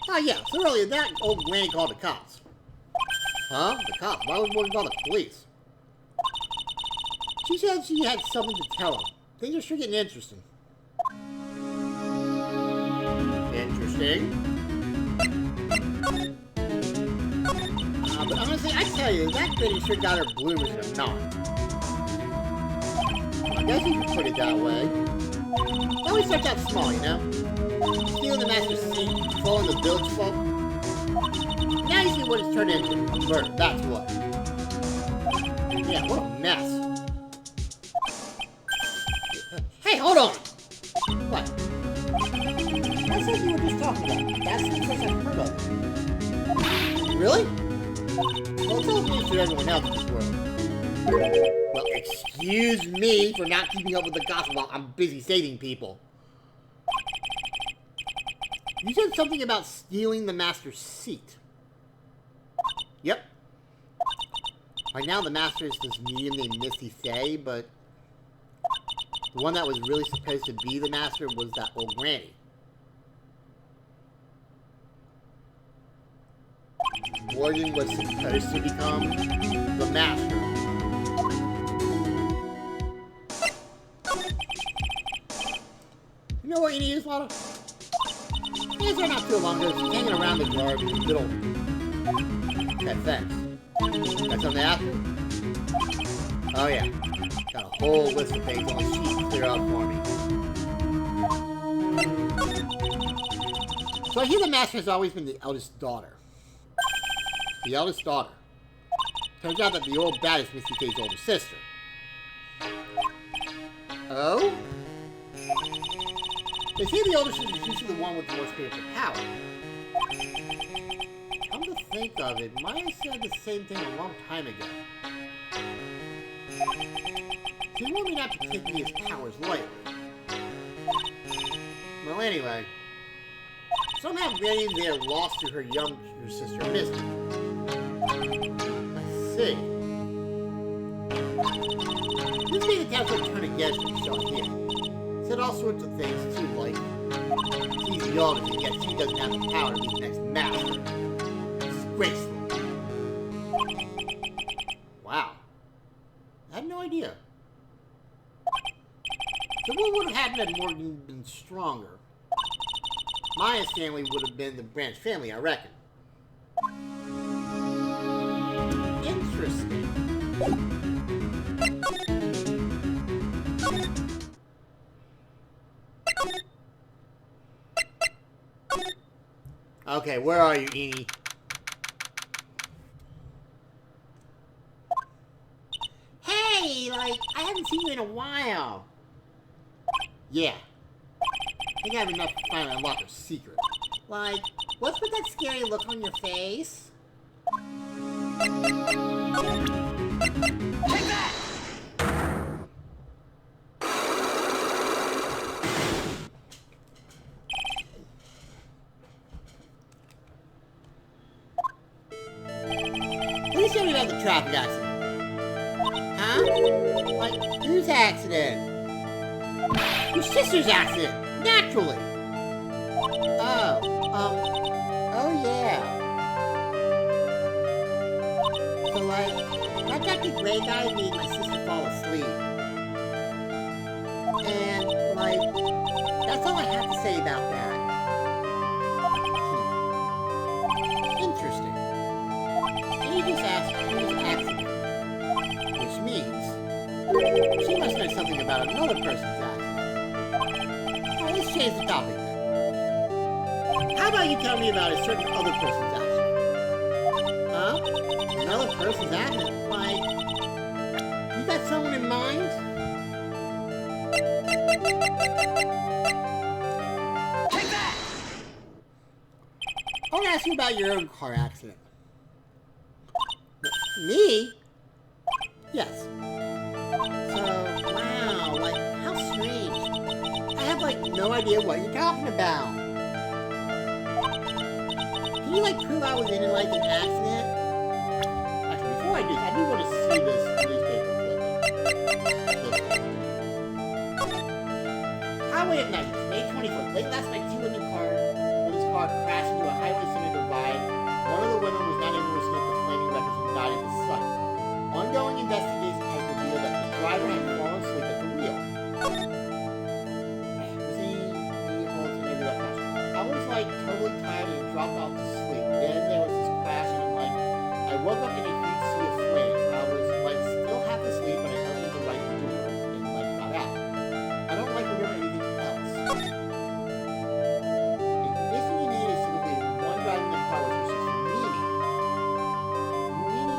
Oh, yeah. So earlier, that old granny called the cops. Huh? The cops? Why would one call the police? She said she had something to tell them. Things are sure getting interesting. Interesting? But honestly, I tell you, that granny sure got her bloomers in a knot. I guess you could put it that way. It always starts out small, you know? Stealing the master's seat, trolling the village folk. Now you see what it's turned into. A murder, that's what. Yeah, what a mess. Hey, hold on! What? I said you were just talking about it. That's the first I've heard of it. Really? Well, it's all news to everyone else in this world. Well, excuse me for not keeping up with the gossip while I'm busy saving people. You said something about stealing the master's seat. Yep. Right now, the master is this medium named Misty Say, but the one that was really supposed to be the master was that old granny. Morgan was supposed to become the master. You know what you need is, Lana? Answer not too long ago, she's hanging around the yard with a little that fence. Got something after? Oh yeah. Got a whole list of things on the sheet to clear out for me. So I hear the master has always been the eldest daughter. The eldest daughter. Turns out that the old bat is Missy K's older sister. Oh? They say the older sister is usually the one with the more spiritual power. Come to think of it, Maya said the same thing a long time ago. She wanted me not to take these powers lightly. Well, anyway. Somehow Granny there lost to her younger sister, Misty. I see. This made the town turn against herself here. Said all sorts of things, too, like she's the oldest, and yet she doesn't have the power to be the next master. Disgraceful. Wow. I had no idea. So what would have happened had Morgan been stronger? My family would have been the Branch family, I reckon. Interesting. Okay, where are you, Eenie? Hey, like, I haven't seen you in a while. Yeah. I think I have enough to finally unlock a secret. Like, what's with that scary look on your face? Take that! Please tell me about the traffic accident. Huh? Like, whose accident? Your sister's accident! Naturally! Oh yeah. So like, that got the gray guy made my sister fall asleep. And, like, that's all I have to say about that. Interesting. And you just asked whose accident. Which means, she must know something about another person's accident. Alright, let's change the topic then. How about you tell me about a certain other person's accident? Huh? Another person's accident? Like, you got someone in mind? Take that! I want to ask you about your own car accident. Me? Yes. So, wow, like, how strange. I have, like, no idea what you're talking about. Can you, like, prove I was in, like, an accident? Actually, before I do, I do want to see this newspaper clipping. Highway at night, May 24th. Late last night, two women when his car crashed into a highway center divide. One of the women was not able to escape the flaming wreckage and died at the site. Ongoing investigation has revealed that the driver had fallen asleep at the wheel. I was like totally tired and dropped off to sleep. Then there was this crash and like I woke up in a huge sea of flames. I was like still half asleep, but I opened the right door and like got out. I don't like remember anything else. The condition you need is simply the one driving the car was your sister Mimi. Mimi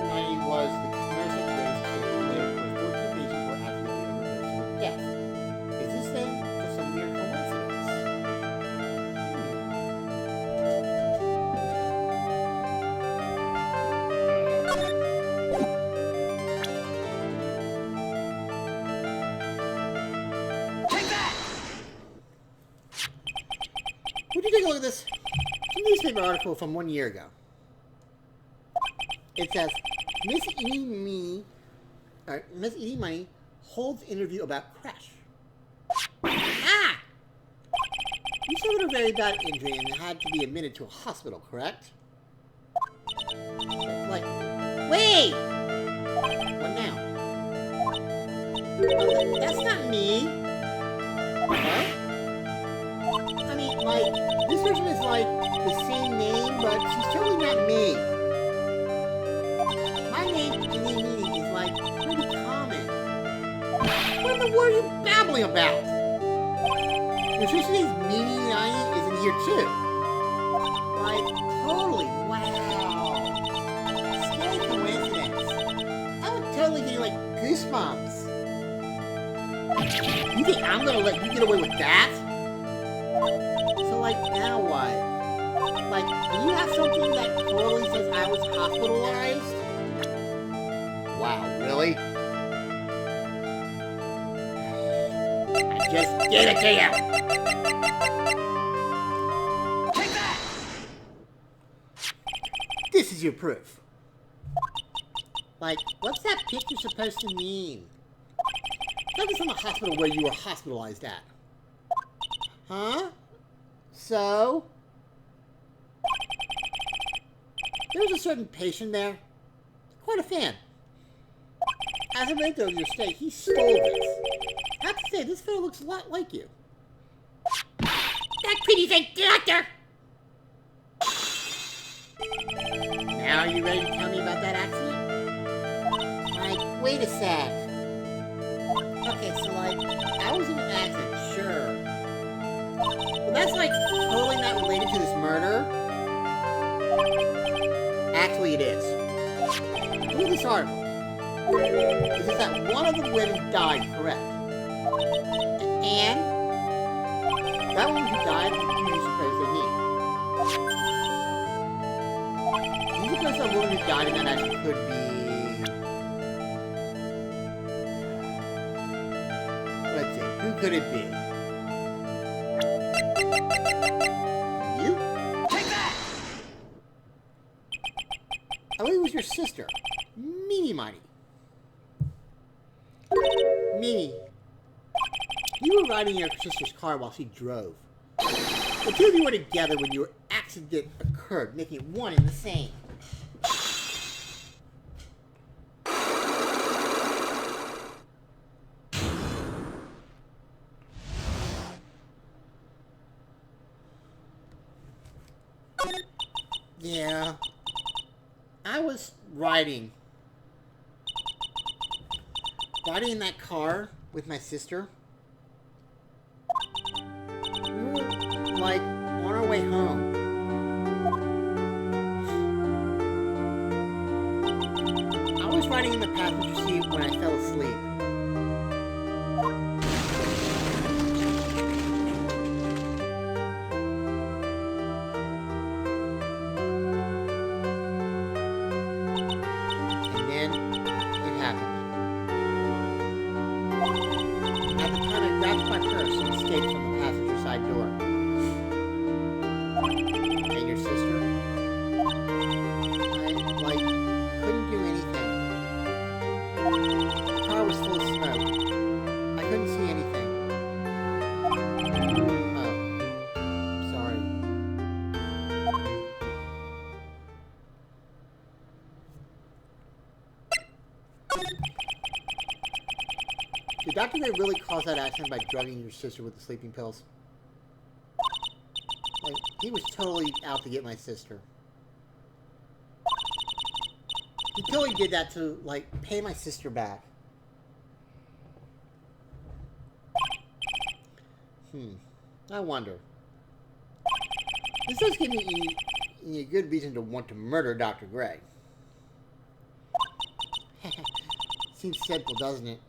890 was the commercial race calculator for 14 patients who were accidentally overdosed with death. Is this thing just a mere coincidence? Take that! Would you take a look at this? It's a newspaper article from 1 year ago. It says, Miss Edie Money holds interview about crash. Ah! You suffered a very bad injury and had to be admitted to a hospital, correct? Like, wait! What now? That's not me! Huh? I mean, like, this person is like the same name, but she's totally not me. My name, Mimi, is like pretty common. What in the world are you babbling about? Your sister name's Mimi is in here too. Like, totally, wow. Scary coincidence. I would totally get like goosebumps. You think I'm gonna let you get away with that? So, like, now what? Like, do you have something that totally says I was hospitalized? Wow, really? I just gave it to you! Take that! This is your proof. Like, what's that picture supposed to mean? Focus on the hospital where you were hospitalized at. Huh? So? There was a certain patient there. Quite a fan. As a mentor of your stay, he stole this. I have to say, this fellow looks a lot like you. That pretty fake doctor! Now are you ready to tell me about that accident? Like, wait a sec. Okay, so like, I was in an accident, sure. But that's like totally not related to this murder. Actually, it is. Look at this article. It says that one of the women died, correct? And that woman who died, who do you suppose they mean? Do you suppose that woman who died in that accident could be... Let's see, who could it be? You? Take that! I believe it was your sister, Mimi Mighty. Mimi, you were riding in your sister's car while she drove. The two of you were together when your accident occurred, making it one and the same. Yeah, I was riding in that car with my sister. We were, like, on our way home. I was riding in the passenger seat when I fell asleep. And then it happened. At the time, I grabbed my purse and escaped from the passenger side door. And your sister? I, like, couldn't do anything. The car was full of smoke. I couldn't see anything. Oh. Sorry. Did Dr. Gray really cause that accident by drugging your sister with the sleeping pills? Like, he was totally out to get my sister. He totally did that to, like, pay my sister back. I wonder. This does give me a good reason to want to murder Dr. Gray. Seems simple, doesn't it?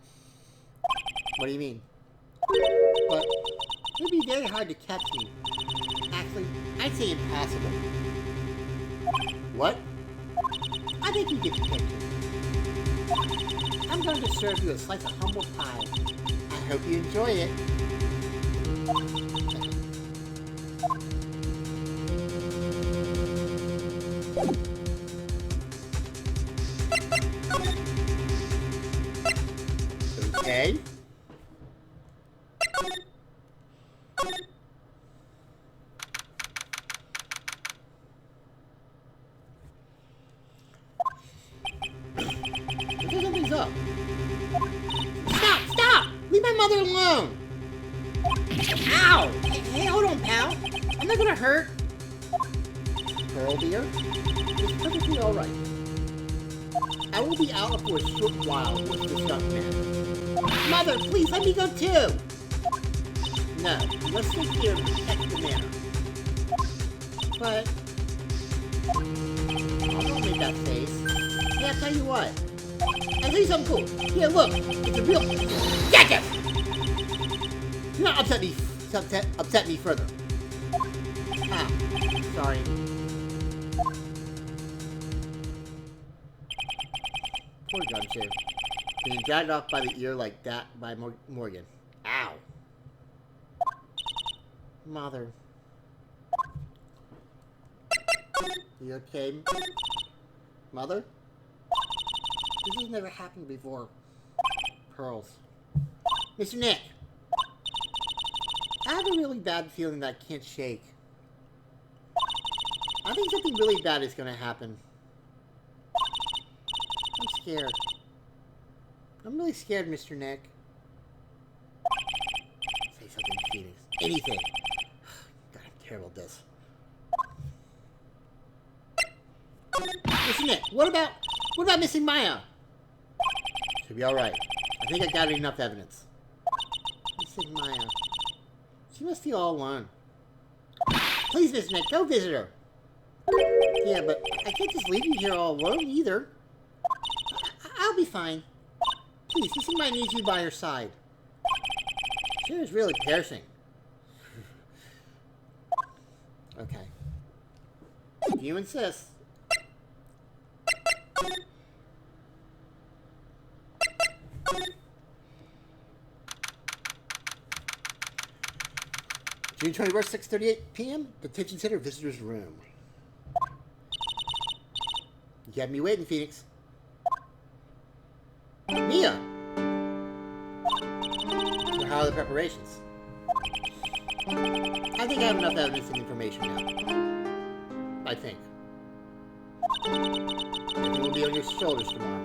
What do you mean? But it'd be very hard to catch me. Actually, I'd say impossible. What? I think you get the picture. I'm going to serve you a slice of humble pie. I hope you enjoy it. Okay. Something's up. Stop! Leave my mother alone! Ow! Hey, hold on, pal. I'm not gonna hurt. Pearl dear, it's perfectly alright. I will be out for a short while with this young man. Mother, please let me go too! No, let's stay here and protect the manor. But... oh, don't make that face. Yeah, I'll tell you what. I'll tell you something cool. Here, look. It's a real... Gotcha! Do not upset me further. Ah, sorry. Poor Gumshoe. Being dragged off by the ear like that by Morgan. Ow. Mother. You okay? Mother? This has never happened before. Pearls. Mr. Nick! I have a really bad feeling that I can't shake. I think something really bad is going to happen. I'm scared. I'm really scared, Mr. Nick. Say something, Phoenix. Anything. care about this. Listen, Nick, what about missing Maya? She'll be alright. I think I gathered enough evidence. Missing Maya. She must feel all alone. Please, Miss Nick, go visit her. Yeah, but I can't just leave you here all alone either. I'll be fine. Please, Missing Maya needs you by her side. She is really piercing. Okay. If you insist. June 21st, 6:38 p.m. Detention Center visitor's room. You have me waiting, Phoenix. Mia! So how are the preparations? I think I have enough evidence and information now. I think. Everything will be on your shoulders tomorrow.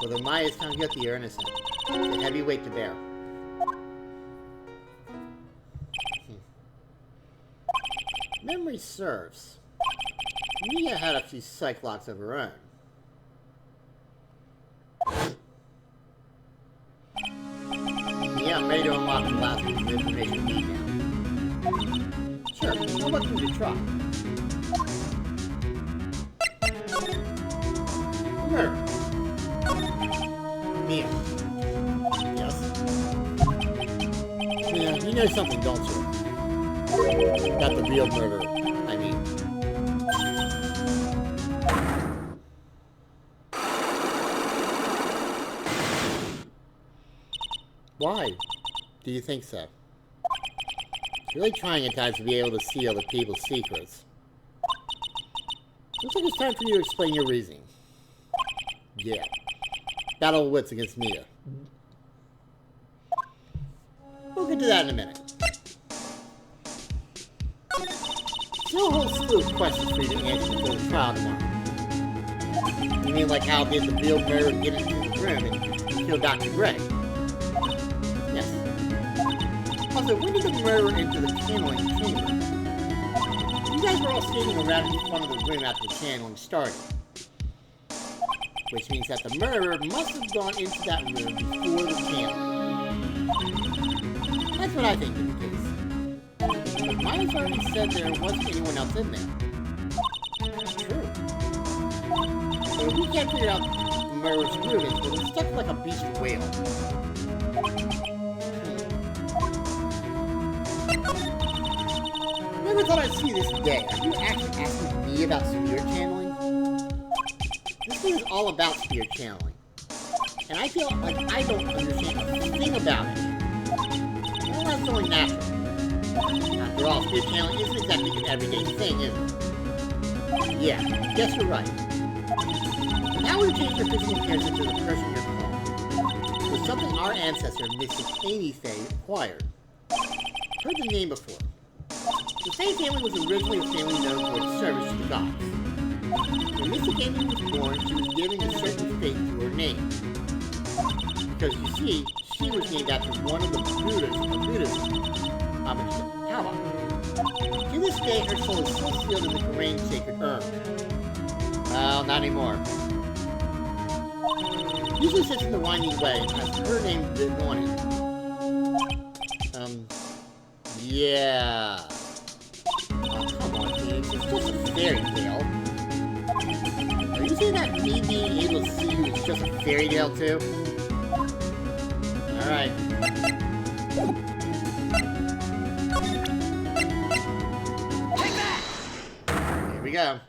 Whether Maya is found guilty or innocent, it's a heavy weight to bear. Memory serves. Mia had a few psych locks of her own. Yeah, I'm ready to unlock the last piece of information we need now. Sure, how much would you try? Murder. Mia. Yes? Yeah, you know something, don't you? Not the real murderer, I mean. Why do you think so? It's really trying at times to be able to see other people's secrets. Looks like it's time for you to explain your reasoning. Yeah. Battle of wits against Mia. We'll get to that in a minute. Still a whole slew of questions for you to answer before the trial tomorrow. You mean like how did the real murderer get into the room and kill Dr. Gray? Yes. Also, when did the murderer enter the channeling chamber? You guys were all standing around in front of the room after the channeling started. Which means that the murderer must have gone into that room before the channeling. That's what I think is the case. But Maya's already said there wasn't anyone else in there. True. So if we can't figure out the murderer's movements, we'll be stuck like a beached whale. Never thought I'd see this day. Are you actually asking me about spirit channeling? This thing is all about spirit channeling. And I feel like I don't understand a thing about it. Well, that's only natural. After all, spirit channeling isn't exactly an everyday thing, is it? Yeah, guess you're right. Now we've changed your physical appearance into the person you're called. With something our ancestor, Mystic Amy Faye, acquired. Heard the name before. The Faye family was originally a family known for its service to the gods. When Mystic Amy was born, she was given a certain fate to her name. Because you see, she was named after one of the Buddhas of Buddhism, Amitabha. To this day, her soul is still sealed in the Korean sacred urn. Well, not anymore. Usually sits in the winding way and has her name written on it. Yeah. Oh, come on, Phoenix. It's just a fairy tale. Are you saying that me being able to see you is just a fairy tale, too? Alright. Take that! Here we go.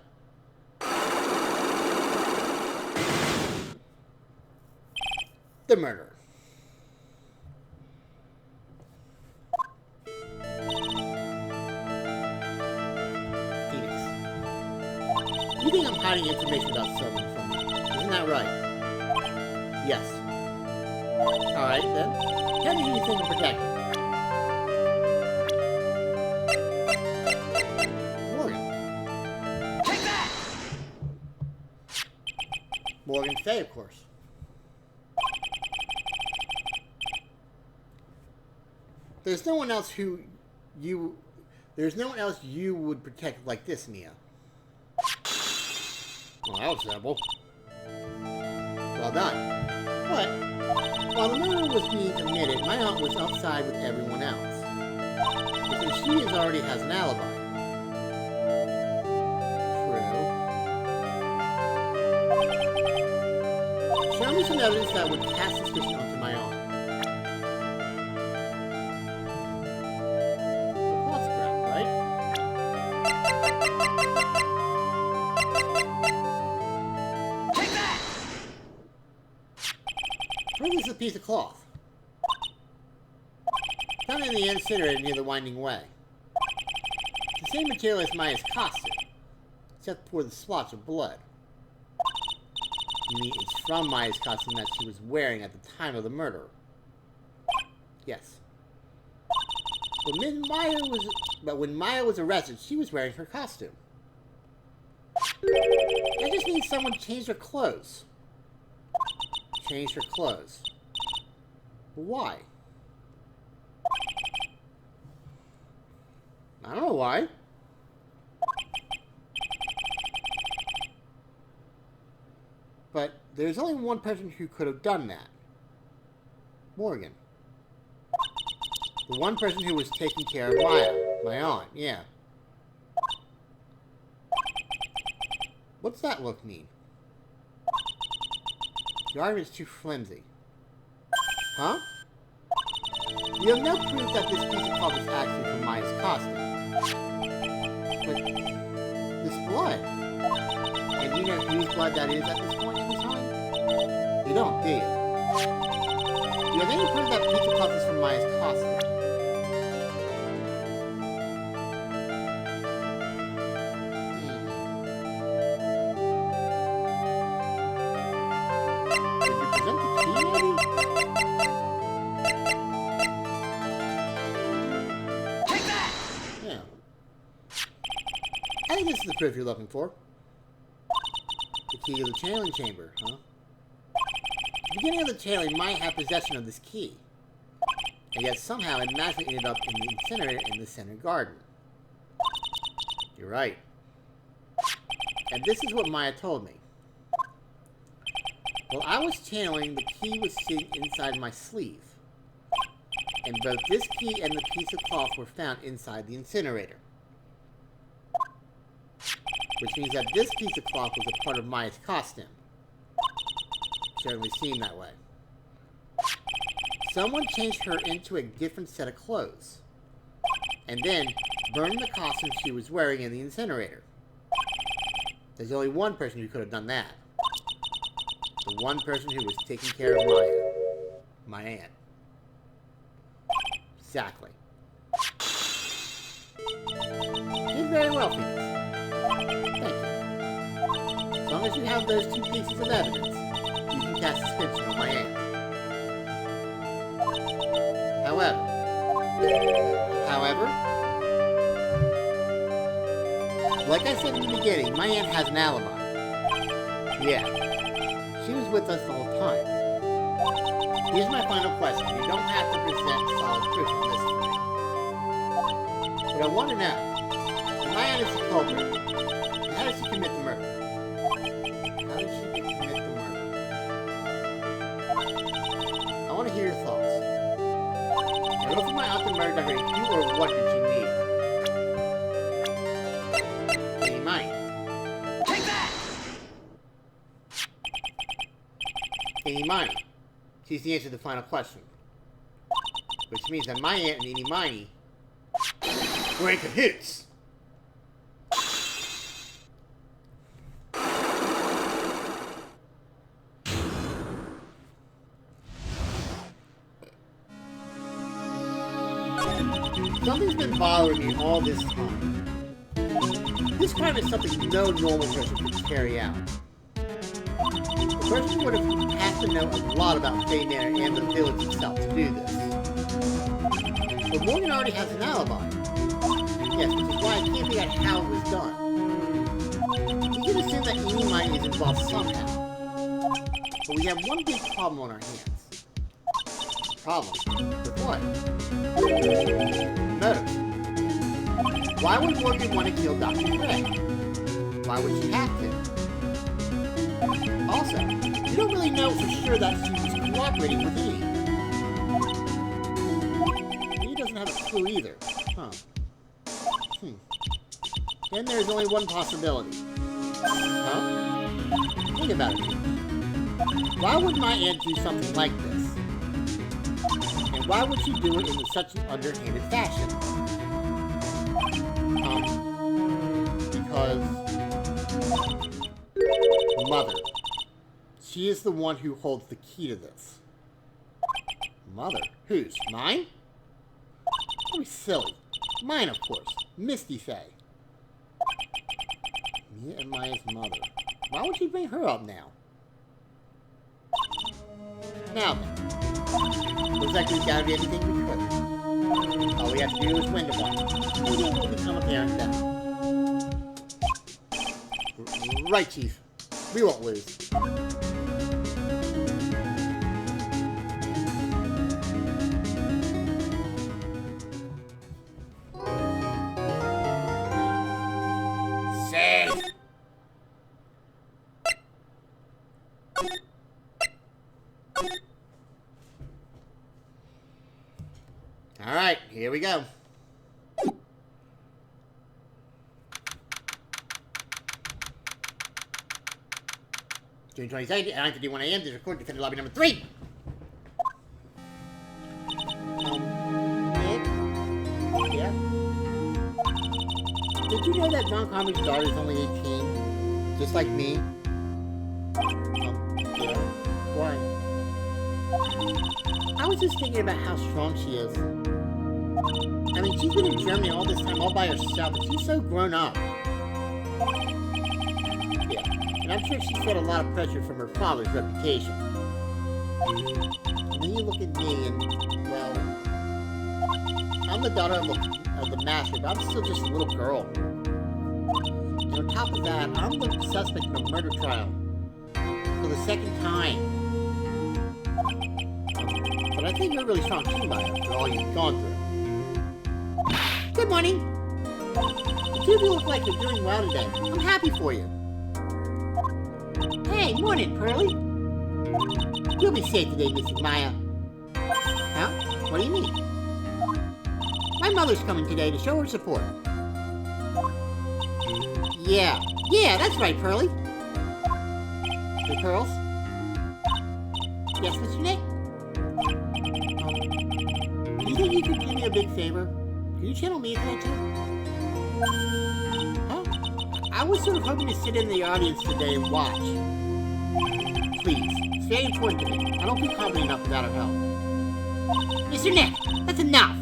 The murderer. Phoenix. You think I'm hiding information about someone from you? Isn't that right? Yes. Alright, then. Tell me who you think I'm protecting. Morgan. Take that! Morgan Faye, of course. There's no one else who you There's no one else you would protect like this, Mia. Well, that was simple. Well done. But, while the murder was being committed, my aunt was outside with everyone else. Because she already has an alibi. True. Show me some evidence that would cast suspicion onto my aunt. That's correct, right? Take that! Where is a piece of cloth? Found in the incinerator near the winding way. It's the same material as Maya's costume, except for the splotch of blood. You mean it's from Maya's costume that she was wearing at the time of the murder? Yes. But when Maya was arrested, she was wearing her costume. That just means someone changed her clothes. Changed her clothes. Why? I don't know why. But there's only one person who could have done that. Morgan. The one person who was taking care of Maya. My aunt, yeah. What's that look mean? The argument's too flimsy. Huh? You have no proof that this piece of cloth is actually from Maya's costume. But this blood. And you know whose blood that is at this point in time? You don't, do you? You have any proof that piece of cloth is from Maya's costume? Did you present the key, maybe? Take that! Yeah. I think this is the proof you're looking for. The key to the channeling chamber, huh? The beginning of the channeling might have possession of this key. And yet somehow it magically ended up in the incinerator in the center garden. You're right. And this is what Maya told me. While I was channeling, the key was sitting inside my sleeve. And both this key and the piece of cloth were found inside the incinerator. Which means that this piece of cloth was a part of Maya's costume. Certainly seemed that way. Someone changed her into a different set of clothes. And then burned the costume she was wearing in the incinerator. There's only one person who could have done that. The one person who was taking care of Maya. My aunt. Exactly. Did very well, Phoenix. Thank you. As long as you have those two pieces of evidence, you can cast suspicion on my aunt. However, like I said in the beginning, my aunt has an alibi. Yeah, she was with us the whole time. Here's my final question. You don't have to present solid proof on this for me. But I want to know, if my aunt is the culprit, how did she commit the murder? How did she commit the murder? I want to hear your thoughts. I don't know if my aunt murdered directly you or what did she need? Any mind? Take that! Any mind? She's the answer to the final question. Which means that my aunt and Eeny Miny were in cahoots. Something's been bothering me all this time. This crime is something no normal person could carry out. The person would have had to know a lot about Fey Manor and the village itself to do this. But Morgan already has an alibi. Yes, which is why I can't figure out how it was done. We can assume that Eeny Miny is involved somehow. But we have one big problem on our hands. Problem? With what? Motive. Why would Morgan want to kill Dr. Gray? Why would she have to? Also, you don't really know for sure that she was cooperating with Edie. He doesn't have a clue either. Huh. Then there's only one possibility. Huh? Think about it. Why would my aunt do something like this? And why would she do it in such an underhanded fashion? Because Mother. She is the one who holds the key to this. Mother? Whose? Mine? Don't be silly. Mine, of course. Misty Faye. Mia and Maya's mother. Why would she bring her up now? Now then. Looks like we've got to do everything we could. All we have to do is win the one. Maybe it will become apparent then. Right, Chief. We won't lose. Safe! Alright, here we go. June 22nd at 9:51 a.m. This record defender lobby number 3. Nick? Yeah? Did you know that John Carmen's daughter is only 18? Just like me? Yeah. Why? I was just thinking about how strong she is. I mean, she's been in Germany all this time all by herself, but she's so grown up. And I'm sure she felt a lot of pressure from her father's reputation. And then you look at me and, well, I'm the daughter of the master, but I'm still just a little girl. And on top of that, I'm the suspect in a murder trial. For the second time. But I think you're really strong too, Maya, after all you've gone through. Good morning! The two of you look like you're doing well today. I'm happy for you. Hey, morning, Pearly. You'll be safe today, Mrs. Maya. Huh? What do you mean? My mother's coming today to show her support. Yeah, that's right, Pearly. Hey, Pearls? Yes, Mr. Nick? Do you think you could do me a big favor? Can you channel me today, too? Huh? I was sort of hoping to sit in the audience today and watch. Please, it's very important to me. I don't feel confident enough without her help. Mr. Nick, that's enough!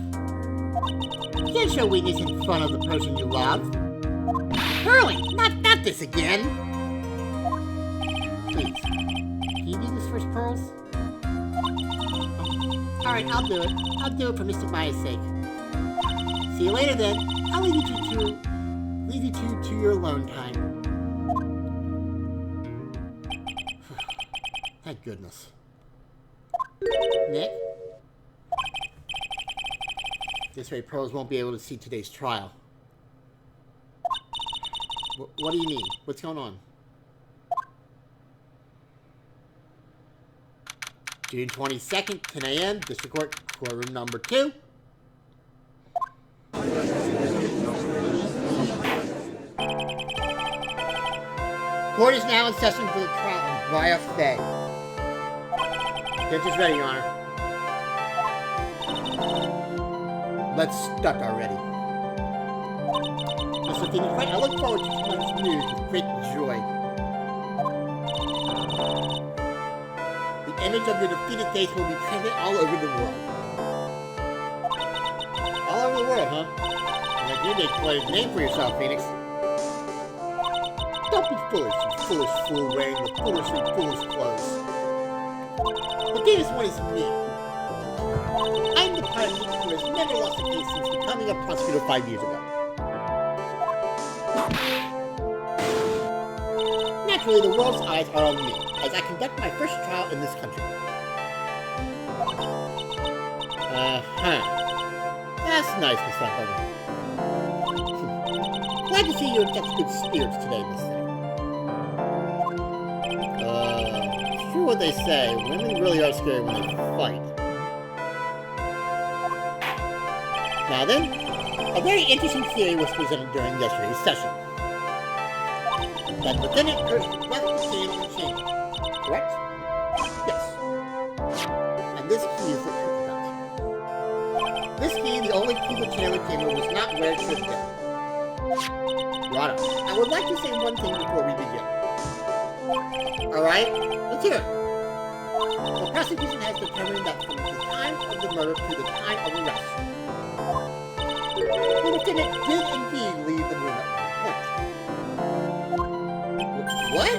You can't show weakness in front of the person you love. Hurley, not this again! Please, can you do this first, Pearls? Alright, I'll do it. I'll do it for Mr. Maya's sake. See you later then. I'll leave you two to your alone time. Thank goodness. Nick? This way Pearls won't be able to see today's trial. What do you mean? What's going on? June 22nd, 10 a.m., District Court, courtroom number 2. Court is now in session for the trial of Maya Faye. Bench is ready, Your Honor. Let's start already. Mr. Phoenix Wright, I look forward to tonight's news with great joy. The image of your defeated face will be printed all over the world. All over the world, huh? Like you make quite a name for yourself, Phoenix. Don't be foolish, you foolish fool wearing the foolishly foolish clothes. The greatest one is me. I'm the pilot who has never lost a case since becoming a prosecutor 5 years ago. Naturally, the world's eyes are on me as I conduct my first trial in this country. That's nice, Mr. Hogan. Glad to see you're in such good spirits today, Miss Thing. It's true what they say. Women really are scary when they fight. Now then, a very interesting theory was presented during yesterday's session. That Lieutenant Kirsch left the sailing chamber, correct? Yes. And this key is the truth about it. This key, the only key to the sailing chamber, was not where it should have been. Your Honor, I would like to say one thing before we begin. Alright, let's hear it. The prosecution has determined that from the time of the murder to the time of arrest, the lieutenant did indeed leave the room at one point. What?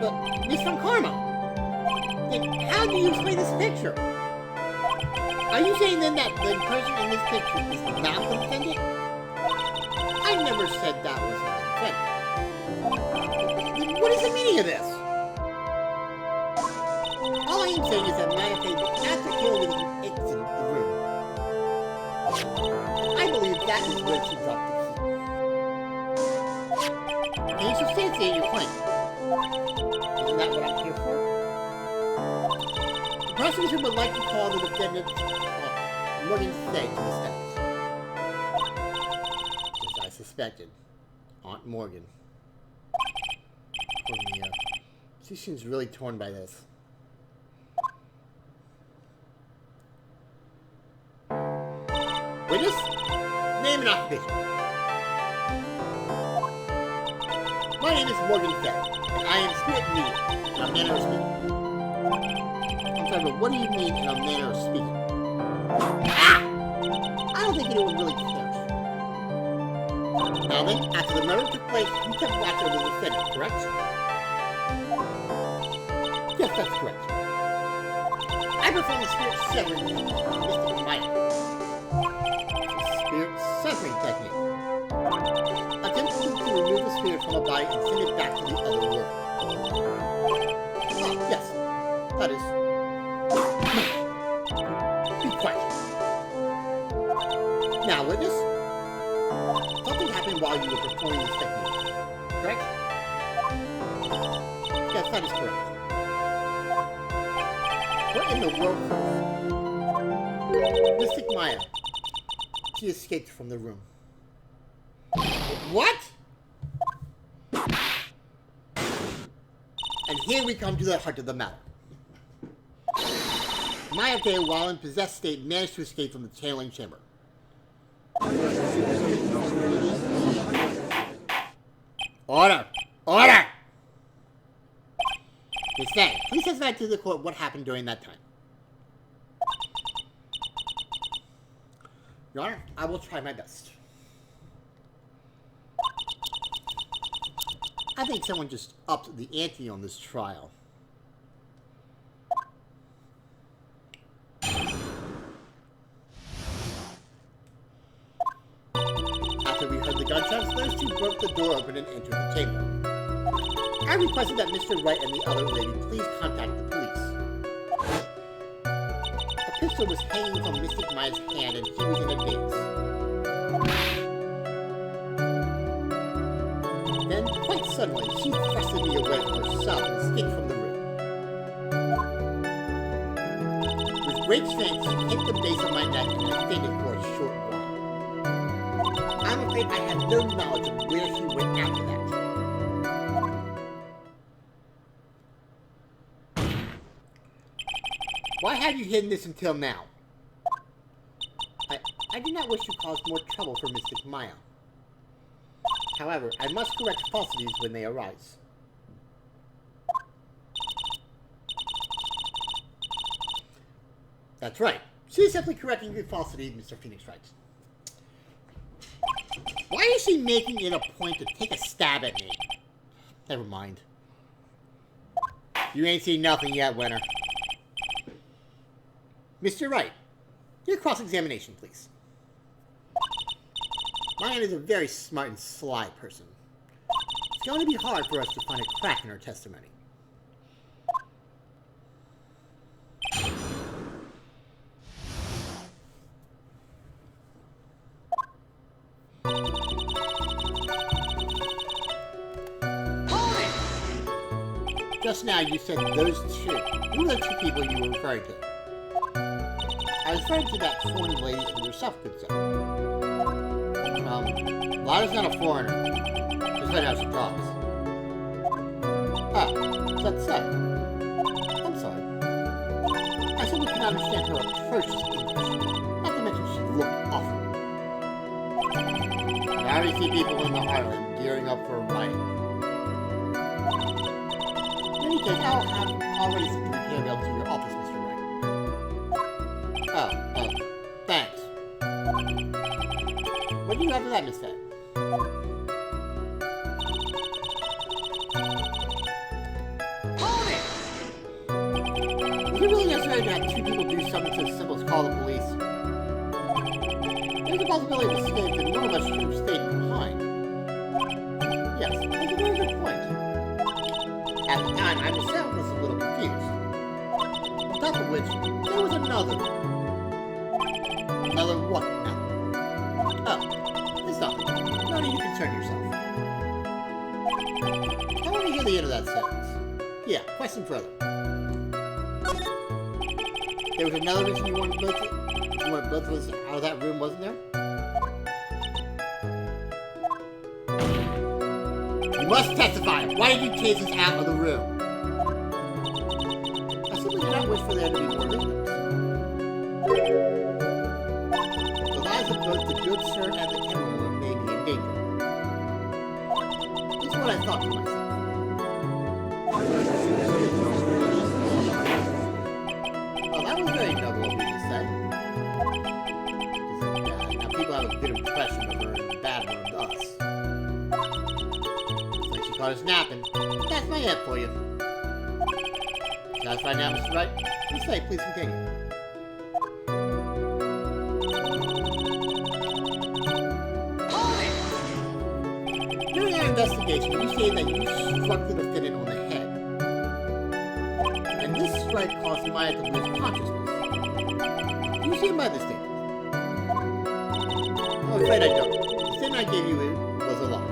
But, Miss Von Karma, then how do you explain this picture? Are you saying then that the person in this picture is not the defendant? I never said that was the defendant. Then what is the meaning of this? All I am saying is that Maya Fey, after killing the exited the room, I believe that is where she dropped the key. Can you substantiate your claim? Isn't that what I'm here for? The prosecution would like to call the defendant Morgan Fay to the stand. As I suspected, Aunt Morgan. Poor Mia. She seems really torn by this. Witness? Name and occupation. My name is Morgan Fay, and I am spirit medium, in a manner of speaking. I'm sorry, but what do you mean in a manner of speaking? Ah! I don't think anyone really cares. Now then, after the murder took place, you kept watch over the defendant, correct? Yes, that's correct. I performed the spirit severing technique, Mystic Maya. Spirit severing technique. Attempting to remove the spirit from a body and send it back to the other world. Ah, yes. That is... Be quiet. Now, witness. Something happened while you were performing this technique, correct? Yes, that is correct. What in the world? Mystic Maya. She escaped from the room. What? And here we come to the heart of the matter. Maya Fey, while in possessed state, managed to escape from the channeling chamber. Order! Order! Miss Fay, please testify to the court what happened during that time. Your Honor, I will try my best. I think someone just upped the ante on this trial. After we heard the gunshots, those two broke the door open and entered the chamber. I requested that Mr. Wright and the other lady please contact the police. A pistol was hanging from Mystic Maya's hand and he was in a daze. Then, quite suddenly, she thrusted me away from herself and escaped from the room. With great strength, she hit the base of my neck and I fainted for a short while. I'm afraid I had no knowledge of where she went after that. Why have you hidden this until now? I do not wish to cause more trouble for Mystic Maya. However, I must correct falsities when they arise. That's right. She is simply correcting the falsity, Mr. Phoenix writes. Why is she making it a point to take a stab at me? Never mind. You ain't seen nothing yet, Winner. Mr. Wright, your cross-examination, please. Maya is a very smart and sly person. It's going to be hard for us to find a crack in her testimony. Just now you said those two. Who are the two people you were referring to? I was referring to that foreign lady and yourself, good sir. Lada's not a foreigner. Just right now she talks. Ah, is that so? I'm sorry. I simply cannot understand her atrocious English. Not to mention she looked awful. I already see people in the Highland gearing up for a riot. In any case, I'll have already sent the repair bill to your office, Mr. Wright. Thanks. What do you have for that, Miss Fay? Hold it! Is it really necessary to have two people do something so simple as call the police? There's a possibility of escape that none of us should have stayed behind. Yes, that's a very good point. At the time, I myself was a little confused. On top of which, there was another. Another what now? Oh, it's nothing. No need to concern yourself. I want to hear the end of that sentence. Yeah, question further. There was another reason you wanted both of us out of that room, wasn't there? You must testify! Why did you chase us out of the room? I simply do not wish for there to be more victims. The lives of both the good sir and the gentleman may be in danger. This is what I thought to myself. Well, that was very noble of you to say. Now people have a good impression of her and a bad one of us. It's like she caught us napping. That's my head for you. Satisfied now, Mr. Wright? You say, please continue. During our investigation, you say that you struck the defendant on the head. And this strike caused Maya to lose consciousness. Do you stand by this statement? I'm afraid I don't. The statement I gave you was a lie.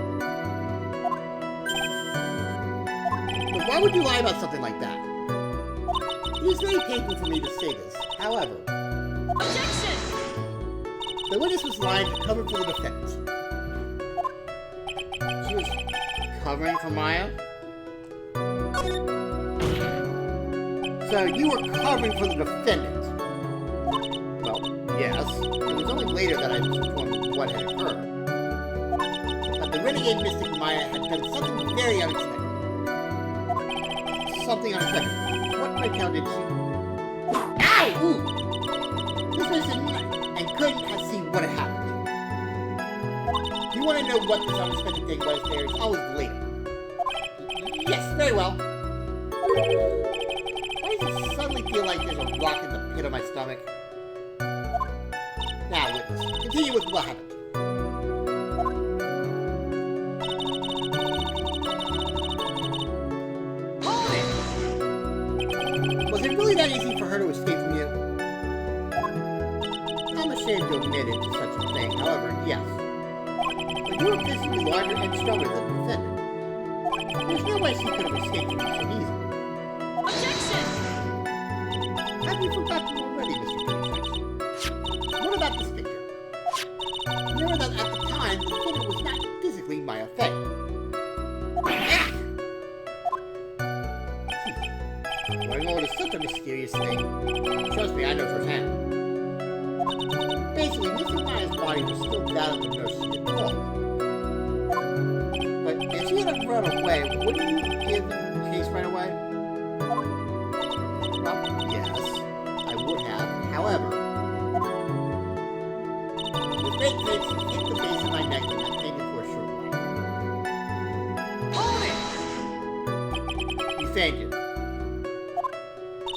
But why would you lie about something like that? It is very painful for me to say this. However, Objection! the witness was lying to cover for the defendant. She was covering for Maya? So you were covering for the defendant? Well, yes. It was only later that I was informed of what had occurred. But the renegade mystic Maya had done something very unexpected. Something unexpected. What right now did she? Ow! Ooh! This person and couldn't have seen what had happened. If you want to know what this unexpected thing was, there is always later. Yes, very well. Why does it suddenly feel like there's a rock in the pit of my stomach? Now, witness, continue with what happened. Was it really that easy for her to escape from you? I'm ashamed to admit it to such a thing, however, yes. But you were physically larger and stronger than the defendant. There's no way she could have escaped from you so easily. Objection! Have you forgotten already, Mr. Apprentice? What about this picture? Remember that at the time, the defendant was not physically Maya Fey. Growing old is such a mysterious thing. Trust me, I know firsthand. Basically, Missy Maya's body was still down at the nurse she had called. But if she had run away, wouldn't you give the case right away? Well, yes, I would have. However, the great case hit the base of my neck and I fainted for a short while. Hold it! You fainted.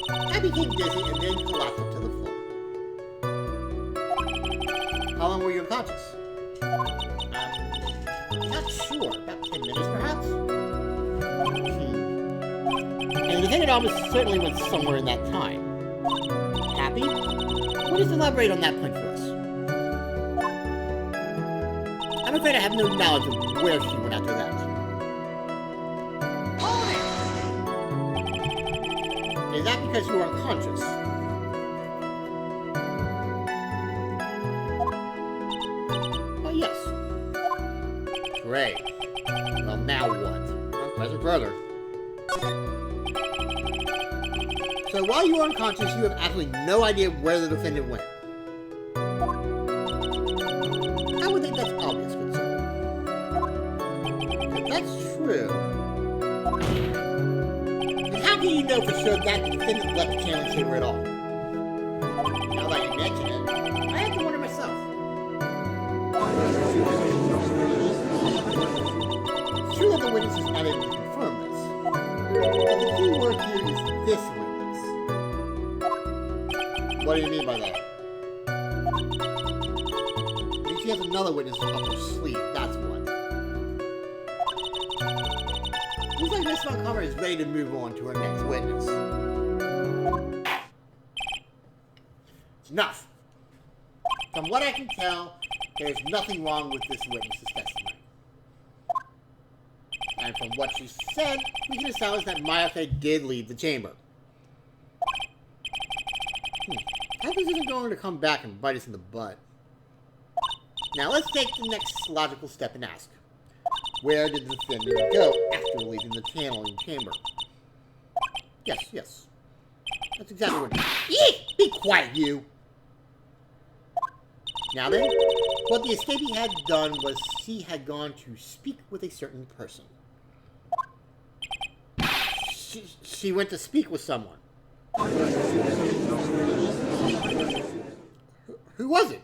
I became dizzy and then collapsed to the floor. How long were you unconscious? Not sure. About 10 minutes, perhaps? And the defendant almost certainly went somewhere in that time. Happy? Please elaborate on that point for us. I'm afraid I have no knowledge of where she went after that. Hold it! because you were unconscious. Oh, yes. Great. Well, now what? Well, present further. So while you were unconscious, you have absolutely no idea where the defendant went. I would think that's obvious, good sir. If that's true, then how can you know for sure that the defendant left the challenge chamber at all? Now that you mention it, I have to wonder myself. It's true that the witness is not able to confirm this, but the key word here is this witness. What do you mean by that? If she has another witness up her sleeve, that's what. Looks like Miss Montgomery is ready to move on to her next witness. It's enough. From what I can tell, there's nothing wrong with this witness's testimony. And from what she said, we can establish that Mayake did leave the chamber. How this isn't going to come back and bite us in the butt. Now let's take the next logical step and ask, where did the defendant go after leaving the channeling chamber? Yes. That's exactly what it is. Eek! Be quiet, you! Now then, what the escapee had done was she had gone to speak with a certain person. She went to speak with someone. Who was it?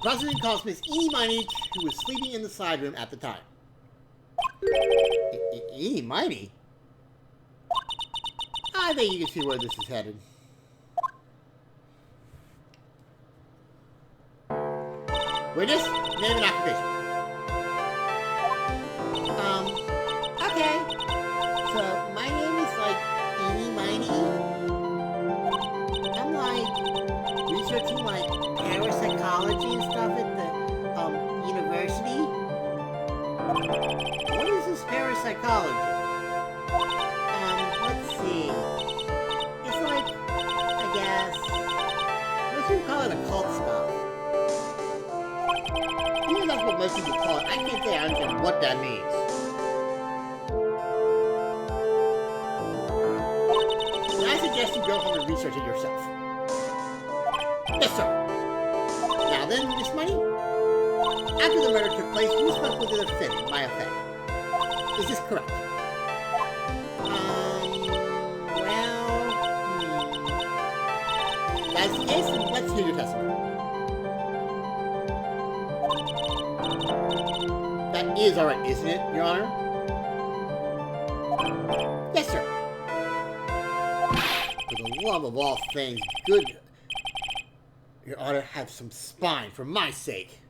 President calls Miss Eenie Miney, who was sleeping in the side room at the time. Eenie Miney? I think you can see where this is headed. Witness, name and occupation. Okay. So, my name is, Eenie Miney. I'm, researching, parapsychology and stuff at the, university. What is this parapsychology? Let's see. It's I guess, most people call it occult stuff. Even that's what most people call it. I can't say I understand what that means. And I suggest you go home and research it yourself. Yes, sir. Now then, Miss Money, after the murder took place, you spoke with the defendant, Maya Fay. Is this correct? If that's the case, then let's hear your testimony. That is alright, isn't it, Your Honor? Yes, sir. For the love of all things good, Your Honor, have some spine for my sake.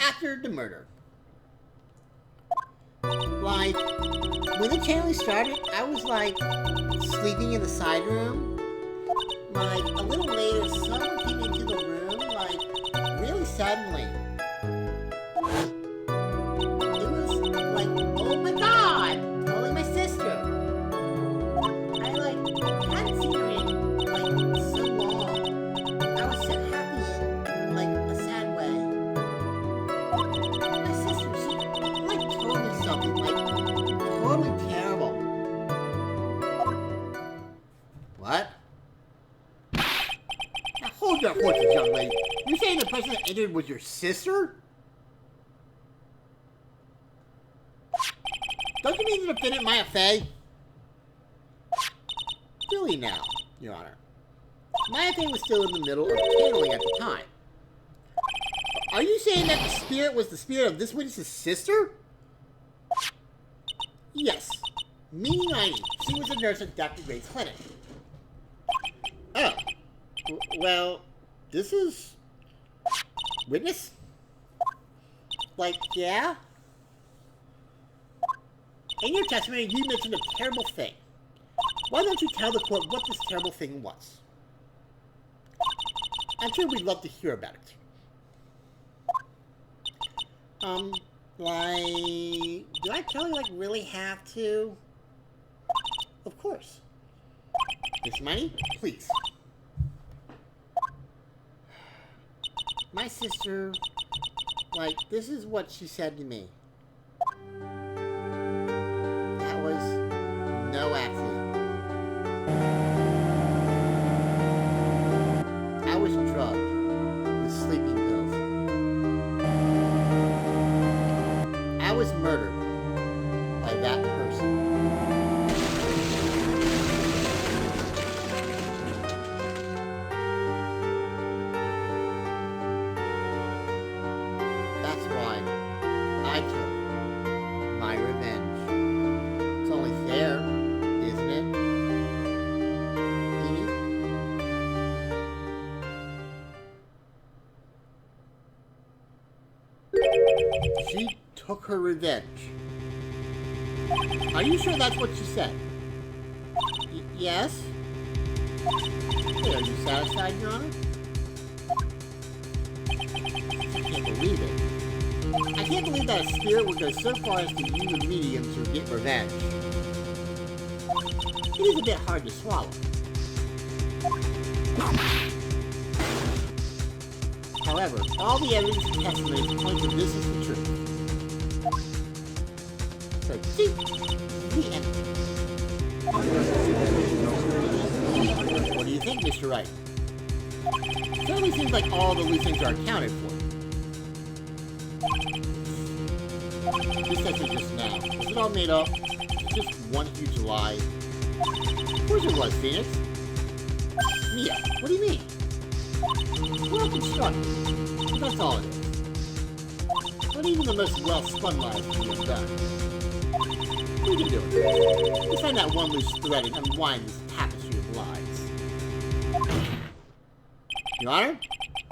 After the murder. When the channeling started, I was, sleeping in the side room. A little later, someone came into the room, really suddenly. It was, oh my god! Totally my sister. I, hadn't seen her in, so long. I was so happy in, a sad way. My sister, she, told me something, totally terrible. What? Now hold your horses, young lady. You're saying the person that entered was your sister? Don't you mean the defendant Maya Fay? Really now, Your Honor. Maya Fay was still in the middle of channeling at the time. Are you saying that the spirit was the spirit of this witness's sister? Yes. Meanie Miney. She was a nurse at Dr. Gray's clinic. Oh. Well, this is... witness? Yeah? In your testimony, you mentioned a terrible thing. Why don't you tell the court what this terrible thing was? I'm sure we'd love to hear about it. Like, do I totally, like, really have to? Of course. Miss Money, please. My sister, like, this is what she said to me. That was no accident. I was drugged with sleeping pills. I was murdered by that person. That's why I took my revenge. It's only fair, isn't it? Edie? She took her revenge. Are you sure that's what she said? Yes? Hey, are you satisfied, Your Honor? I can't believe it. I can't believe that a spirit would go so far as to use a medium to get revenge. It is a bit hard to swallow. However, all the evidence and testimony point to this is the truth. So, see, the end. What do you think, Mr. Wright? It certainly seems like all the loose ends are accounted for. This session just now. Was it all made up? Just one huge lie? Of course it was, Phoenix. Mia, what do you mean? Well constructed. That's all it is. Not even the most well-spun lies can be done. We can do it. Let's find that one loose thread and unwind this tapestry of lies. Your Honor,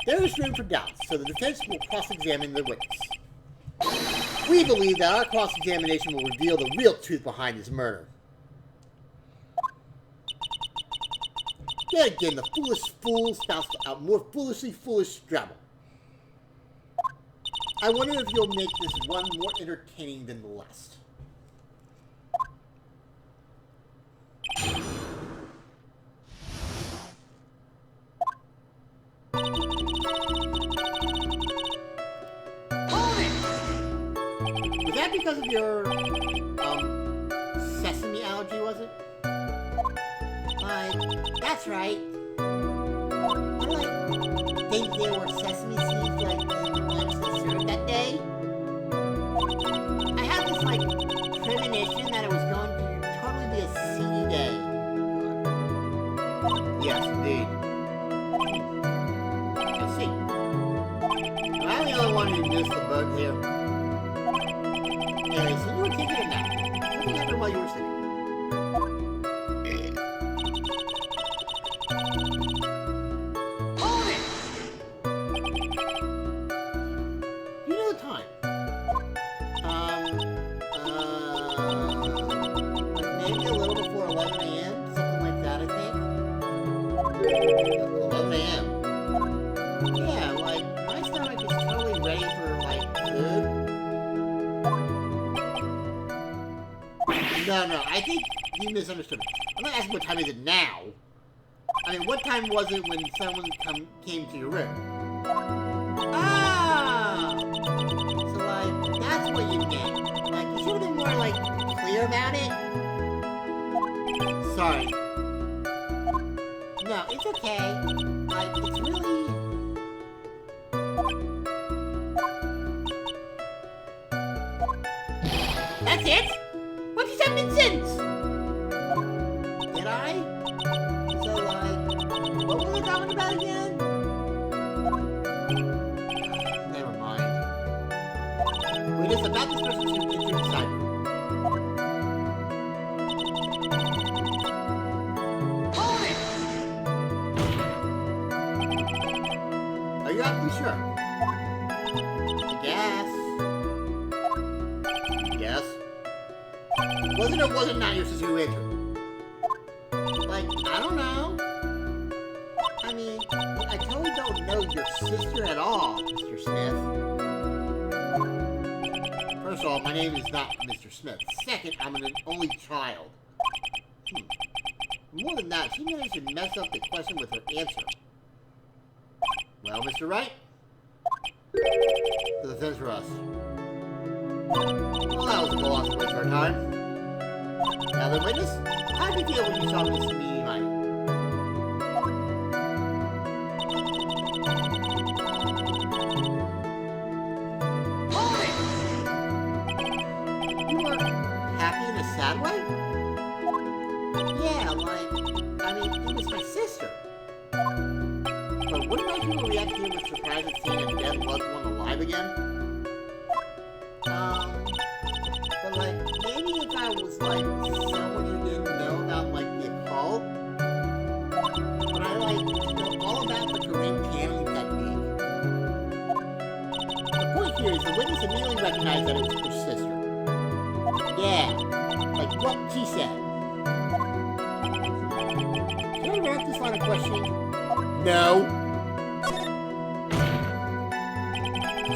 there is room for doubt, so the defense will cross-examine the witness. We believe that our cross-examination will reveal the real truth behind this murder. Yet again, the foolish fool spouts out more foolishly foolish drabble. I wonder if you'll make this one more entertaining than the last. Was that because of your, sesame allergy, was it? That's right. I, think there were sesame seeds, in the lunch they served that day. I had this, premonition that it was going to totally be a seedy day. Yes, indeed. I see. Am I the only one who missed the boat here? Anyway, so you were taking a nap. What happened while you were sleeping? Hold it! You know the time? Maybe a little before 11 a.m.? Something like that, I think. 11 a.m.? Yeah, my stomach is totally ready for, food. No, I think you misunderstood me. I'm not asking what time is it now. I mean, what time was it when someone came to your room? Ah! So, that's what you meant. You should have been more, clear about it. Sorry. No, it's okay. It's really... That's it? What just happened since? Did I? So, what were we talking about again? Never mind. We're just about this person to get through the cyber. Hold it! Are you absolutely sure? I guess. Yes? Wasn't or wasn't not your sister who entered? I don't know. I mean, I totally don't know your sister at all, Mr. Smith. all, my name is not Mr. Smith. Second, I'm an only child. More than that, she managed to mess up the question with her answer. Well, Mr. Wright? To the fence for us. Well, that was a lost waste of our time. Now then, witness, how did you feel when you saw Mr. Meaty Mite? You were happy in a sad way? Yeah, like, I mean, it was my sister. But wouldn't I do a reaction with surprise at seeing a dead loved one alive again? But like, maybe if I was like someone who didn't know about like the occult, but I like know all about the Korean channeling technique. The point here is the witness immediately recognized that it was her sister. Yeah, like what she said. Can I wrap this line of questioning? No.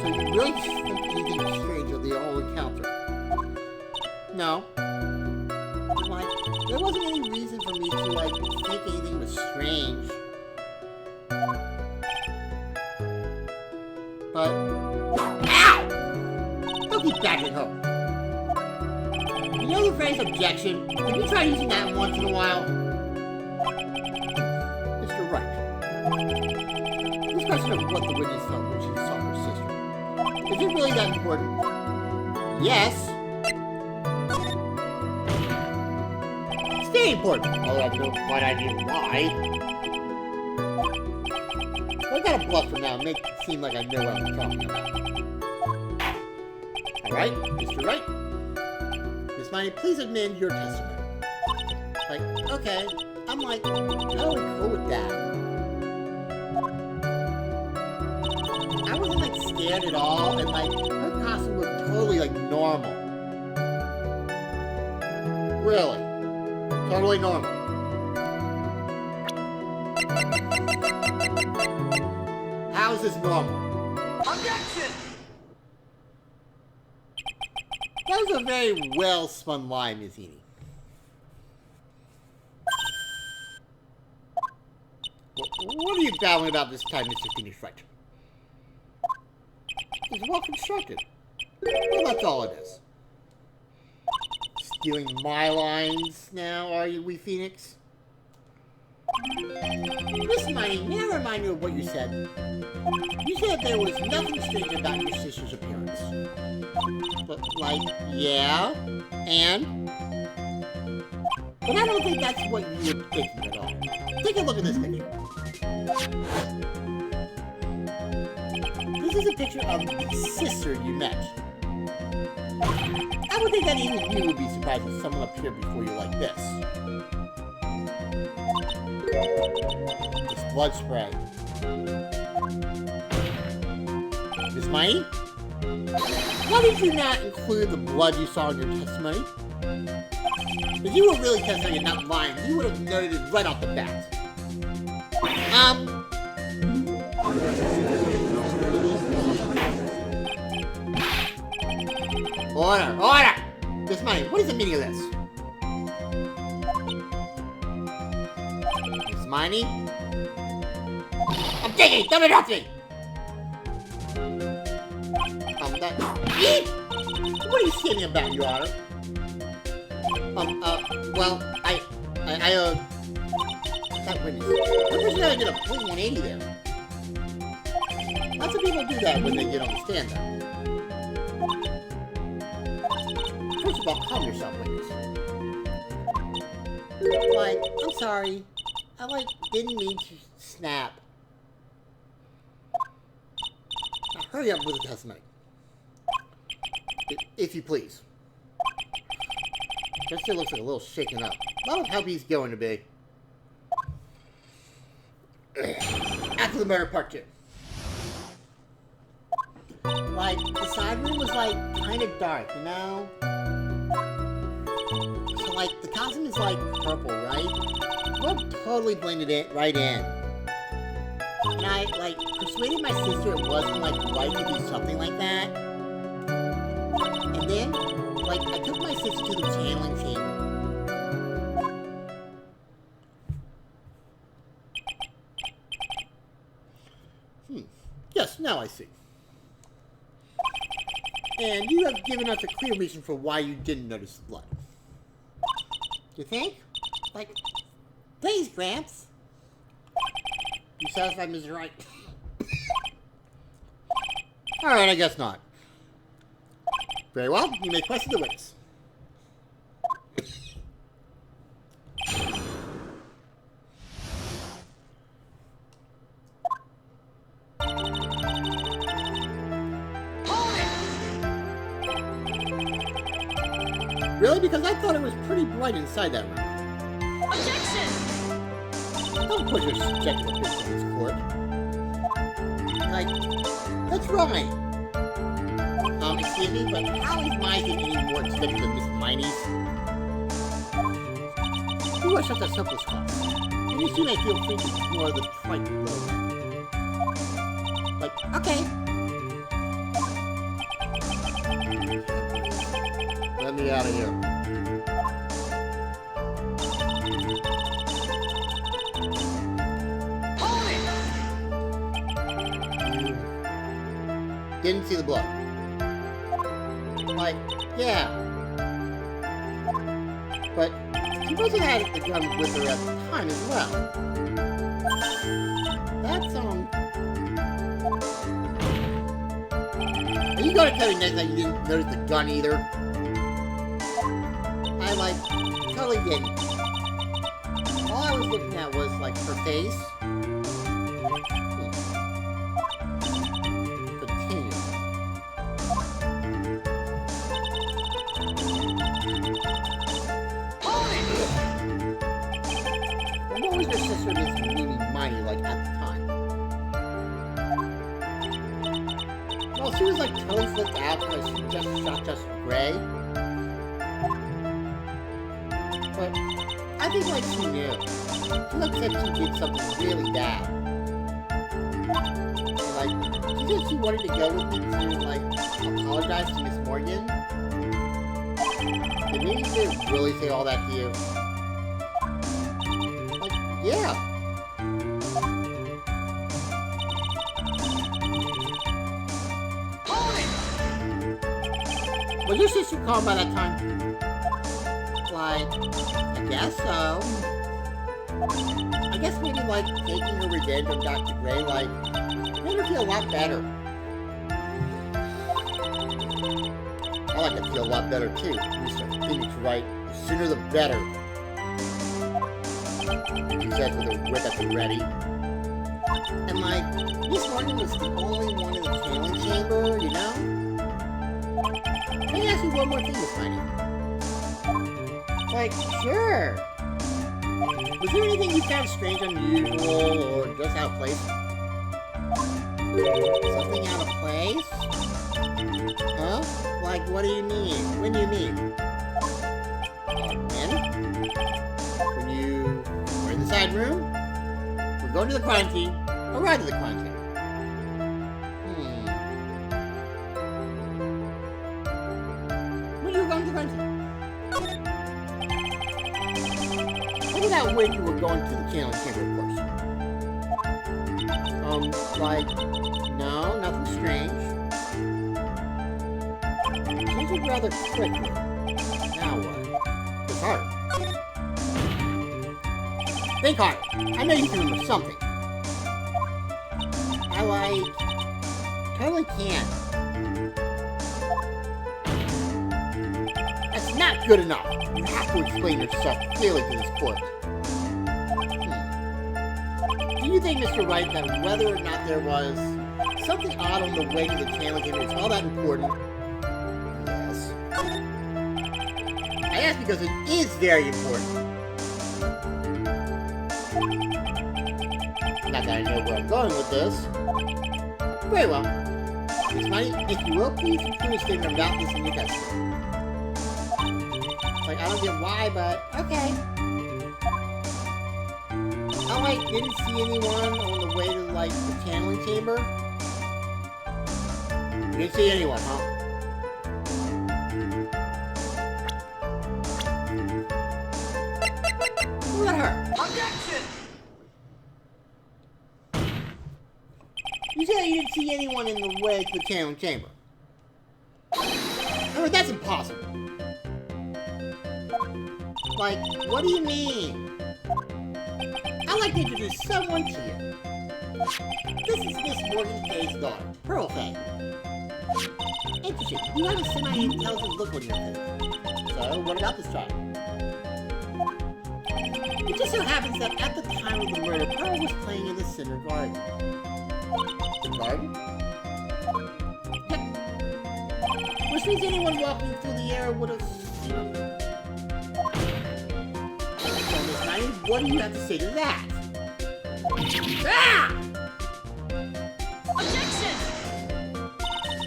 So you really think anything strange of the whole encounter? No. Like, there wasn't any reason for me to, like, think anything was strange. But... Ow! Don't keep backing her. You know the phrase objection? Can you try using that once in a while? Mr. Wright. This question of what the witness felt when she saw her sister. Is it really that important? Yes. It's very important. Although I have no quite idea why. I gotta bluff for now and make it seem like I know what I'm talking about. Alright, Mr. Wright. Miss Miney, please amend your testimony. Like, okay. I'm like, totally cool with that. I wasn't like scared at all, and like her costume looked totally like normal. Really, totally normal. How is this normal? Objection! That was a very well spun line, Miss Edie. What are you babbling about this time, Mr. Phoenix Wright? It's well constructed. Well, that's all it is. Stealing my lines now, are you, wee Phoenix? Miss Miney, may I remind you of what you said? You said there was nothing strange about your sister's appearance. But, like, yeah, and? But I don't think that's what you were thinking at all. Take a look at this picture. This is a picture of the sister you met. I would think that even you would be surprised if someone appeared before you like this. This blood spray. Miss Miney? Why did you not include the blood you saw in your testimony? If you were really testifying and not lying, you would have noted it right off the bat. Order! Order! Miss Miney, what is the meaning of this? Miss Miney? I'm digging! Don't interrupt me! That... Eep! What are you saying about, Your Honor? Well, that witness. What person gotta get a full 180 there? Lots of people do that when they get on the stand, though. First of all, calm yourself, witness. Like, I'm sorry. I, like, didn't mean to snap. Now, hurry up with the testimony. If you please. Justin looks like a little shaken up. Well, how he's going to be. After the murder, part 2. Like, the side room was, like, kind of dark, you know? So, like, the costume is, like, purple, right? Well, totally blended it right in. And I, like, persuaded my sister it wasn't, like, right to do something like that. And then, like, I took my sister to the channeling chamber. Yes, now I see. And you have given us a clear reason for why you didn't notice the blood. You think? Like, please, Gramps. You satisfied, Mr. Wright? Alright, I guess not. Very well, you may question the witness. Really? Because I thought it was pretty bright inside that room. Objection! Don't put your subjective opinion in this court. Like, that's right. Excuse me, but how is my thing any more expensive than Miss Miney's? You are such a simplest class. And you may feel free to ignore the trite blow. Like, okay. Let me out of here. Hold it! Didn't see the blood. Like, yeah. But she must have had the gun with her at the time as well. That's, Are you gonna tell me next time you didn't notice the gun either? I, like, totally didn't. All I was looking at was, like, her face. Continue. Hold it! And what was your sister Miss Mimi Miney like at the time? Well, she was, like, totally flipped out because she just shot Just Gray. But I think, like, she knew. She, like, said she did something really bad. And, like, she said she wanted to go with me to, like, apologize to Miss Morgan. Did Mimi really say all that to you? Like, yeah. Hold it! Was your sister calm by that time? Like, I guess so. I guess maybe, like, taking her revenge on Dr. Gray, like, made her feel a lot better. I like to feel a lot better, too. Mr. Phoenix Wright, the sooner the better. He says with a whip at the ready. And, like, Miss Morgan was the only one in the channeling chamber, you know? Let me ask you one more thing, Miss Miney. Like, sure. Was there anything you found strange, unusual, or just out of place? Something out of place? Huh? Like, what do you mean? When do you mean? When? When you were in the side room? We're going to the crime scene. Arrive to the crime scene. When you were going to the crime scene? What about when you were going to the channeling chamber, of course? Like, no, nothing strange. Change rather quickly. Now what? It's hard. Think hard. I know you can remember something. I, like, totally can't. That's not good enough. You have to explain yourself clearly to this court. Do you think, Mr. Wright, that whether or not there was something odd on the way to the channeling chamber is all that important? Yes. I ask because it is very important. Not that I know where I'm going with this. Very well. Miss Miney, if you will, please include a statement about this in your testimony. Like, I don't get why, but okay. I, like, didn't see anyone on the way to, like, the channeling chamber. You didn't see anyone, huh? her. Objection! You said you didn't see anyone in the way to the channeling chamber. Oh, that's impossible. Like, what do you mean? I'd like to introduce someone to you. This is Miss Morgan Kay's daughter, Pearl Faye. Interesting. You have a semi-intelligent look on your face. So, what about this child? It just so happens that at the time of the murder, Pearl was playing in the Cinder Garden. The garden? Yeah. Which means anyone walking through the air would have seen her. So, Miss Knight, what do you have to say to that? Ah! Objection!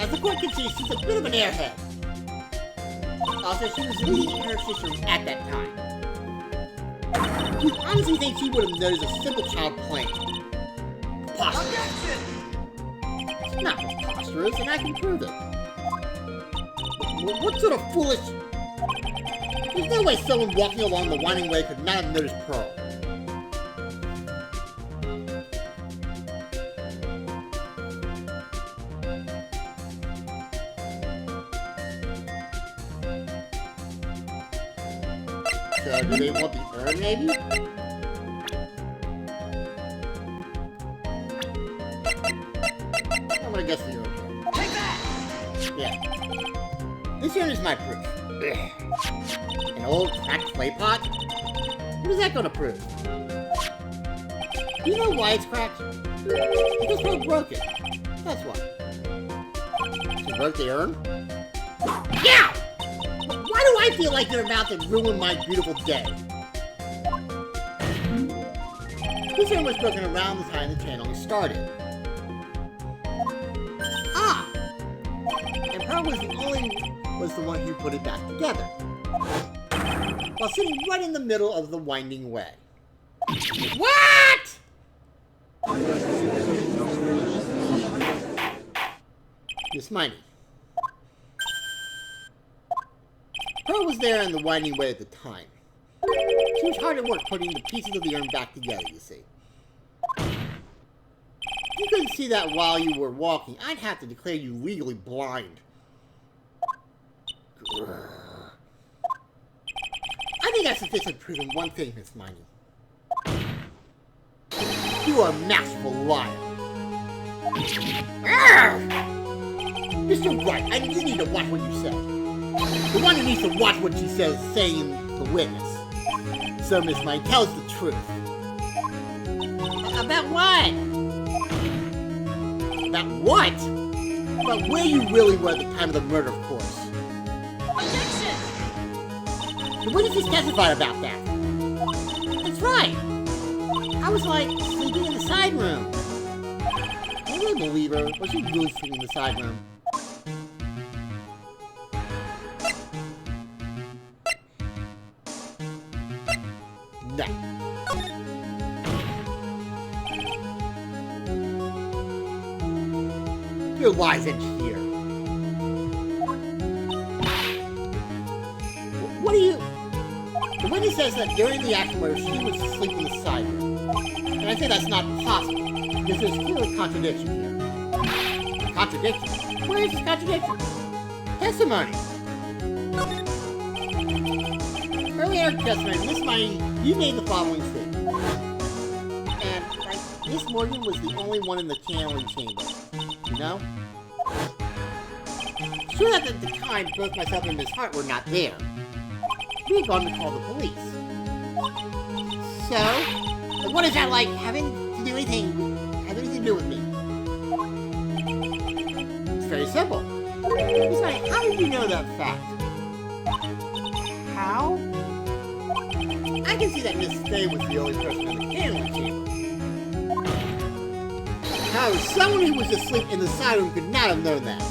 As the court can see, she's a bit of an airhead. Also, she was leading her sister at that time. You honestly think she would have noticed a simple child playing? Preposterous. Objection! It's not preposterous, and I can prove it. What sort of foolish... There's no way someone walking along the winding way could not have noticed Pearl. So, do they want the urn, maybe? I'm gonna guess the urn. Take that! Yeah. This urn is my proof. Ugh. An old cracked clay pot? What is that gonna prove? Do you know why it's cracked? Because Pearl broke it. That's why. She broke the urn? Yeah! Why do I feel like you're about to ruin my beautiful day? This urn was broken around the time the channeling started. Ah! And Pearl was the one who put it back together. While sitting right in the middle of the winding way. What?! Miss Miney. Pearl was there in the winding way at the time. She was hard at work putting the pieces of the urn back together, you see. If you couldn't see that while you were walking, I'd have to declare you legally blind. I think that's sufficient proving one thing, Miss Miney. You are a masterful liar. Mr. Wright, you need to watch what you say. The one who needs to watch what she says saying the witness. So, Miss Miney, tell us the truth. About what? About what? About where you really were at the time of the murder, of course. Objection! The witnesses testified about that. That's right. I was like sleeping in the side room. I really believe her. Was she really sleeping in the side room? No. Your lies end here. What do you... The witness says that during the action where she was asleep in the side room. And I say that's not possible, because there's clearly a contradiction here. Contradiction? Where is this contradiction? Testimony! Earlier in testimony, Miss Miney, you made the following statement. And, like, Miss Morgan was the only one in the channeling chamber. You know? Sure that at the time, both myself and Miss Hart were not there. We had gone to call the police. So, what is that like having to do anything to do with me? It's very simple. Miss Miney, how did you know that fact? How? I can see that Miss Faye was the only person in the channeling chamber. However, someone who was asleep in the side room could not have known that.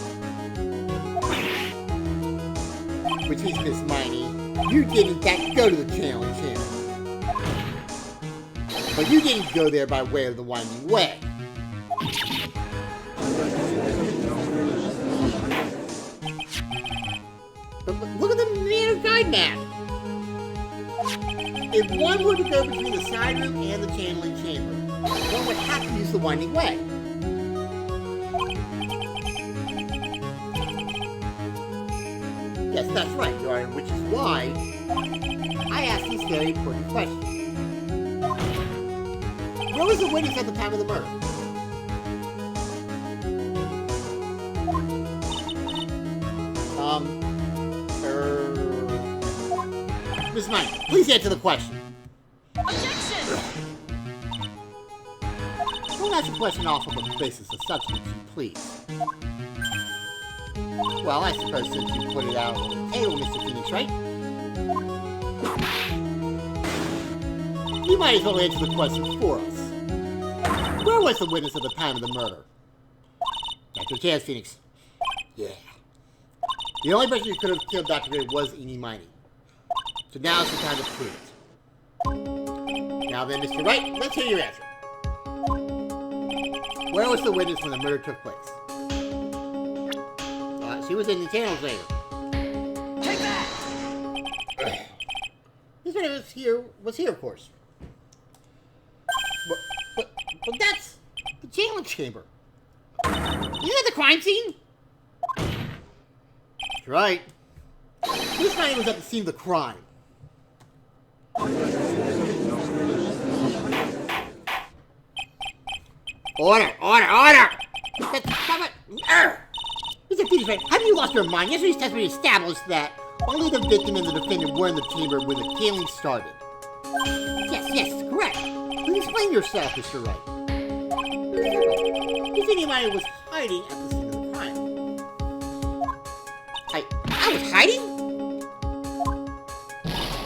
Which means, Miss Miney, you did in fact go to the channeling chamber. But you didn't go there by way of the winding way. But look at the manner guide map. If one were to go between the side room and the channeling chamber, one would have to use the winding way. Yes, that's right, Your Honor, which is why I asked this very important question. Where was the witness at the time of the murder? Miss Mine, please answer the question. Objection! Don't ask a question off of the basis of substance, please. Well, I suppose since you put it out on the table, Mr. Phoenix, right? You might as well answer the question for us. Where was the witness at the time of the murder? That's your chance, Phoenix. Yeah. The only person who could have killed Dr. Gray was Eenie Miney. So now's the time to prove it. Now then, Mr. Wright, let's hear your answer. Where was the witness when the murder took place? She was in the channels later. Take that! This one was here, of course. But that's the challenge chamber. Isn't that the crime scene? That's right. This man was at the scene of the crime. Order! Order! Order! Stop it! Mr. Peters, have you lost your mind? Yesterday's testimony established that only the victim and the defendant were in the chamber when the killing started. Yes, correct. Please explain yourself, Mr. Wright. If anybody was hiding at the scene of the crime. I was hiding?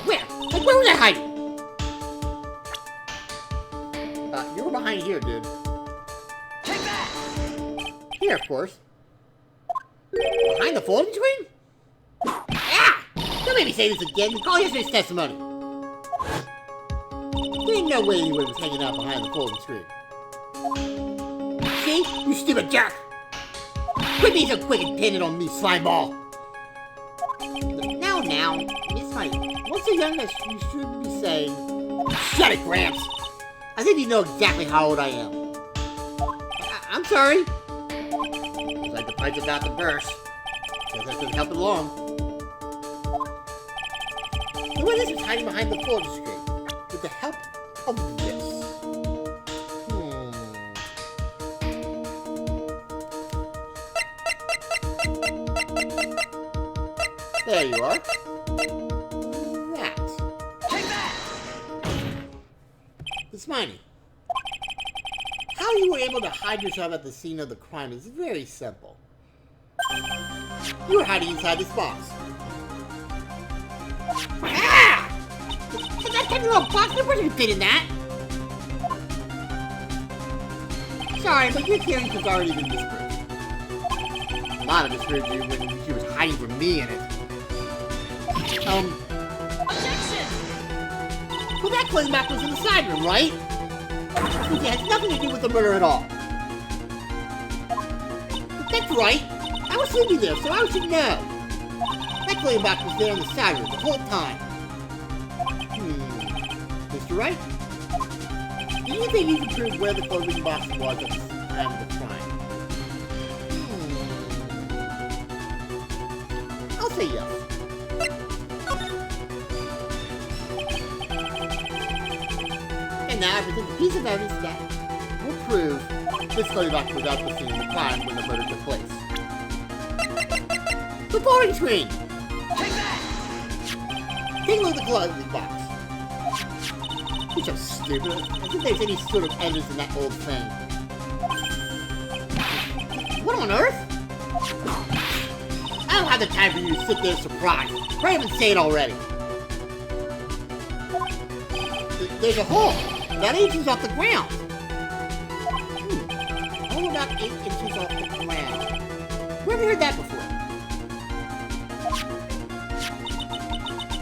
Where? Like, where was I hiding? You were behind here, dude. Take that! Here, of course. Behind the folding screen? Ah! Don't make me say this again. Recall yesterday's testimony. There ain't no way anyone was hanging out behind the folding screen. See? You stupid jerk! Quit being so quick and pinning on me, slimeball! Now, Miss Honey, what's the youngest you should be saying? Shut it, Gramps! I think you know exactly how old I am. I'm sorry. Looks like the fight's about to burst. Guess that doesn't help it along. The witness is hiding behind the folding screen with the help of this. There you are. That. Take that! Miss Miney, how you were able to hide yourself at the scene of the crime is very simple. You were hiding inside this box. Ah! That tiny little box, no person could fit in that. Sorry, but your theory has already been disproved. A lot of disproved you when she was hiding from me in it. Objection! Well, that clothes map was in the side room, right? Which has nothing to do with the murder at all. That's right. I was sleeping there, so I should know. That clothing box was there in the side room the whole time. Mr. Wright? Do you think you can prove where the clothing box was at the time of the crime? I'll say yes. And now I present a piece of evidence that will prove this clothing box was at the scene of the crime when the murder took place. The boarding screen! Take that! Take a look at the clothing box. You're so stupid. I think there's any sort of evidence in that old thing. What on earth? I don't have the time for you to sit there surprised. Hurry up and say it already. There's a hole. About 8 inches off the ground. Only about 8 inches off the ground. Where have you heard that before?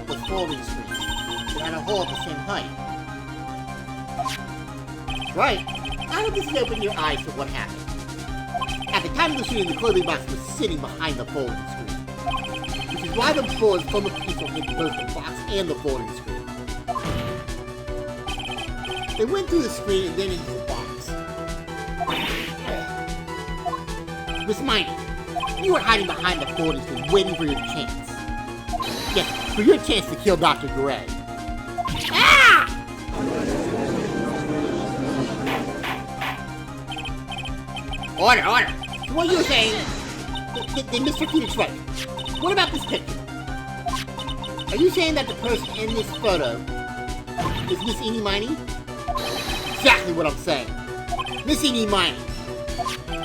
The folding screen. It had a hole at the same height. Right. I hope this has opened your eyes to what happened. At the time of the shooting, the clothing box was sitting behind the folding screen. Which is why the bullets from the pistol hit both the box and the folding screen. They went through the screen and then into the box. Miss Miney, you were hiding behind the folding screen waiting for your chance. Yes, for your chance to kill Dr. Gray. Ah! Order! So what you were saying, did Mr. Phoenix right? What about this picture? Are you saying that the person in this photo is Miss Eenie Miney? Exactly what I'm saying. Miss Eenie Miney,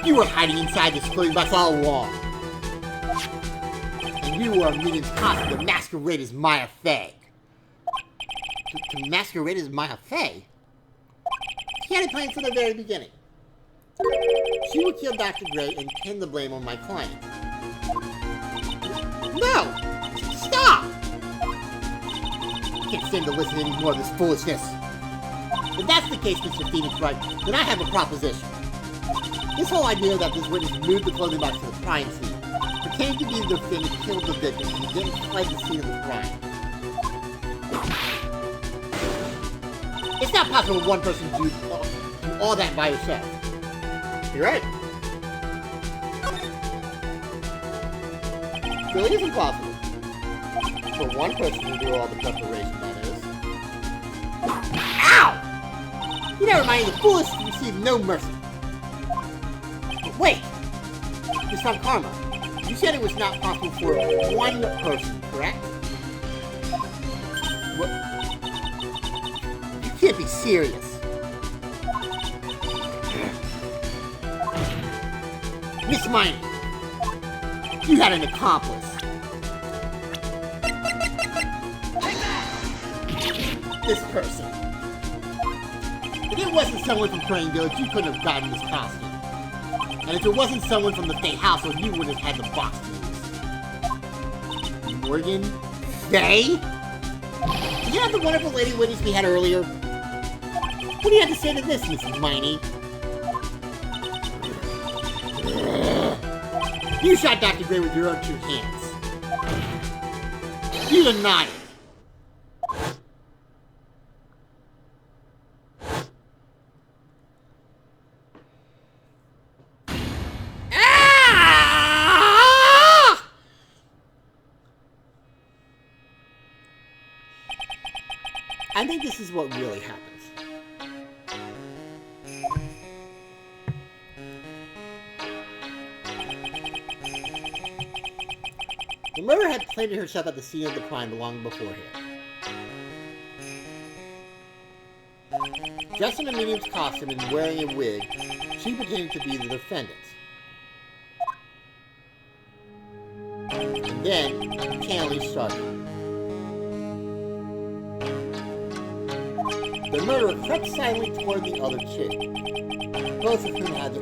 you were hiding inside this clothing box all along. And you were a Minion's costume to masquerade as Maya Fey. To masquerade as Maya Fey? She had it planned from the very beginning. She would kill Dr. Gray and pin the blame on my client. No! Stop! I can't stand to listen to any more of this foolishness. If that's the case, Mr. Phoenix Wright, then I have a proposition. This whole idea that this witness moved the clothing box to the crime scene, pretending to be the defendant, killed the victim, and then fled the scene of the crime. It's not possible one person do all that by herself. You're right. It really isn't possible. For one person to do all the preparation, that is. Ow! You never mind, the foolish receive no mercy. But wait! Miss Von Karma, you said it was not possible for one person, correct? What? You can't be serious. Miss Miney, you had an accomplice. This person. If it wasn't someone from Crane Village, you couldn't have gotten this costume. And if it wasn't someone from the Fey household, you wouldn't have had the box to use. Morgan? Fey? Is that the wonderful lady witness we had earlier? What do you have to say to this, Mrs. Miney? You shot Dr. Gray with your own two hands. You deny it. Ah! I think this is what really happens. The murderer had planted herself at the scene of the crime long beforehand. Dressed in a medium's costume and wearing a wig, she pretended to be the defendant. And then, the channeling started. The murderer crept silently toward the other two, both of whom had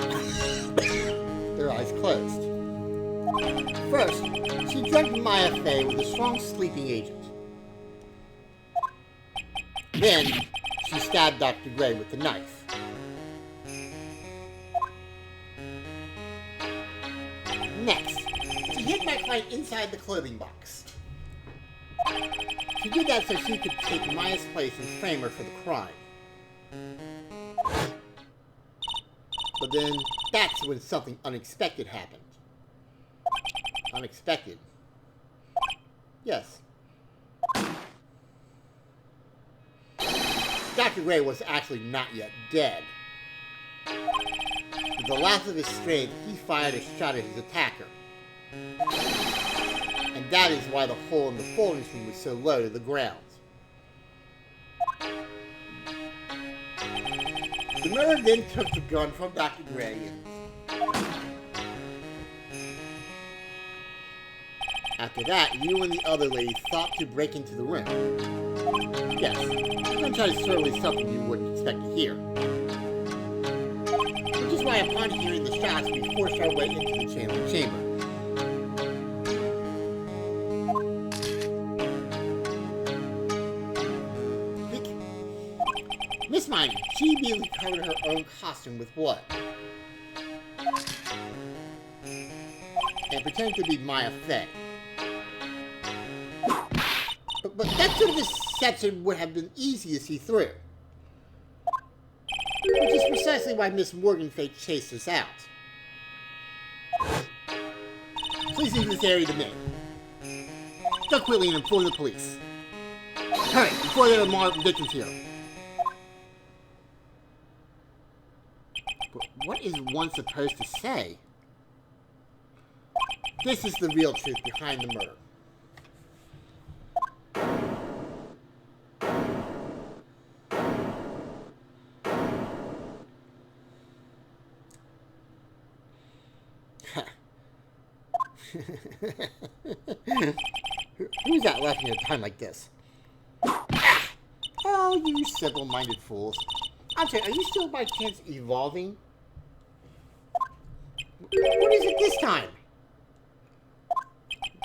their eyes closed. First, she drugged Maya Fey with a strong sleeping agent. Then, she stabbed Dr. Gray with the knife. Next, she hid my client inside the clothing box. She did that so she could take Maya's place and frame her for the crime. But then, that's when something unexpected happened. Unexpected. Yes. Dr. Gray was actually not yet dead. With the last of his strength, he fired a shot at his attacker. And that is why the hole in the folding screen was so low to the ground. The murderer then took the gun from Dr. Gray and... After that, you and the other lady thought to break into the room. Yes, gunshot is certainly something you wouldn't expect to hear. Which is why upon hearing the shots, we forced our way into the channeling chamber. Miss Miney, she immediately covered her own costume with blood. And pretended to be Maya Fey. But that sort of deception would have been easy to see through. precisely why Miss Morganfate chased us out. Please leave this area to me. Go quickly and inform the police. Hurry, before there are more victims here. But what is one supposed to say? This is the real truth behind the murder. Who's that laughing at a time like this? Oh, you simple-minded fools. I'm sorry, are you still by chance evolving? What is it this time?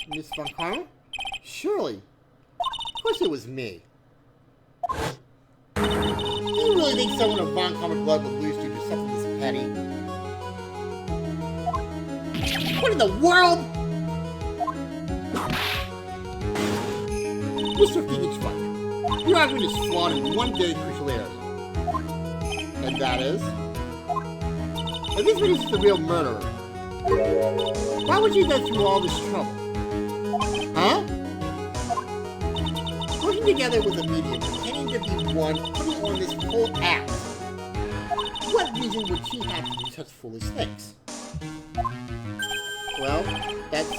Miss Von Karma? Surely. Of course it was me. Do you really think someone of Von Karma blood would lose you to something this petty? What in the world? Mr. Phoenix Wright, your argument is flawed in one very crucial area. And that is? If this man is the real murderer, why would you go through all this trouble? Huh? Working together with a medium, pretending to be one, putting on this whole act. What reason would she have to do such foolish things? Well, that's...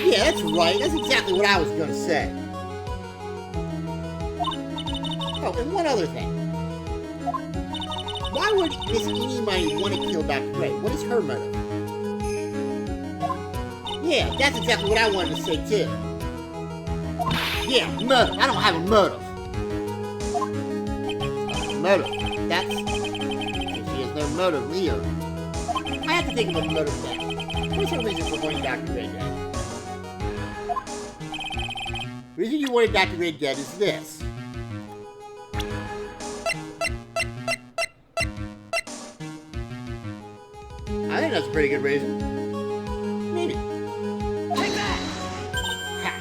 Yeah, that's right. That's exactly what I was gonna say. Oh, and one other thing. Why would Miss Eenie Mine want to kill Dr. Gray? What is her motive? Yeah, that's exactly what I wanted to say, too. Yeah, motive. I don't have a motive. Motive. That's... She has no motive either. I have to think of a motive now. What's her reason for wanting Dr. Gray dead? The reason you wanted Dr. Gray dead is this. I think that's a pretty good reason. Maybe. Take that! Ha!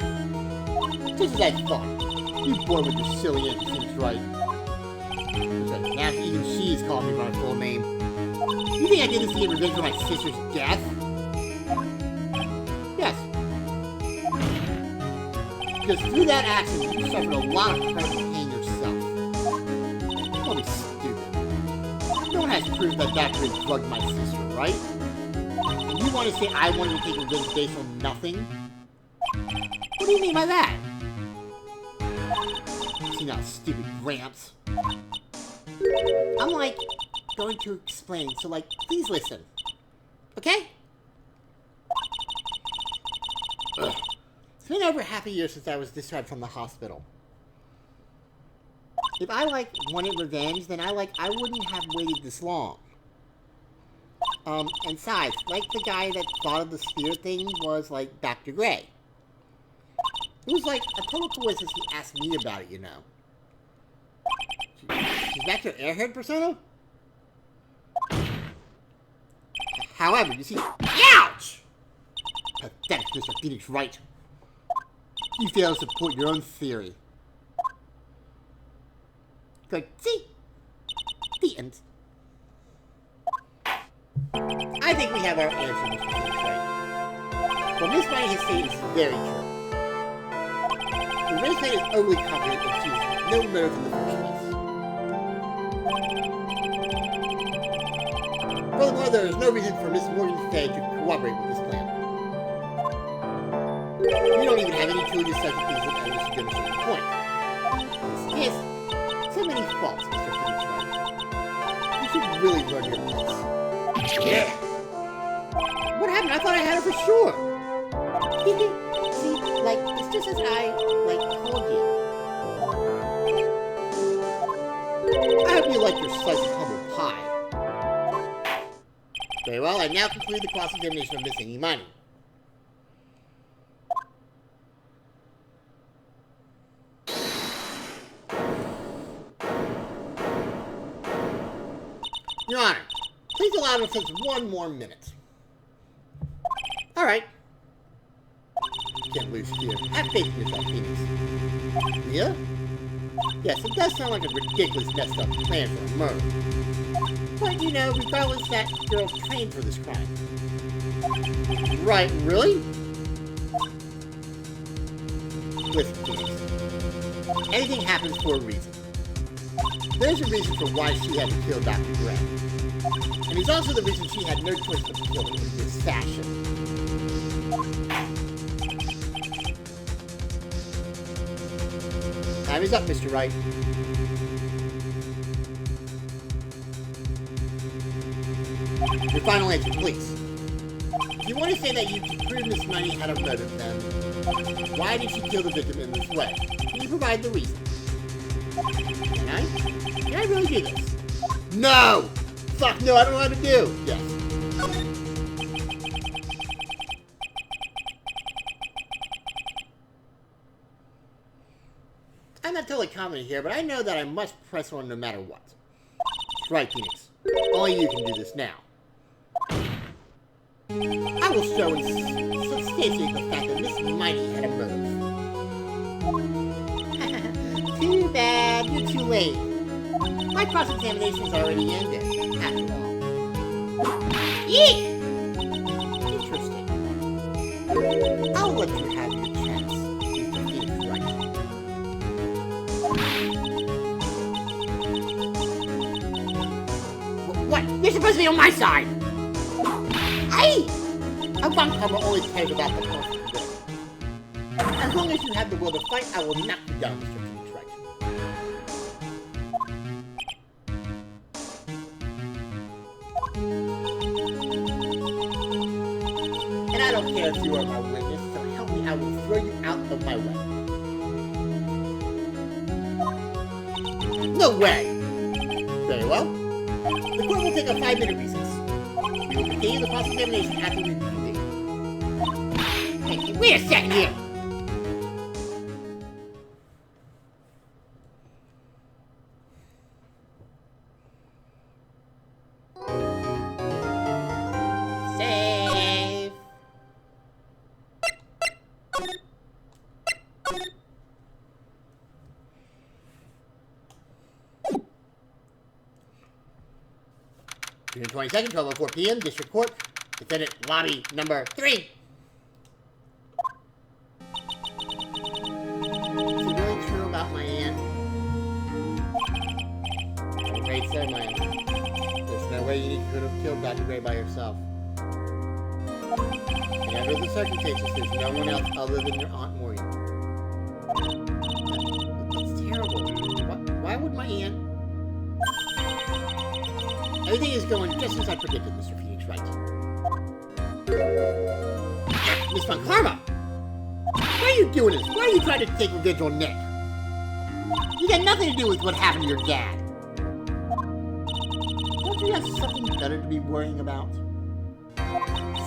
Just as I thought. You bored with your silly antics, right? Now even she is calling me by my full name. You think I did this to get revenge for my sister's death? Yes. Because through that accident, you suffered a lot of incredible pain yourself. Don't be stupid. No one has proof that Dr. Gray drugged my sister, right? And you want to say I wanted to take revenge based on nothing? What do you mean by that? See now, stupid Gramps. I'm like, going to explain, so like, please listen. Okay? Ugh. It's been over half a year since I was discharged from the hospital. If I, like, wanted revenge, then I wouldn't have waited this long. And besides, like, the guy that thought of the spirit thing was, like, Dr. Gray. It was, like, a total coincidence he asked me about it, you know. Is that your airhead persona? However, you see... Ouch! Pathetic, Mr. Phoenix Wright. You fail to support your own theory. Good. See? The end. I think we have our answer, Mr. Phoenix Wright. What Miss Bunny has said is very true. The Miss Bunny is overly confident that she has no motive in the first place. Furthermore, there is no reason for Miss Morganfate to cooperate with this plan. You don't even have any clue to such things that others should demonstrate the point. Yes, so many faults, Mr. Phoenix Wright. You should really learn your place. Yeah! What happened? I thought I had it for sure! See, like, it's just as I, like, told you. I hope you like your slice of humble pie. Very well, I now conclude the cross-examination of Miss Eenie Mine. Your Honor, please allow me just one more minute. Alright. can't lose here. Have faith in yourself, Phoenix. Mia? Yes, it does sound like a ridiculous, messed up plan for a murder. But, you know, regardless, that girl trained for this crime. Right, really? Listen, Phoenix. Anything happens for a reason. There's a reason for why she had to kill Dr. Gray. And it's also the reason she had no choice but to kill him in this fashion. Time is up, Mr. Wright. Your final answer, please. If you want to say that you could prove Miss Money had a motive, then why did she kill the victim in this way? Can you provide the reason? Can I? Can I really do this? No! Fuck no, I don't know how to do! Yes. I'm not totally confident here, but I know that I must press on no matter what. That's right, Phoenix. Only you can do this now. I will show and substantiate the fact that Miss Mighty had a motive. Too bad, you're too late. My cross-examination's already ended, after all. Eek! Interesting. I'll let you have your chance, Mr. Phoenix Wright. What? You're supposed to be on my side! Hey! I want karma only cares about the person today. As long as you have the will to fight, I will knock you down, Mr. Phoenix Wright. And I don't care if you are my witness, so help me, I will throw you out of my way. No way! Very well. The court will take a 5-minute recess. We will continue the cross-examination after we convene. Hey, wait a second here! Save! June 22nd, 12:04 p.m., District Court, Defendant Lobby Number 3. Is it really true about my aunt? I'm afraid so, my aunt. There's no way you could have killed Dr. Gray by yourself. And under the circumstances, there's no one else other than your Aunt Maureen. That's terrible. Why would my aunt... Everything is going just as I predicted, Mr. Phoenix Wright. Miss Von Karma! Why are you doing this? Why are you trying to take revenge on Nick? You got nothing to do with what happened to your dad. Don't you have something better to be worrying about?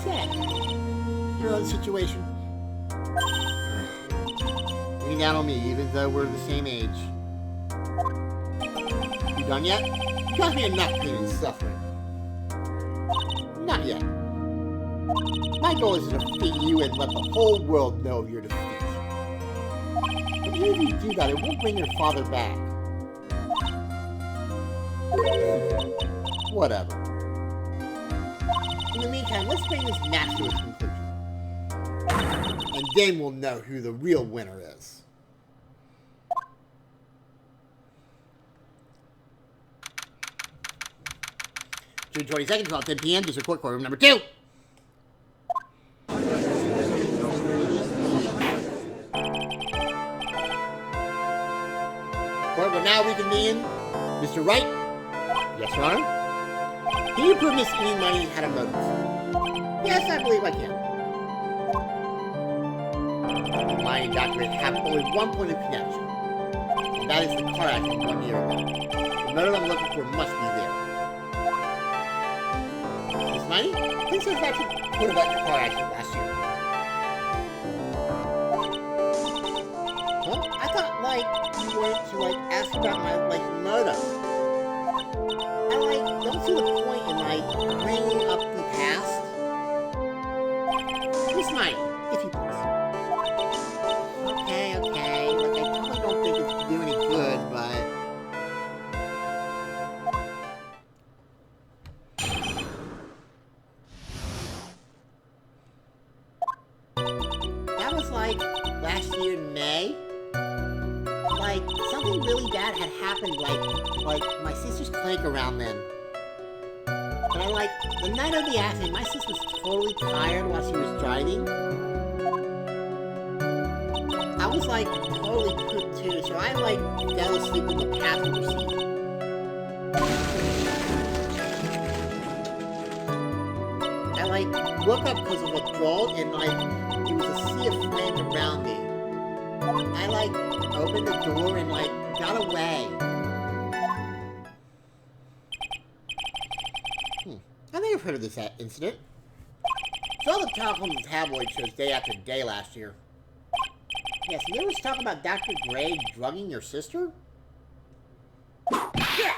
Say, your own situation. Looking down on me, even though we're the same age. You done yet? You caused me enough pain and suffering. Not yet. My goal is to defeat you and let the whole world know of your defeat. But even if you do that, it won't bring your father back. Whatever. In the meantime, let's bring this match to its conclusion. And then we'll know who the real winner is. June 22nd, 12:10 p.m., District Court, Courtroom Number 2. Court will now reconvene. Mr. Wright? Yes, Your Honor? Can you prove Miss Money had a motive? Yes, I believe I can. My and Dr. Gray have only one point of connection. And that is the car accident 1 year ago. The motive I'm looking for must be there. Miss Money? Please say that you put about your car accident last year. Huh? I thought, you wanted to, ask about my, motive. I, don't see the point in, bringing up the past. Miss Money, if you please. was like last year in May. Like something really bad had happened. Like my sister's clinic around then. But like the night of the accident, my sister was totally tired while she was driving. I was like totally pooped too, so I like fell asleep in the passenger seat. I like woke up because of a jolt and like there was a sea of flames around me. I like opened the door and like got away. I think I've heard of this incident. Saw the talk on the tabloid shows day after day last year. Yes, you ever talk about Dr. Gray drugging your sister? Yeah!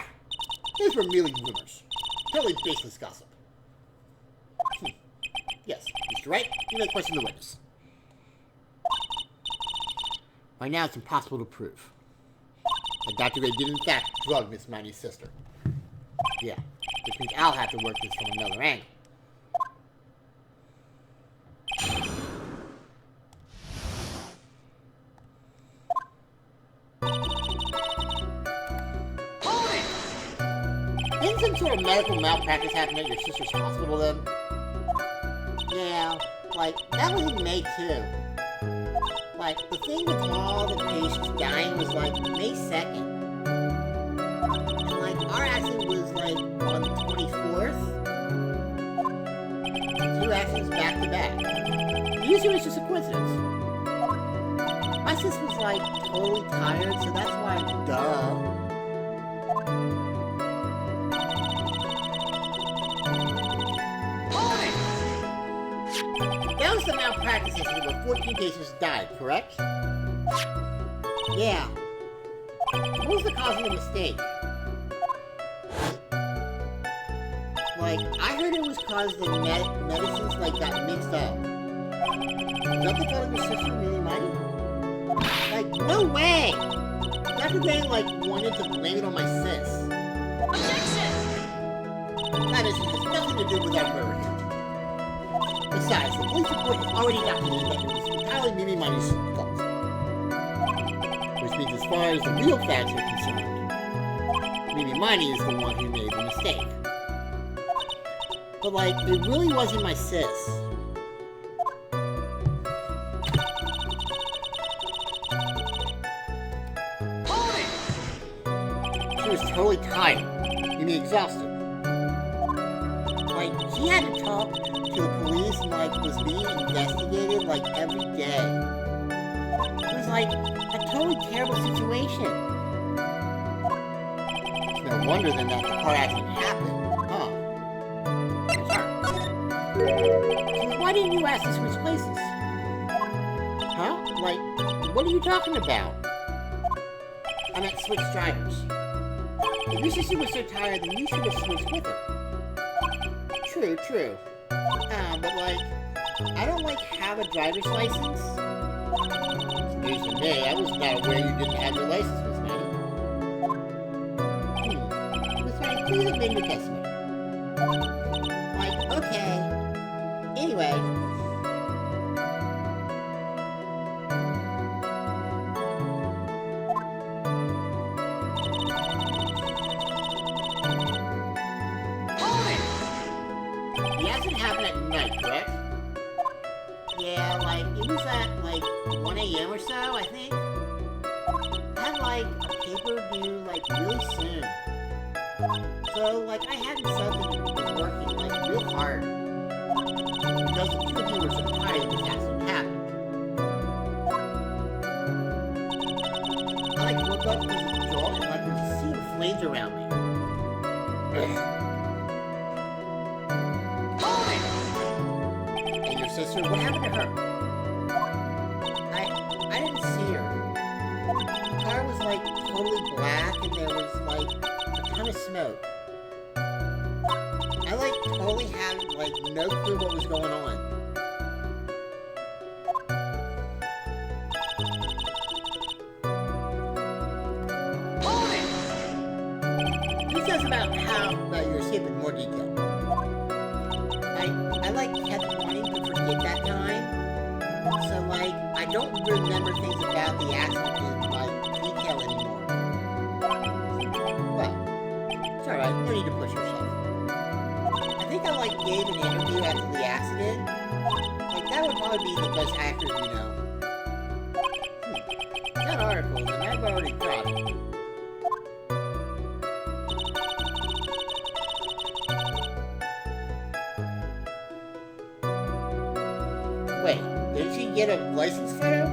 These were merely rumors. Totally baseless gossip. Yes, Mr. Wright, you may question the witness. By now, it's impossible to prove that Dr. Gray did in fact drug Miss Miney's sister. Yeah, which means I'll have to work this from another angle. Didn't some sort of medical malpractice happen at your sister's hospital then? Yeah, like, that was in May too. Like, the thing with all the patients dying was like May 2nd. And like, our accident was like on the 24th. 2 accidents back to back. Usually it's just a coincidence. My sister was like totally tired, so that's why, duh. That was the malpractice incident where 14 patients died, correct? Yeah. What was the cause of the mistake? Like, I heard it was because the medicines, like, got mixed up. Don't they thought it was sister really mighty? Like, no way! Dr. Gray, like, wanted to blame it on my sis. Objection! That has nothing to do with that murder here. Besides, the police report has already documented that it was entirely Mimi Money's fault. Which means as far as the real facts are concerned, Mimi Money is the one who made the mistake. But like, it really wasn't my sis. She was totally tired, Mimi exhausted. Like, she had to talk to the police and, like, was being investigated, like, every day. It was, like, a totally terrible situation. It's no wonder then that the car accident happened, huh? So why didn't you ask to switch places? Huh? Like, what are you talking about? I meant switch drivers. If your sister was so tired, then you should have switched with her. True. But like, I don't like have a driver's license. Excuse me, I was not aware you didn't have your license, Miss Manny. Miss Manny, please amend your testimony. Like, okay. Anyway. The accident happened at night, correct? Yeah, like, it was at, like, 1 a.m. or so, I think. I had, like, a paper due, like, really soon. So, like, I had something that was working, like, real hard. Because the two of you were so tired this accident happened. I, like, woke up with a jolt and, like, there was a sea of flames around me. Sister, what happened to her? I didn't see her. The car was like totally black and there was like a ton of smoke. I like totally had like no clue what was going on. He says about your escape in more detail. I like kept wanting to forget that time, so like I don't remember things about the accident in like detail anymore. Well, it's alright, no need to push yourself. I think I like gave an interview after the accident. Like that would probably be the best actor you know. That article, then I've already got it. Wait, did she get a license photo?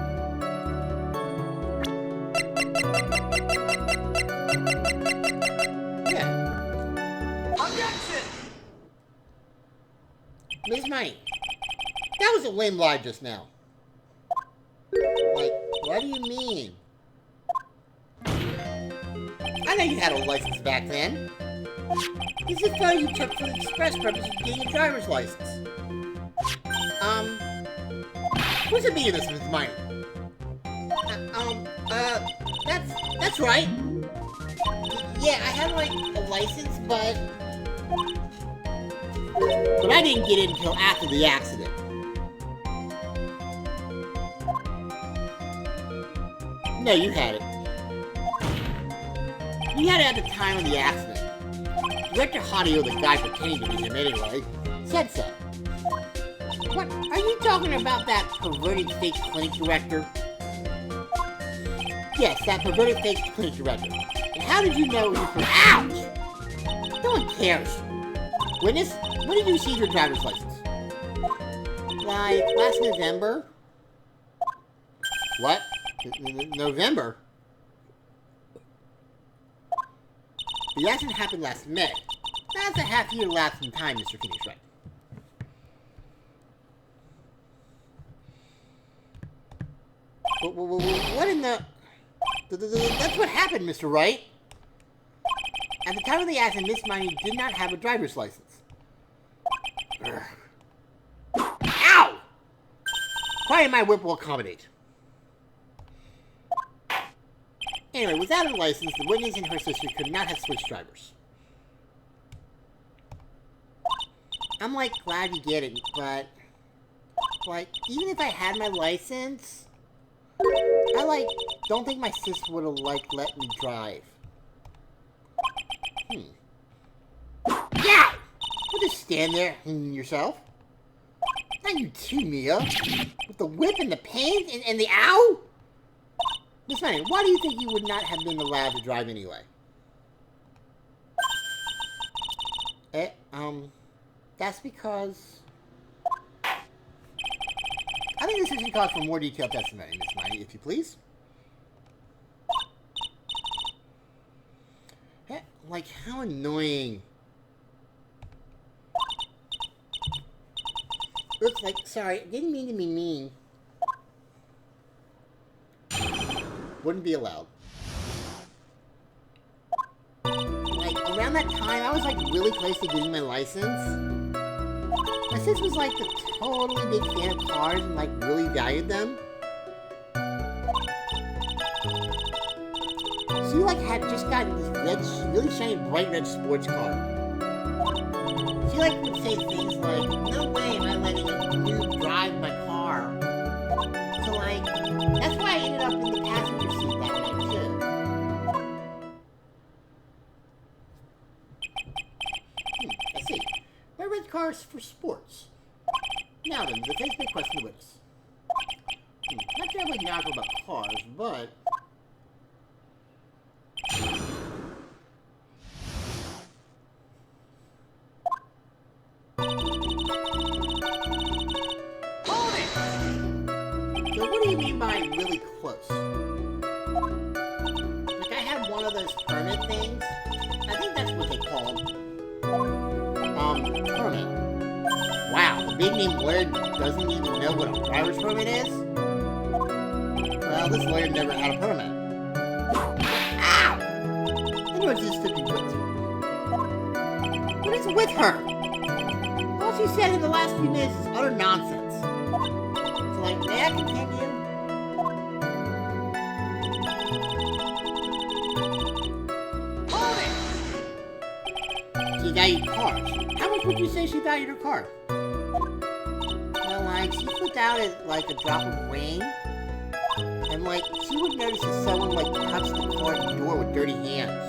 Yeah. Objection! Ms. Money, that was a lame lie just now. Like, what do you mean? I know you had a license back then. This is a photo you took for the express purpose of getting a driver's license. What's the meaning of this, Ms. Money? That's right. Yeah, I had, like, a license, but I didn't get it until after the accident. No, you had it. You had it at the time of the accident. Director Hottie, or the guy pretending to be him anyway, said so. What? Are you talking about that perverted fake clinic director? Yes, that perverted fake clinic director. And how did you know it was from... Ouch! No one cares. Witness, when did you receive your driver's license? Like, last November? What? November? The accident happened last May. That's a half-year lapse in time, Mr. Phoenix Wright. What in the... That's what happened, Mr. Wright. At the time of the accident, Miss Miney did not have a driver's license. Ow! Quiet, my whip will accommodate. Anyway, without a license, the witness and her sister could not have switched drivers. I'm, like, glad you get it, but... Like, even if I had my license... I, like, don't think my sister would have, like, let me drive. Yeah! Don't just stand there yourself. Not you too, Mia. With the whip and the pain and the ow? Miss Manny, why do you think you would not have been allowed to drive anyway? That's because... I think this is cause for more detailed testimony, Miss Manny, if you please. Like, how annoying. Looks like, sorry, I didn't mean to be mean. Wouldn't be allowed. Like, around that time, I was, like, really close to getting my license. My sis was, like, a totally big fan of cars and, like, really valued them. She, like, had just gotten this red, really shiny, bright red sports car. She, like, would say things like, no way am I letting you drive my car. So, like, that's why I ended up in the passenger seat that night, too. I see. My red car is for sports. Now then, the next big question to witness. Not terribly knowledgeable about cars, but... So what do you mean by really close? Like, I had one of those permit things. I think that's what they call them. Permit. Wow, the big name lawyer doesn't even know what a driver's permit is? Well, this lawyer never had a permit. Ow! Anyways, this could be with. What is with her? All she said in the last few minutes is utter nonsense. So, like, may I continue? Hold it! She valued cars. How much would you say she valued her car? Well, like, she flipped out at, like, a drop of rain. And, like, she would notice if someone, like, touched the car door with dirty hands.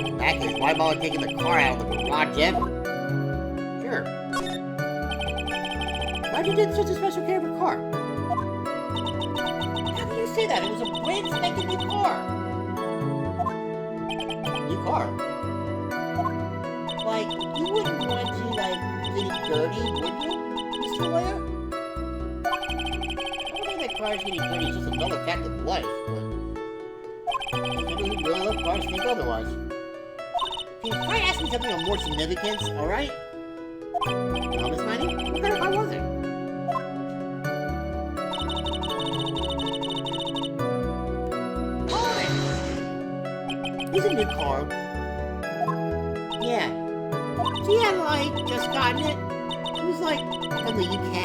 In that case, why bother taking the car out of the garage ever? Sure. Why'd you get such a special care of your car? How can you say that? It was a brand spanking new car. New car? Like, you wouldn't want to, like, get it dirty, would you, Mr. Lawyer? I don't think that cars getting dirty is just another fact of life, but people who really love cars think otherwise. Can you try asking something of more significance, alright? No, Miss Miney? What kind of car was it? It's a new car. Yeah. She had, like, just gotten it. It was, like, from the UK.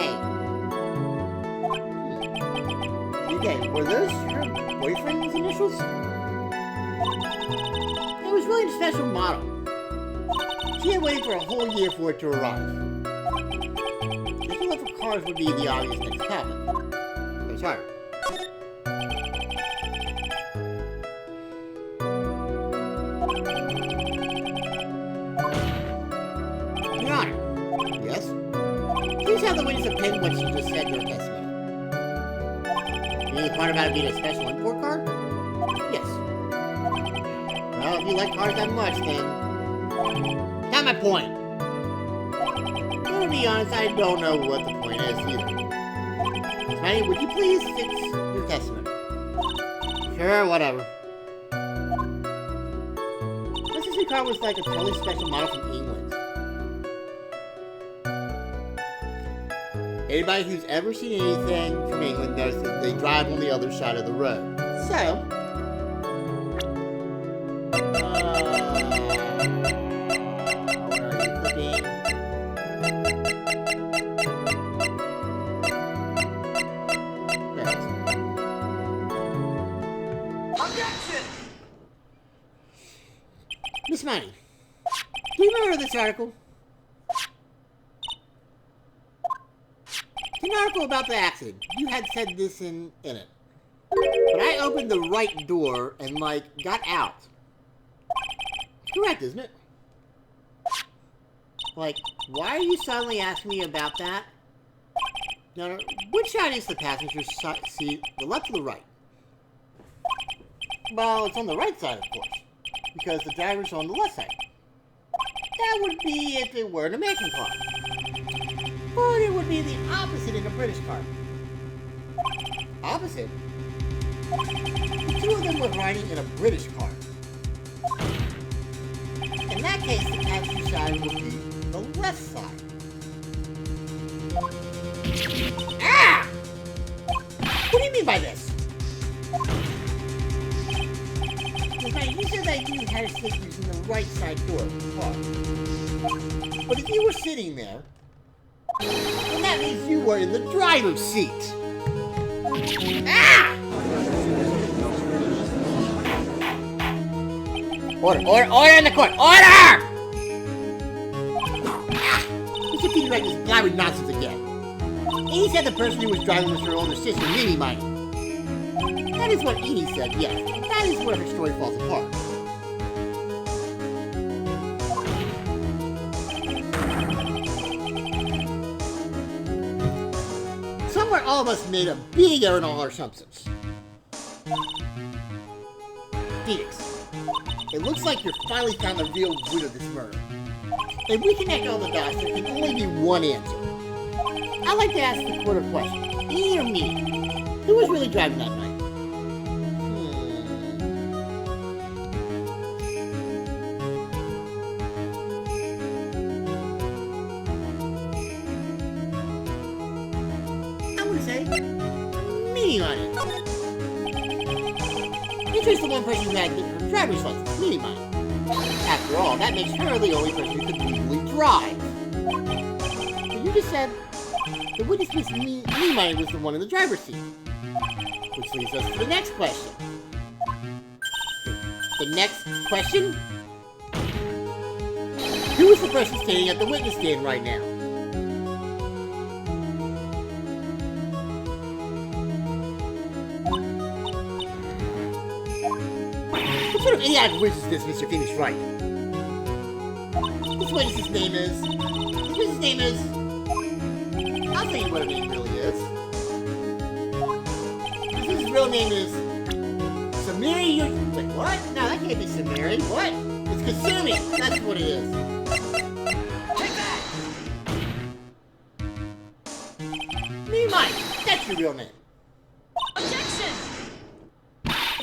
UK, were those her boyfriend's initials? It was really a special model. She had waited for a whole year for it to arrive. This love for cars would be the obvious next topic. It's hard. Your Honor. Yes? Please have the witness append what she just said during testimony. You mean the part about it being a special import car? Yes. Well, if you like cars that much, then... Not my point. To be honest, I don't know what the point is either. Miss Miney, would you please fix your testimony? Sure, whatever. This new car was like a totally special model from England. Anybody who's ever seen anything from England knows that they drive on the other side of the road. So, where are you clicking? There it is. Objection! Miss Miney, do you remember this article? An article about the accident. You had said this in it. But I opened the right door and, like, got out. Correct, isn't it? Like, why are you suddenly asking me about that? No, which side is the passenger seat? The left or the right? Well, it's on the right side, of course. Because the driver's on the left side. That would be if it were an American car. But it would be the opposite in a British car. Opposite? The two of them were riding in a British car. In that case, the passenger side would be the left side. Ah! What do you mean by this? You said that you had a stick using the right side door of the car. But if you were sitting there, then that means you were in the driver's seat. Ah! Order in the court! Order! Mr. Peter was blabbering nonsense again. Edie said the person who was driving was her older sister, Mimi Miney. That is what Edie said, yes. That is where her story falls apart. Somewhere all of us made a big error in all our assumptions. Phoenix, it looks like you've finally found the real root of this murder. If we connect all the dots, there can only be one answer. I'd like to ask the court a question. Edie or me? Who was really driving that night? Meaning on it. It's the one person who had the driver's license, meaning on it. After all, that makes her the only person who could legally drive. But you just said the witness was Meanie was the one in the driver's seat. Which leads us to the next question. The next question? Who is the person standing at the witness stand right now? idiotic wish is this, Mr. Phoenix Wright? This witness's name is... This witness's name is... I'll tell you what her name really is. His real name is... Samiri... Wait, what? No, that can't be Samiri. What? It's Kasumi. That's what it is. Take that! Me, Mike. That's your real name. Objection!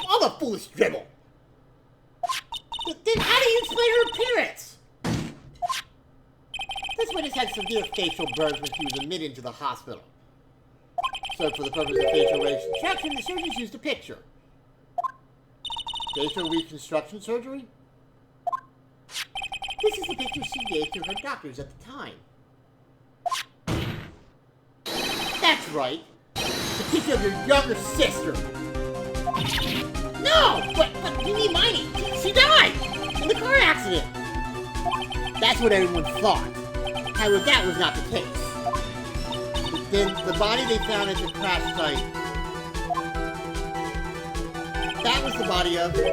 All the foolish dribble. Then how do you explain her appearance? This witness had severe facial burns when she was admitted into the hospital. So for the purpose of facial reconstruction, the surgeons used a picture. Facial reconstruction surgery? This is the picture she gave to her doctors at the time. That's right. The picture of your younger sister. No! But you mean Miney. She died! In the car accident! That's what everyone thought. However, that was not the case. Then the body they found at the crash site, that was the body of the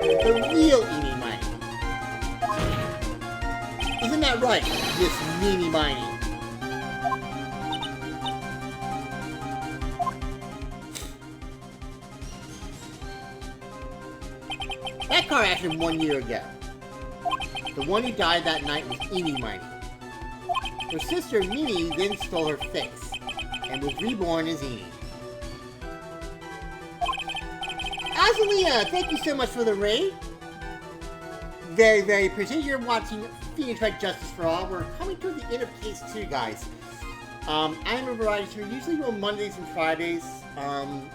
real Eenie Miney. Isn't that right, Miss Meanie Miney? That car accident 1 year ago. The one who died that night was Eenie Miney. Her sister Meanie then stole her face and was reborn as Eenie. Azalea, thank you so much for the raid. Very, very appreciate you're watching Phoenix Wright Justice for All. We're coming to the end of Case 2, guys. I am a variety show, usually on Mondays and Fridays.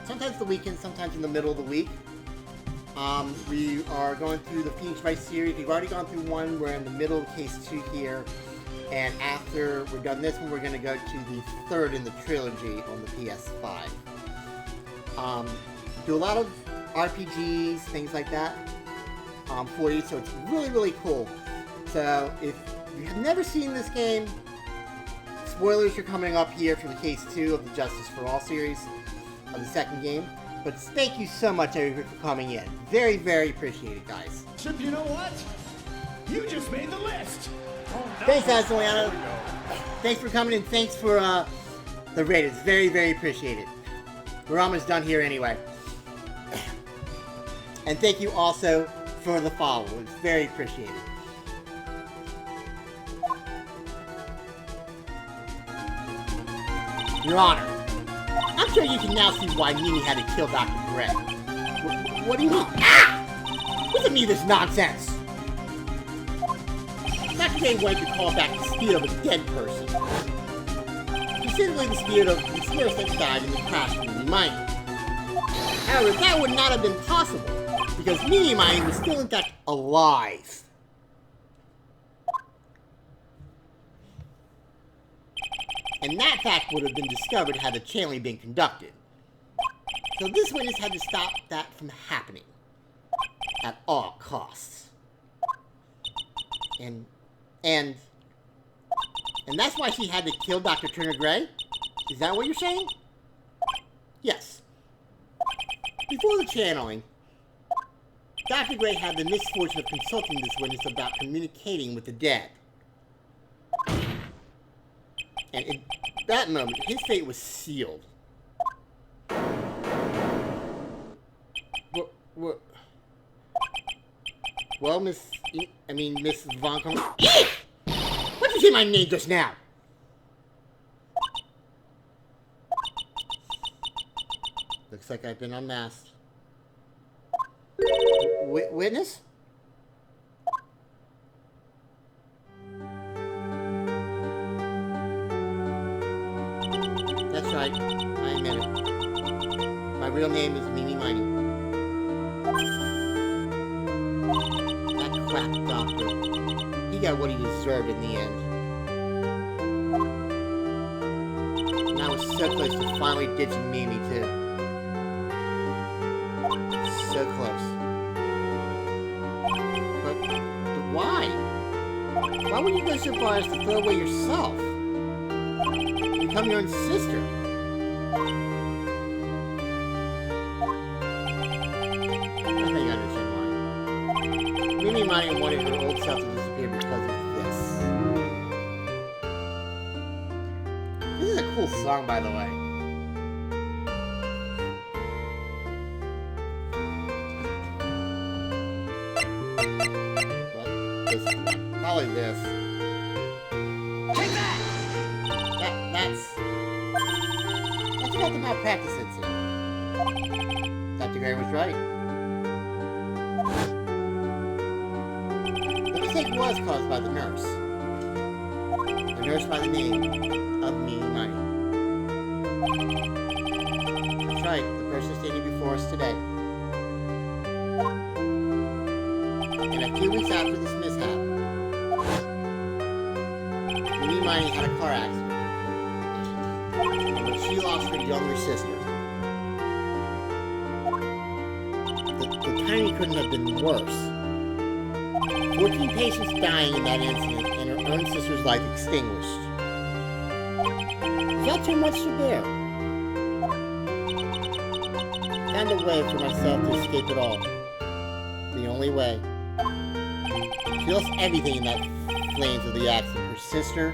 Sometimes the weekends, sometimes in the middle of the week. We are going through the Phoenix Wright series. We've already gone through one. We're in the middle of Case 2 here. And after we're done this one, we're going to go to the third in the trilogy on the PS5. Do a lot of RPGs, things like that, for you. So it's really, really cool. So if you have never seen this game, spoilers are coming up here for the Case 2 of the Justice for All series of the second game. But thank you so much, everybody, for coming in. Very, very appreciated, guys. Chip, you know what? You just made the list. Oh, no. Thanks, Azaleano. Thanks for coming in. Thanks for the raid. It's very, very appreciated. We're almost done here anyway. And thank you also for the follow. It's very appreciated. Your Honor, I'm sure you can now see why Mimi had to kill Dr. Gray. What do you mean? Ah! Listen to me, this nonsense! Dr. Gray wanted to call back the spirit of a dead person. Specifically the spirit of the spirits that died in the crash of Mimi Miney. However, that would not have been possible, because Mimi Miney was still in fact alive. And that fact would have been discovered had the channeling been conducted. So this witness had to stop that from happening. At all costs. And that's why she had to kill Dr. Turner Gray? Is that what you're saying? Yes. Before the channeling, Dr. Gray had the misfortune of consulting this witness about communicating with the dead. And in that moment, his fate was sealed. Well, Miss Von Con... What did you say my name just now? Looks like I've been unmasked. Witness? That's right, I admit it. My real name is Mimi Miney. That quack doctor. He got what he deserved in the end. And I was so close to finally ditching Mimi too. So close. But why? Why would you go so far as to throw away yourself? Become your own sister. I think I understand why. Imani wanted her old self to disappear because of this. This is a cool song, by the way. But this probably this. Take that! That's about the malpractice incident. Dr. Gray was right. The mistake was caused by the nurse. A nurse by the name of Mimi Money. That's right, the person standing before us today. And a few weeks after this mishap, Mimi Money had a car accident. She lost her younger sister. The timing couldn't have been worse. 14 patients dying in that incident and her own sister's life extinguished. Is that too much to bear? Found a way for myself to escape it all. The only way. She lost everything in that flames of the accident. Her sister,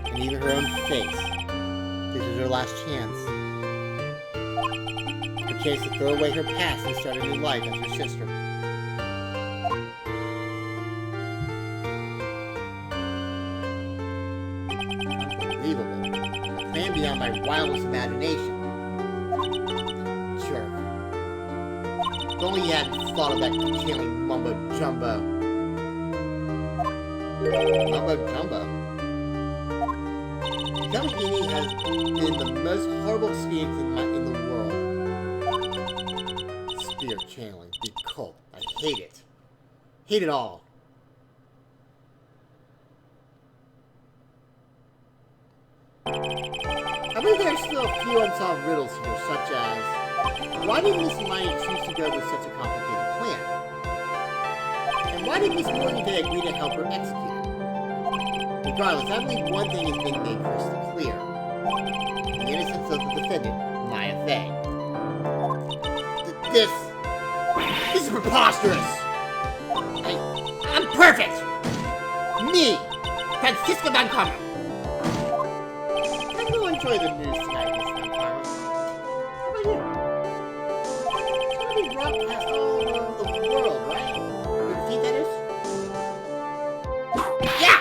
and even her own face. This was her last chance. Her chance to throw away her past and start a new life as her sister. Unbelievable. A plan beyond my wildest imagination. Sure. If only you hadn't thought of that killing mumbo jumbo. Mumbo jumbo? Becoming Amy has been the most horrible experience in the world. Spirit channeling, the cult. I hate it. Hate it all. I believe there are still a few unsolved riddles here, such as why did Miss Miney choose to go with such a complicated plan? And why did Miss Morganday agree to help her execute it? Regardless, I believe one thing has been made crystal clear. The innocence of the defendant, Maya Fey. This is preposterous! I'm perfect! Me, Francisca Van Carmen. I'm going to enjoy the news tonight, Miss Van Carmen. How about you? It's going to be broadcast all over the world, right? Your feet, that is? Yeah!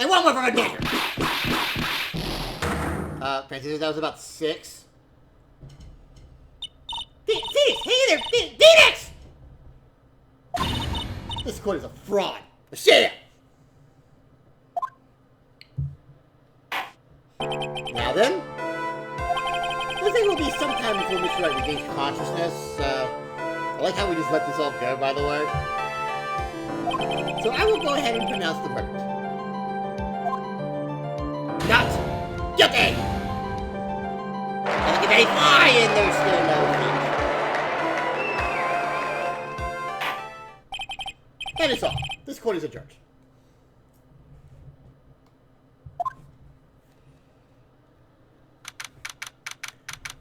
And one more from a digger! Francis, that was about 6. Phoenix! Hey there! Phoenix! This court is a fraud. A sham! Now then, I think it will be some time before Mr. Wright regains consciousness. I like how we just let this all go, by the way. So I will go ahead and pronounce the verdict. Not guilty! Look at that eye, and there's still no feet. That is all. This court is adjourned.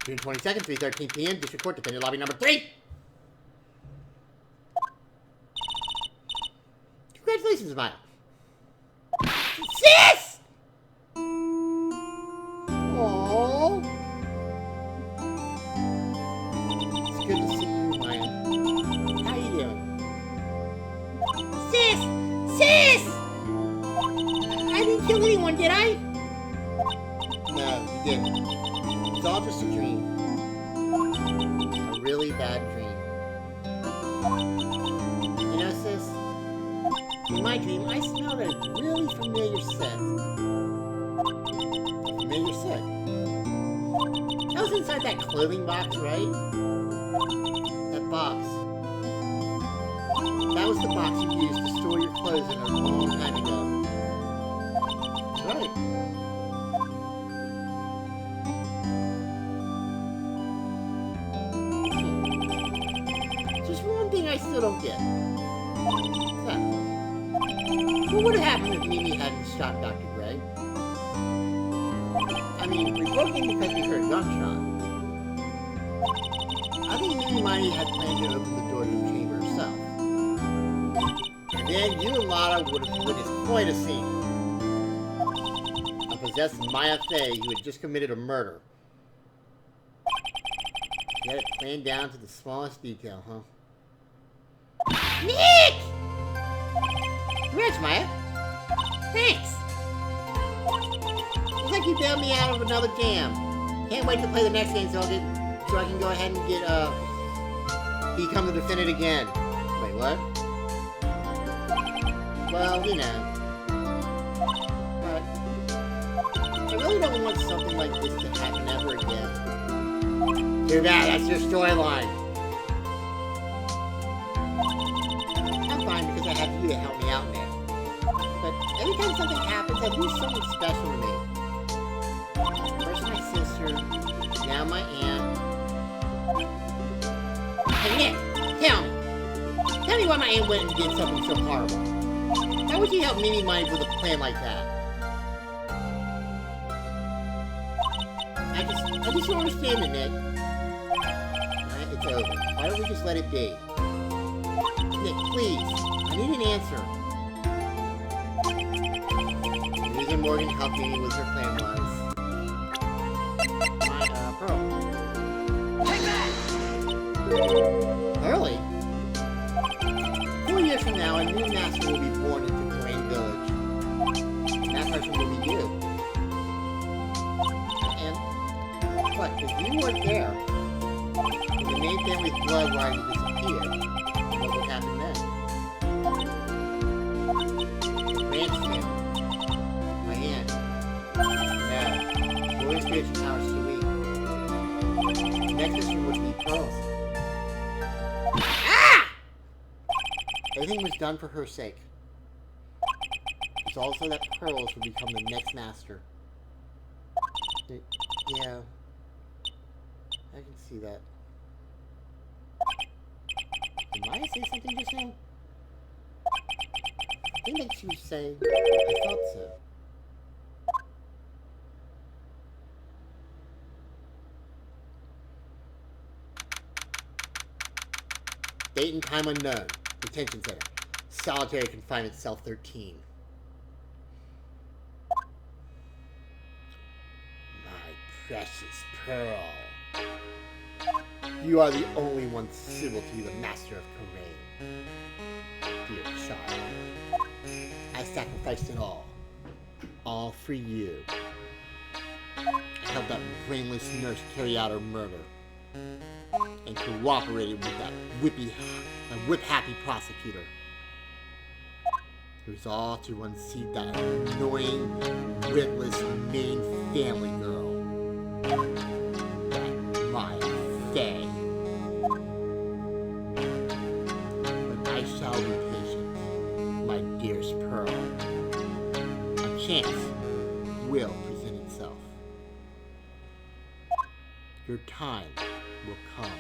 June 22nd, 3:13 p.m. District Court, Defendant Lobby number 3. Congratulations, Maya. Sis! Aww. It's good to see you, Maya. How you doing? Sis! Sis! I didn't kill anyone, did I? No, you didn't. It's all just a dream. A really bad dream. You know, sis? In my dream, I smelled a really familiar scent. A familiar scent? That was inside that clothing box, right? That box. That was the box you used to store your clothes in a long time ago. That's right. Just one thing I still don't get. What's that? What would have happened if Mimi hadn't shot Dr. Gray? I mean, we broke in because we heard a gunshot. think Mimi Mighty had planned to open the door to the chamber herself. And then you and Lana would have witnessed quite a scene. A possessed Maya Fey who had just committed a murder. You had it planned down to the smallest detail, huh? Nick! Congrats, Maya. Thanks. Looks like you bailed me out of another jam. Can't wait to play the next game so I can go ahead and get become the defendant again. Wait, what? Well, you know. But I really don't want something like this to happen ever again. Too bad, that's your storyline. I'm fine because I have you to help me out, Nick. But every time something happens, I lose someone special to me. First my sister, now my aunt. Hey Nick, tell me. Tell me why my aunt went and did something so horrible. Why would you help Mimi Mighty with a plan like that? I just don't understand it, Nick. It's over. Why don't we just let it be? Nick, please. I need an answer. The reason Morgan helped me with her plan was... my, Pearl. Take that! Early? 4 years from now, a new master will be born into Moraine Village. And that person will be you. And... what? If you weren't there, if the main family's bloodline would disappear, what would happen then? Grant's family. My aunt. No. Boy's spiritual power's too weak. The next issue would be Pearl's. Ah! Everything was done for her sake. It's also that Pearls would become the next master. Yeah. I can see that. Did Maya say something just now? I think that she was saying, I thought so. Date and time unknown. Detention center. Solitary confinement cell 13. My precious Pearl. You are the only one suitable to be the master of Moraine. Dear child. I sacrificed it all. All for you. I helped that brainless nurse carry out her murder. And cooperated with that whip-happy prosecutor. It was all to unseat that annoying, witless main family girl. That Maya Fey. But I shall be patient, my dearest Pearl. A chance will present itself. Your time will come.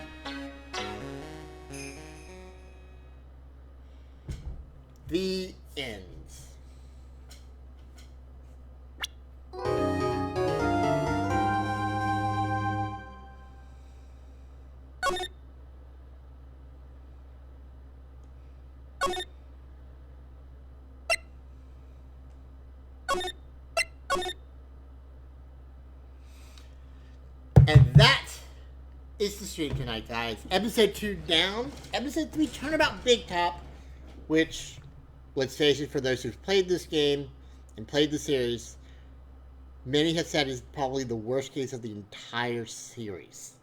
The end. And that is the stream tonight, guys. Episode 2 down. Episode 3, Turnabout Big Top. Which, let's face it, for those who've played this game and played the series, many have said is probably the worst case of the entire series.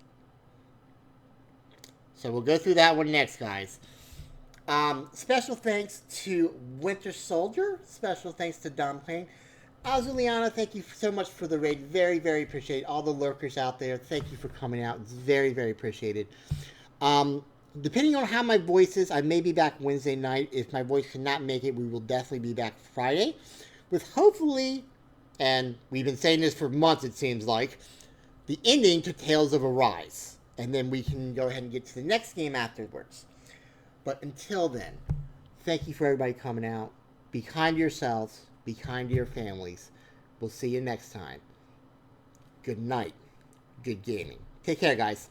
So we'll go through that one next, guys. Special thanks to Winter Soldier. Special thanks to Dom Payne. Azuliana, thank you so much for the raid. Very, very appreciate all the lurkers out there. Thank you for coming out. It's very, very appreciated. Depending on how my voice is, I may be back Wednesday night. If my voice cannot make it, we will definitely be back Friday. With hopefully, and we've been saying this for months it seems like, the ending to Tales of Arise. And then we can go ahead and get to the next game afterwards. But until then, thank you for everybody coming out. Be kind to yourselves. Be kind to your families. We'll see you next time. Good night. Good gaming. Take care, guys.